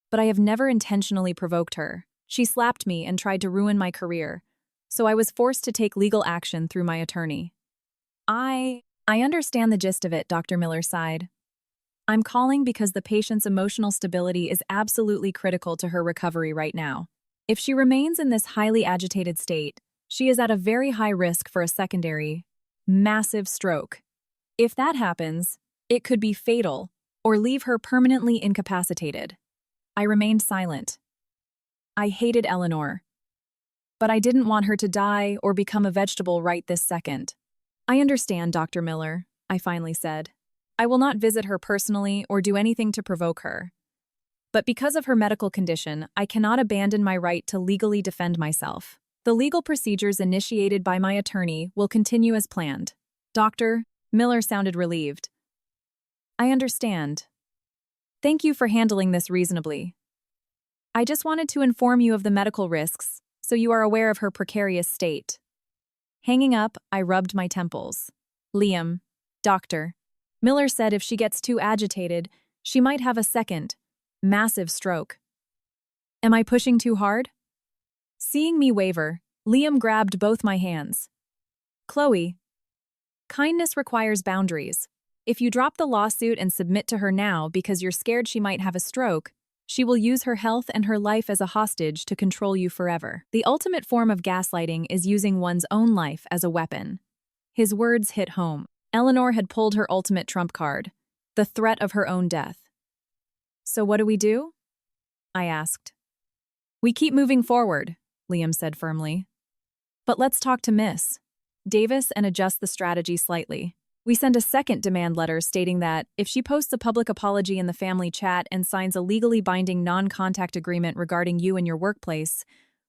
[SPEAKER 1] but I have never intentionally provoked her. She slapped me and tried to ruin my career, so I was forced to take legal action through my attorney. I understand the gist of it, Dr. Miller sighed. I'm calling because the patient's emotional stability is absolutely critical to her recovery right now. If she remains in this highly agitated state, she is at a very high risk for a secondary, massive stroke. If that happens, it could be fatal or leave her permanently incapacitated. I remained silent. I hated Eleanor, but I didn't want her to die or become a vegetable right this second. I understand, Dr. Miller, I finally said. I will not visit her personally or do anything to provoke her. But because of her medical condition, I cannot abandon my right to legally defend myself. The legal procedures initiated by my attorney will continue as planned. Dr. Miller sounded relieved. I understand. Thank you for handling this reasonably. I just wanted to inform you of the medical risks, so you are aware of her precarious state. Hanging up, I rubbed my temples. Liam, Doctor. Miller said if she gets too agitated, she might have a second, massive stroke. Am I pushing too hard? Seeing me waver, Liam grabbed both my hands. Chloe, kindness requires boundaries. If you drop the lawsuit and submit to her now because you're scared she might have a stroke, she will use her health and her life as a hostage to control you forever. The ultimate form of gaslighting is using one's own life as a weapon. His words hit home. Eleanor had pulled her ultimate trump card, the threat of her own death. So what do we do? I asked. We keep moving forward, Liam said firmly. But let's talk to Miss Davis and adjust the strategy slightly. We send a second demand letter stating that, if she posts a public apology in the family chat and signs a legally binding non-contact agreement regarding you and your workplace,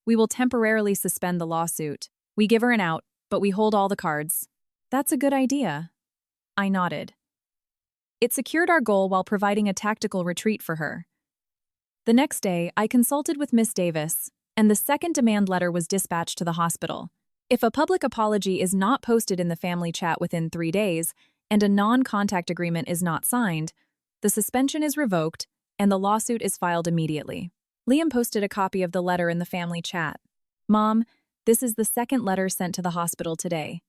[SPEAKER 1] we will temporarily suspend the lawsuit. We give her an out, but we hold all the cards. That's a good idea. I nodded. It secured our goal while providing a tactical retreat for her. The next day, I consulted with Miss Davis, and the second demand letter was dispatched to the hospital. If a public apology is not posted in the family chat within 3 days and a non-contact agreement is not signed, the suspension is revoked and the lawsuit is filed immediately. Liam posted a copy of the letter in the family chat. Mom, this is the second letter sent to the hospital today.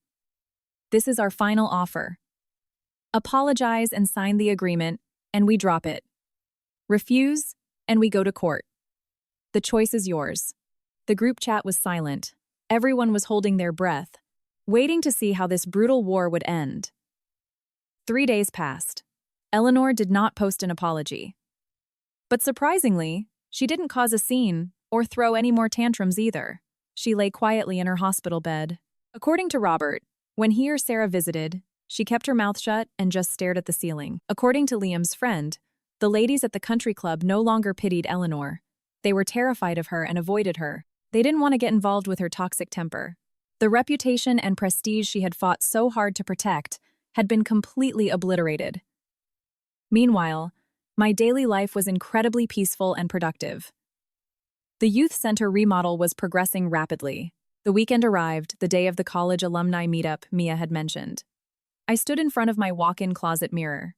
[SPEAKER 1] This is our final offer. Apologize and sign the agreement, and we drop it. Refuse, and we go to court. The choice is yours. The group chat was silent. Everyone was holding their breath, waiting to see how this brutal war would end. 3 days passed. Eleanor did not post an apology. But surprisingly, she didn't cause a scene or throw any more tantrums either. She lay quietly in her hospital bed. According to Robert, when he or Sarah visited, she kept her mouth shut and just stared at the ceiling. According to Liam's friend, the ladies at the country club no longer pitied Eleanor. They were terrified of her and avoided her. They didn't want to get involved with her toxic temper. The reputation and prestige she had fought so hard to protect had been completely obliterated. Meanwhile, my daily life was incredibly peaceful and productive. The youth center remodel was progressing rapidly. The weekend arrived, the day of the college alumni meetup Mia had mentioned. I stood in front of my walk-in closet mirror.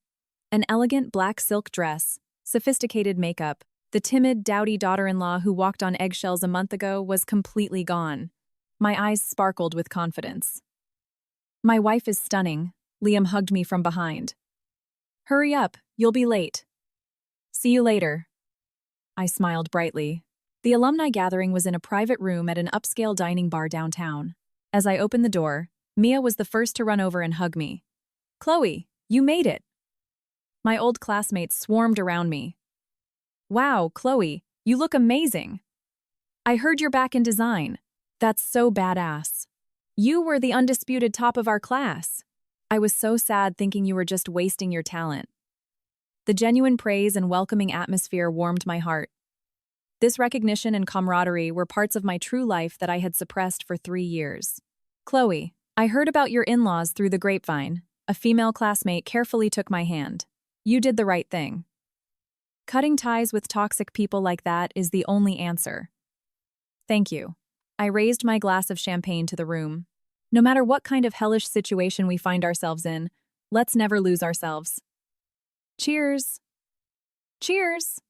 [SPEAKER 1] An elegant black silk dress, sophisticated makeup, the timid, dowdy daughter-in-law who walked on eggshells a month ago was completely gone. My eyes sparkled with confidence. My wife is stunning. Liam hugged me from behind. Hurry up, you'll be late. See you later. I smiled brightly. The alumni gathering was in a private room at an upscale dining bar downtown. As I opened the door, Mia was the first to run over and hug me. Chloe, you made it. My old classmates swarmed around me. Wow, Chloe, you look amazing. I heard you're back in design. That's so badass. You were the undisputed top of our class. I was so sad thinking you were just wasting your talent. The genuine praise and welcoming atmosphere warmed my heart. This recognition and camaraderie were parts of my true life that I had suppressed for 3 years. Chloe, I heard about your in-laws through the grapevine. A female classmate carefully took my hand. You did the right thing. Cutting ties with toxic people like that is the only answer. Thank you. I raised my glass of champagne to the room. No matter what kind of hellish situation we find ourselves in, let's never lose ourselves. Cheers! Cheers!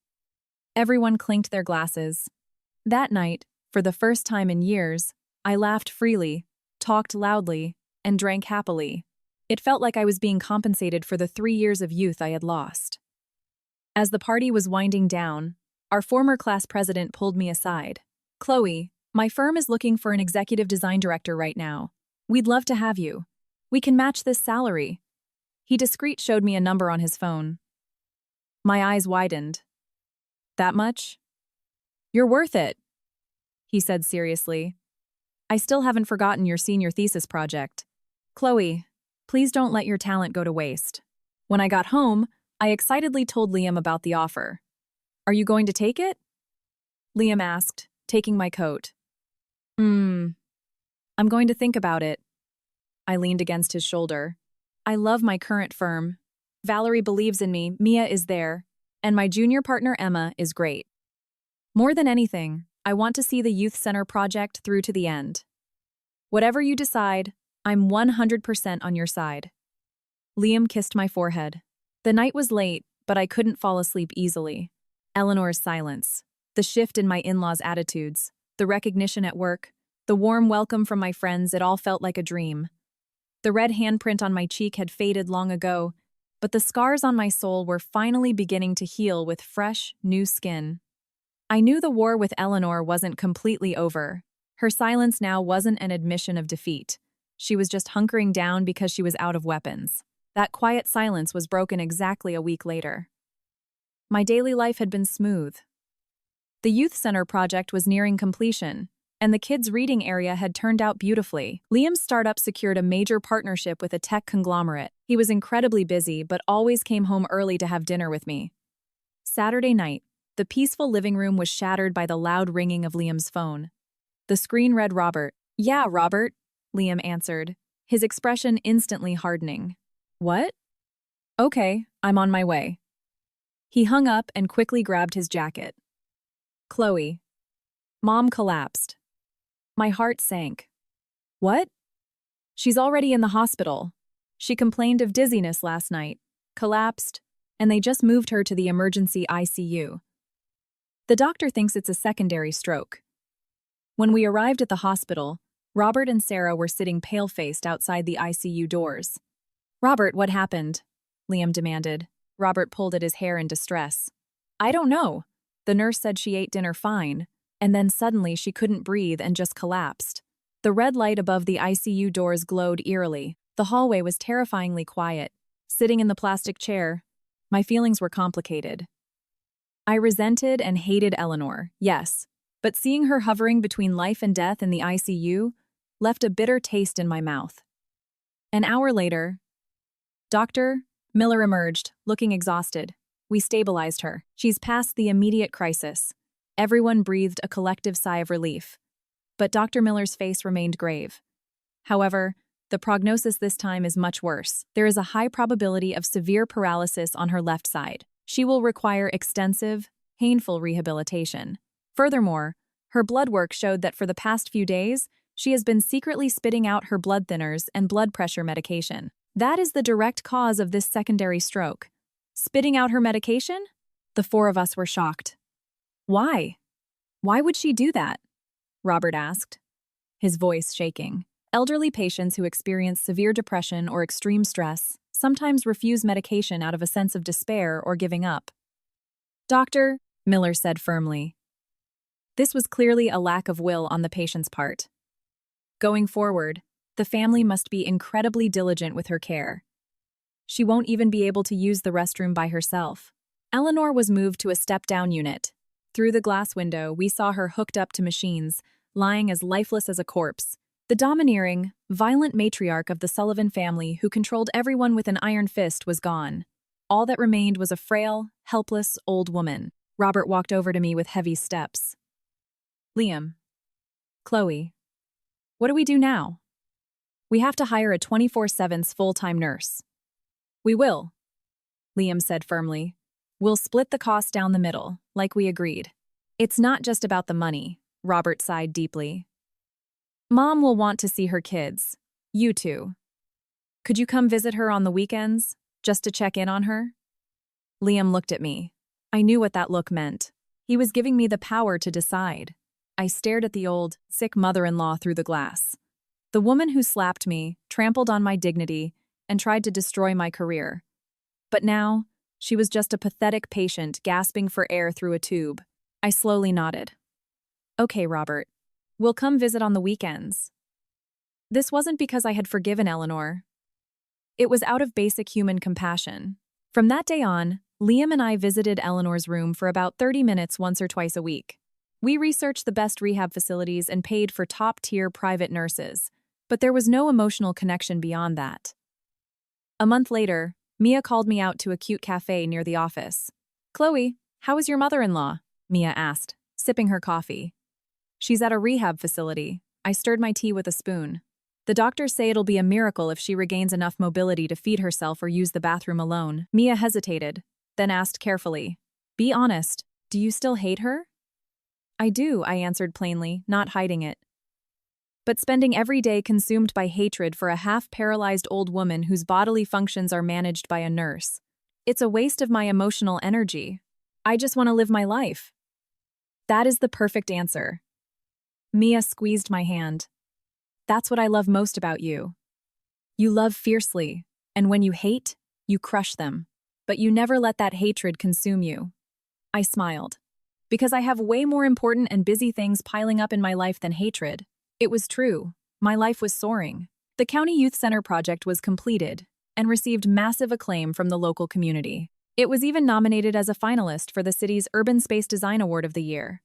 [SPEAKER 1] Everyone clinked their glasses. That night, for the first time in years, I laughed freely, talked loudly, and drank happily. It felt like I was being compensated for the 3 years of youth I had lost. As the party was winding down, our former class president pulled me aside. "Chloe, my firm is looking for an executive design director right now. We'd love to have you. We can match this salary." He discreet showed me a number on his phone. My eyes widened. "That much? You're worth it," he said seriously. "I still haven't forgotten your senior thesis project. Chloe, please don't let your talent go to waste." When I got home, I excitedly told Liam about the offer. "Are you going to take it?" Liam asked, taking my coat. I'm going to think about it." I leaned against his shoulder. "I love my current firm. Valerie believes in me, Mia is there, and my junior partner Emma is great. More than anything, I want to see the youth center project through to the end. Whatever you decide, I'm 100% on your side." Liam kissed my forehead. The night was late, but I couldn't fall asleep easily. Eleanor's silence, the shift in my in-laws' attitudes, the recognition at work, the warm welcome from my friends, it all felt like a dream. The red handprint on my cheek had faded long ago, but the scars on my soul were finally beginning to heal with fresh, new skin. I knew the war with Eleanor wasn't completely over. Her silence now wasn't an admission of defeat. She was just hunkering down because she was out of weapons. That quiet silence was broken exactly a week later. My daily life had been smooth. The youth center project was nearing completion, and the kids' reading area had turned out beautifully. Liam's startup secured a major partnership with a tech conglomerate. He was incredibly busy, but always came home early to have dinner with me. Saturday night, the peaceful living room was shattered by the loud ringing of Liam's phone. The screen read Robert. "Yeah, Robert," Liam answered, his expression instantly hardening. "What?" "Okay, I'm on my way." He hung up and quickly grabbed his jacket. "Chloe." Mom collapsed. My heart sank. "What?" "She's already in the hospital. She complained of dizziness last night, collapsed, and they just moved her to the emergency ICU. The doctor thinks it's a secondary stroke." When we arrived at the hospital, Robert and Sarah were sitting pale-faced outside the ICU doors. "Robert, what happened?" Liam demanded. Robert pulled at his hair in distress. "I don't know. The nurse said she ate dinner fine, and then suddenly she couldn't breathe and just collapsed." The red light above the ICU doors glowed eerily. The hallway was terrifyingly quiet. Sitting in the plastic chair, my feelings were complicated. I resented and hated Eleanor, yes, but seeing her hovering between life and death in the ICU left a bitter taste in my mouth. An hour later, Dr. Miller emerged, looking exhausted. "We stabilized her. She's past the immediate crisis." Everyone breathed a collective sigh of relief. But Dr. Miller's face remained grave. "However, the prognosis this time is much worse. There is a high probability of severe paralysis on her left side. She will require extensive, painful rehabilitation. Furthermore, her blood work showed that for the past few days, she has been secretly spitting out her blood thinners and blood pressure medication. That is the direct cause of this secondary stroke." "Spitting out her medication?" The four of us were shocked. "Why? Why would she do that?" Robert asked, his voice shaking. Elderly patients who experience severe depression or extreme stress sometimes refuse medication out of a sense of despair or giving up. "Doctor," Miller said firmly. This was clearly a lack of will on the patient's part. Going forward, the family must be incredibly diligent with her care. She won't even be able to use the restroom by herself. Eleanor was moved to a step-down unit. Through the glass window, we saw her hooked up to machines, lying as lifeless as a corpse. The domineering, violent matriarch of the Sullivan family who controlled everyone with an iron fist was gone. All that remained was a frail, helpless old woman. Robert walked over to me with heavy steps. "Liam. Chloe. What do we do now?" "We have to hire a 24/7 full-time nurse." "We will," Liam said firmly. "We'll split the cost down the middle, like we agreed." "It's not just about the money," Robert sighed deeply. "Mom will want to see her kids. You too. Could you come visit her on the weekends, just to check in on her?" Liam looked at me. I knew what that look meant. He was giving me the power to decide. I stared at the old, sick mother-in-law through the glass. The woman who slapped me, trampled on my dignity, and tried to destroy my career. But now, she was just a pathetic patient gasping for air through a tube. I slowly nodded. Okay, Robert. We'll come visit on the weekends. This wasn't because I had forgiven Eleanor. It was out of basic human compassion. From that day on, Liam and I visited Eleanor's room for about 30 minutes once or twice a week. We researched the best rehab facilities and paid for top-tier private nurses, but there was no emotional connection beyond that. A month later, Mia called me out to a cute cafe near the office. "Chloe, how is your mother-in-law?" Mia asked, sipping her coffee. "She's at a rehab facility." I stirred my tea with a spoon. "The doctors say it'll be a miracle if she regains enough mobility to feed herself or use the bathroom alone." Mia hesitated, then asked carefully, "Be honest, do you still hate her?" "I do," I answered plainly, not hiding it. But spending every day consumed by hatred for a half-paralyzed old woman whose bodily functions are managed by a nurse. It's a waste of my emotional energy. I just want to live my life. That is the perfect answer. Mia squeezed my hand. That's what I love most about you. You love fiercely, and when you hate, you crush them. But you never let that hatred consume you. I smiled. Because I have way more important and busy things piling up in my life than hatred. It was true. My life was soaring. The County Youth Center project was completed and received massive acclaim from the local community. It was even nominated as a finalist for the city's Urban Space Design Award of the Year.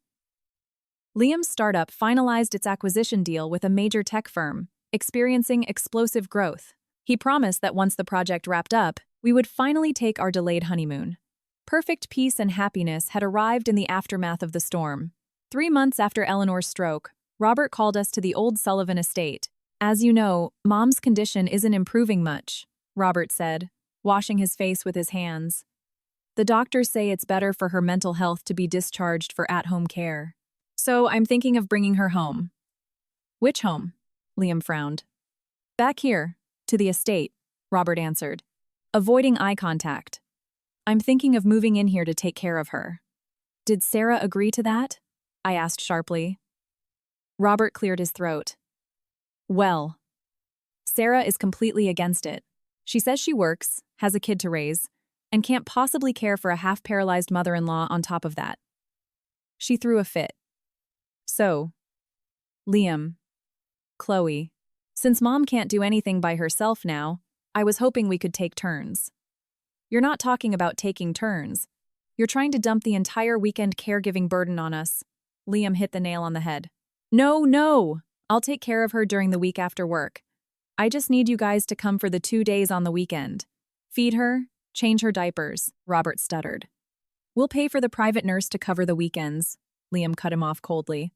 [SPEAKER 1] Liam's startup finalized its acquisition deal with a major tech firm, experiencing explosive growth. He promised that once the project wrapped up, we would finally take our delayed honeymoon. Perfect peace and happiness had arrived in the aftermath of the storm. 3 months after Eleanor's stroke, Robert called us to the old Sullivan estate. "As you know, Mom's condition isn't improving much," Robert said, washing his face with his hands. "The doctors say it's better for her mental health to be discharged for at-home care. So I'm thinking of bringing her home." "Which home?" Liam frowned. "Back here, to the estate," Robert answered, avoiding eye contact. "I'm thinking of moving in here to take care of her." "Did Sarah agree to that?" I asked sharply. Robert cleared his throat. "Well, Sarah is completely against it. She says she works, has a kid to raise, and can't possibly care for a half-paralyzed mother-in-law on top of that. She threw a fit. So, Liam, Chloe, since Mom can't do anything by herself now, I was hoping we could take turns." "You're not talking about taking turns. You're trying to dump the entire weekend caregiving burden on us." Liam hit the nail on the head. No, I'll take care of her during the week after work. I just need you guys to come for the 2 days on the weekend. Feed her, change her diapers," Robert stuttered. "We'll pay for the private nurse to cover the weekends," Liam cut him off coldly.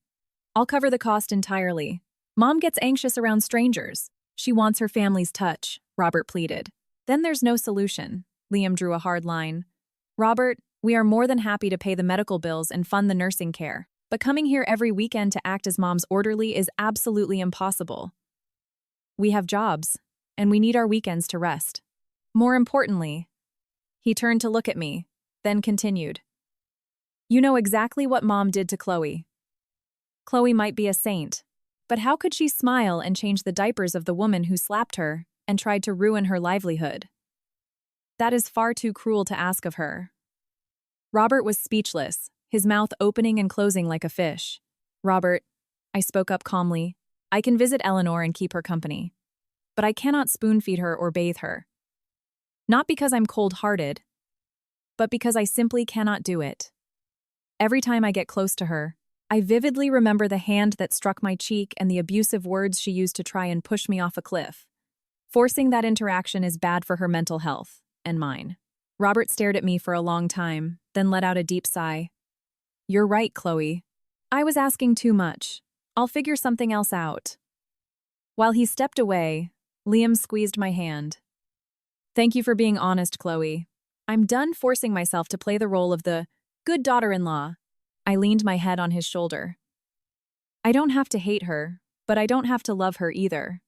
[SPEAKER 1] "I'll cover the cost entirely. Mom gets anxious around strangers. She wants her family's touch," Robert pleaded. "Then there's no solution." Liam drew a hard line. "Robert, we are more than happy to pay the medical bills and fund the nursing care. But coming here every weekend to act as Mom's orderly is absolutely impossible. We have jobs, and we need our weekends to rest. More importantly," he turned to look at me, then continued. "You know exactly what Mom did to Chloe. Chloe might be a saint, but how could she smile and change the diapers of the woman who slapped her and tried to ruin her livelihood? That is far too cruel to ask of her." Robert was speechless, his mouth opening and closing like a fish. "Robert," I spoke up calmly, "I can visit Eleanor and keep her company. But I cannot spoon-feed her or bathe her. Not because I'm cold-hearted, but because I simply cannot do it. Every time I get close to her, I vividly remember the hand that struck my cheek and the abusive words she used to try and push me off a cliff. Forcing that interaction is bad for her mental health, and mine." Robert stared at me for a long time, then let out a deep sigh. "You're right, Chloe. I was asking too much. I'll figure something else out." While he stepped away, Liam squeezed my hand. "Thank you for being honest, Chloe. I'm done forcing myself to play the role of the good daughter-in-law." I leaned my head on his shoulder. "I don't have to hate her, but I don't have to love her either.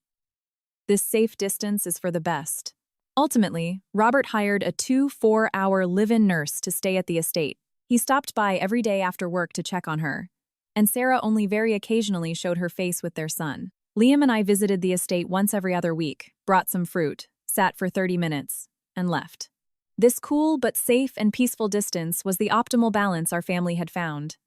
[SPEAKER 1] This safe distance is for the best." Ultimately, Robert hired a 2-4-hour live-in nurse to stay at the estate. He stopped by every day after work to check on her, and Sarah only very occasionally showed her face with their son. Liam and I visited the estate once every other week, brought some fruit, sat for 30 minutes, and left. This cool but safe and peaceful distance was the optimal balance our family had found.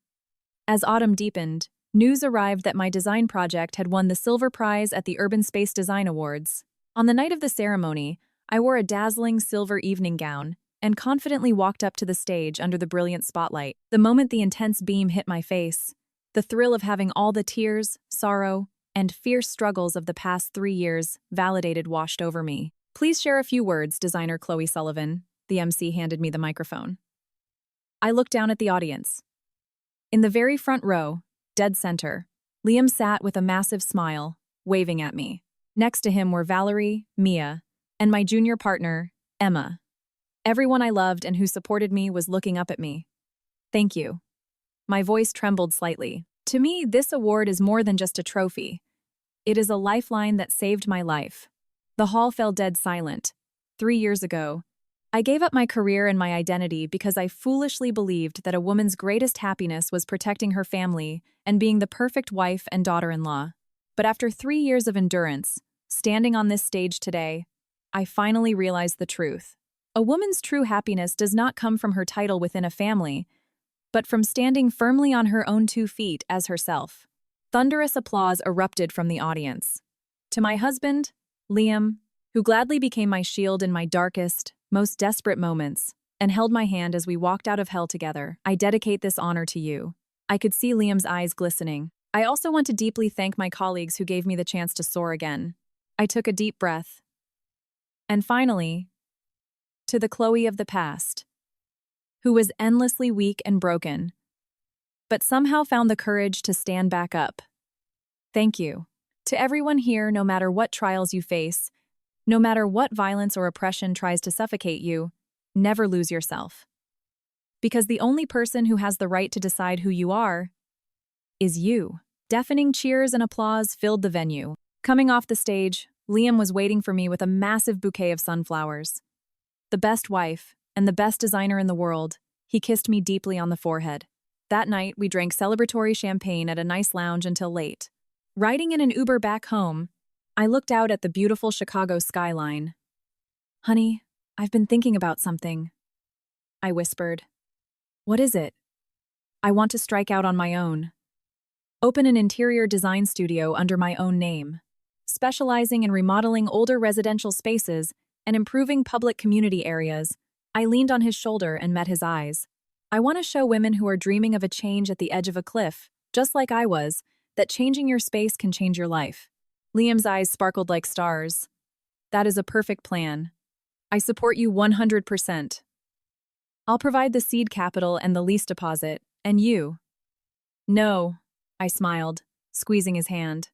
[SPEAKER 1] As autumn deepened, news arrived that my design project had won the Silver Prize at the Urban Space Design Awards. On the night of the ceremony, I wore a dazzling silver evening gown and confidently walked up to the stage under the brilliant spotlight. The moment the intense beam hit my face, the thrill of having all the tears, sorrow, and fierce struggles of the past 3 years validated washed over me. Please share a few words, designer Chloe Sullivan. The MC handed me the microphone. I looked down at the audience. In the very front row, dead center, Liam sat with a massive smile, waving at me. Next to him were Valerie, Mia, and my junior partner, Emma. Everyone I loved and who supported me was looking up at me. Thank you. My voice trembled slightly. To me, this award is more than just a trophy. It is a lifeline that saved my life. The hall fell dead silent. 3 years ago, I gave up my career and my identity because I foolishly believed that a woman's greatest happiness was protecting her family and being the perfect wife and daughter-in-law. But after 3 years of endurance, standing on this stage today, I finally realized the truth. A woman's true happiness does not come from her title within a family, but from standing firmly on her own 2 feet as herself. Thunderous applause erupted from the audience. To my husband, Liam, who gladly became my shield in my darkest, most desperate moments, and held my hand as we walked out of hell together, I dedicate this honor to you. I could see Liam's eyes glistening. I also want to deeply thank my colleagues who gave me the chance to soar again. I took a deep breath. And finally, to the Chloe of the past, who was endlessly weak and broken, but somehow found the courage to stand back up. Thank you. To everyone here, no matter what trials you face, no matter what violence or oppression tries to suffocate you, never lose yourself. Because the only person who has the right to decide who you are is you. Deafening cheers and applause filled the venue. Coming off the stage, Liam was waiting for me with a massive bouquet of sunflowers. The best wife and the best designer in the world, he kissed me deeply on the forehead. That night, we drank celebratory champagne at a nice lounge until late. Riding in an Uber back home, I looked out at the beautiful Chicago skyline. Honey, I've been thinking about something, I whispered. What is it? I want to strike out on my own. Open an interior design studio under my own name, specializing in remodeling older residential spaces and improving public community areas. I leaned on his shoulder and met his eyes. I want to show women who are dreaming of a change at the edge of a cliff, just like I was, that changing your space can change your life. Liam's eyes sparkled like stars. That is a perfect plan. I support you 100%. I'll provide the seed capital and the lease deposit, and you? No, I smiled, squeezing his hand.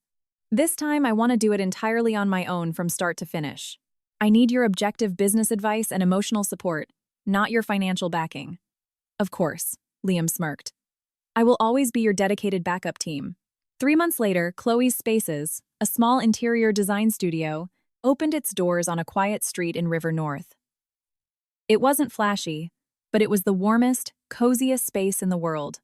[SPEAKER 1] This time I want to do it entirely on my own from start to finish. I need your objective business advice and emotional support, not your financial backing. Of course, Liam smirked. I will always be your dedicated backup team. 3 months later, Chloe's Spaces, a small interior design studio, opened its doors on a quiet street in River North. It wasn't flashy, but it was the warmest, coziest space in the world.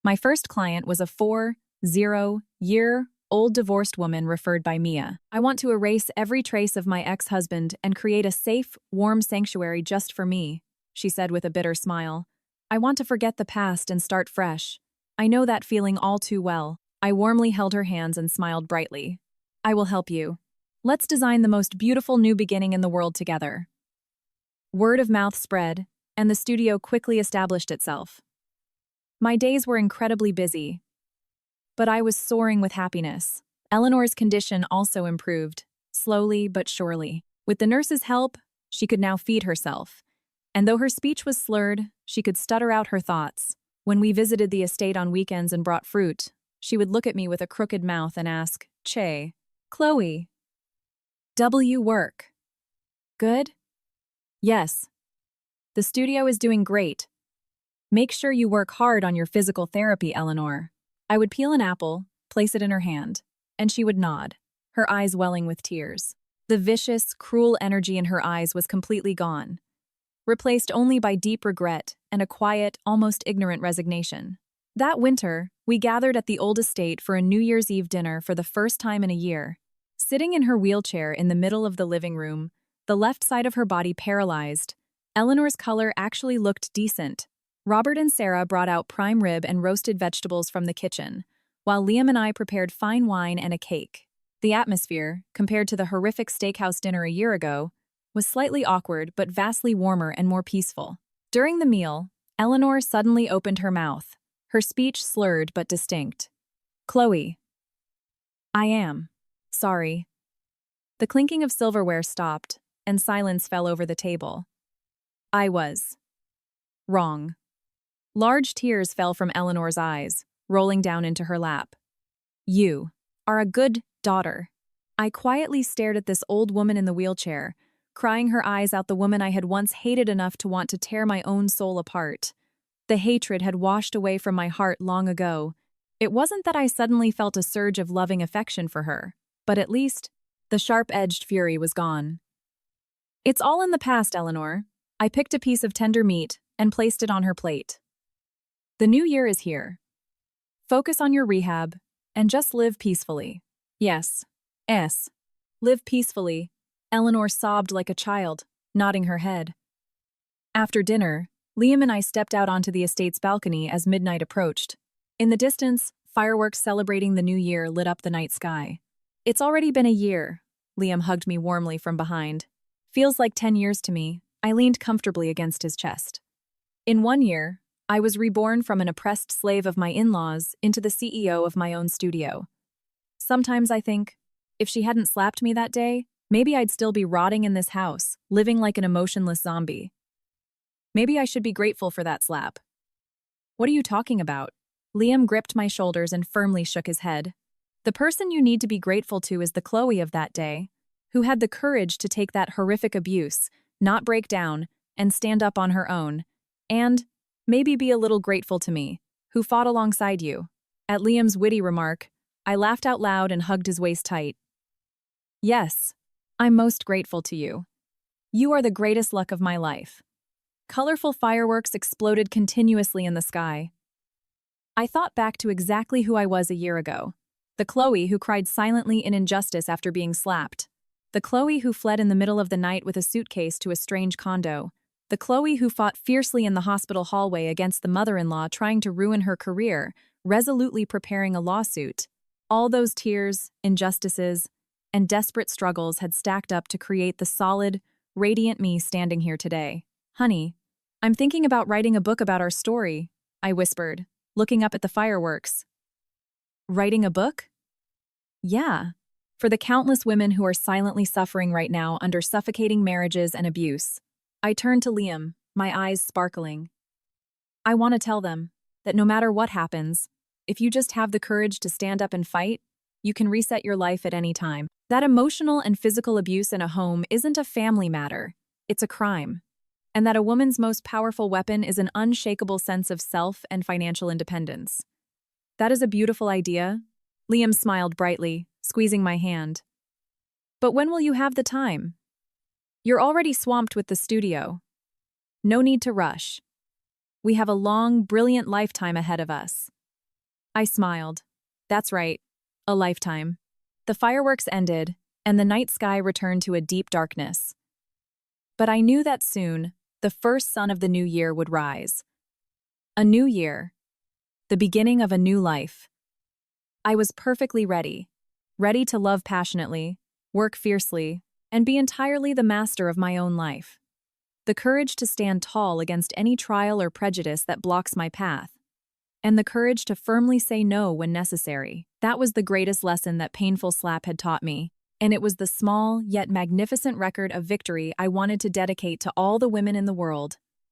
[SPEAKER 1] My first client was a 40-year-old divorced woman referred by Mia. I want to erase every trace of my ex-husband and create a safe, warm sanctuary just for me, she said with a bitter smile. I want to forget the past and start fresh. I know that feeling all too well. I warmly held her hands and smiled brightly. I will help you. Let's design the most beautiful new beginning in the world together. Word of mouth spread, and the studio quickly established itself. My days were incredibly busy, but I was soaring with happiness. Eleanor's condition also improved, slowly but surely. With the nurse's help, she could now feed herself. And though her speech was slurred, she could stutter out her thoughts. When we visited the estate on weekends and brought fruit, she would look at me with a crooked mouth and ask, Che, Chloe, W work. Good? Yes. The studio is doing great. Make sure you work hard on your physical therapy, Eleanor. I would peel an apple, place it in her hand, and she would nod, her eyes welling with tears. The vicious, cruel energy in her eyes was completely gone, replaced only by deep regret and a quiet, almost ignorant resignation. That winter, we gathered at the old estate for a New Year's Eve dinner for the first time in a year. Sitting in her wheelchair in the middle of the living room, the left side of her body paralyzed. Eleanor's color actually looked decent. Robert and Sarah brought out prime rib and roasted vegetables from the kitchen, while Liam and I prepared fine wine and a cake. The atmosphere, compared to the horrific steakhouse dinner a year ago, was slightly awkward but vastly warmer and more peaceful. During the meal, Eleanor suddenly opened her mouth, her speech slurred but distinct. "Chloe." "I am. Sorry." The clinking of silverware stopped, and silence fell over the table. "I was wrong." Large tears fell from Eleanor's eyes, rolling down into her lap. "You are a good daughter." I quietly stared at this old woman in the wheelchair, crying her eyes out the woman I had once hated enough to want to tear my own soul apart. The hatred had washed away from my heart long ago. It wasn't that I suddenly felt a surge of loving affection for her, but at least the sharp-edged fury was gone. "It's all in the past, Eleanor." I picked a piece of tender meat and placed it on her plate. "The new year is here. Focus on your rehab and just live peacefully." "Yes. Live peacefully." Eleanor sobbed like a child, nodding her head. After dinner, Liam and I stepped out onto the estate's balcony as midnight approached. In the distance, fireworks celebrating the new year lit up the night sky. "It's already been a year." Liam hugged me warmly from behind. "Feels like 10 years to me." I leaned comfortably against his chest. "In 1 year, I was reborn from an oppressed slave of my in-laws into the CEO of my own studio. Sometimes I think, if she hadn't slapped me that day, maybe I'd still be rotting in this house, living like an emotionless zombie. Maybe I should be grateful for that slap." "What are you talking about?" Liam gripped my shoulders and firmly shook his head. "The person you need to be grateful to is the Chloe of that day, who had the courage to take that horrific abuse, not break down, and stand up on her own. And maybe be a little grateful to me, who fought alongside you." At Liam's witty remark, I laughed out loud and hugged his waist tight. "Yes, I'm most grateful to you. You are the greatest luck of my life." Colorful fireworks exploded continuously in the sky. I thought back to exactly who I was a year ago. The Chloe who cried silently in injustice after being slapped. The Chloe who fled in the middle of the night with a suitcase to a strange condo. The Chloe who fought fiercely in the hospital hallway against the mother-in-law trying to ruin her career, resolutely preparing a lawsuit. All those tears, injustices, and desperate struggles had stacked up to create the solid, radiant me standing here today. "Honey, I'm thinking about writing a book about our story," I whispered, looking up at the fireworks. "Writing a book?" "Yeah. For the countless women who are silently suffering right now under suffocating marriages and abuse." I turned to Liam, my eyes sparkling. "I want to tell them that no matter what happens, if you just have the courage to stand up and fight, you can reset your life at any time. That emotional and physical abuse in a home isn't a family matter, it's a crime. And that a woman's most powerful weapon is an unshakable sense of self and financial independence." "That is a beautiful idea." Liam smiled brightly, squeezing my hand. "But when will you have the time? You're already swamped with the studio. No need to rush. We have a long, brilliant lifetime ahead of us." I smiled. That's right, a lifetime. The fireworks ended, and the night sky returned to a deep darkness. But I knew that soon, the first sun of the new year would rise. A new year. The beginning of a new life. I was perfectly ready to love passionately, work fiercely, and be entirely the master of my own life. The courage to stand tall against any trial or prejudice that blocks my path. And the courage to firmly say no when necessary. That was the greatest lesson that painful slap had taught me, and it was the small yet magnificent record of victory I wanted to dedicate to all the women in the world.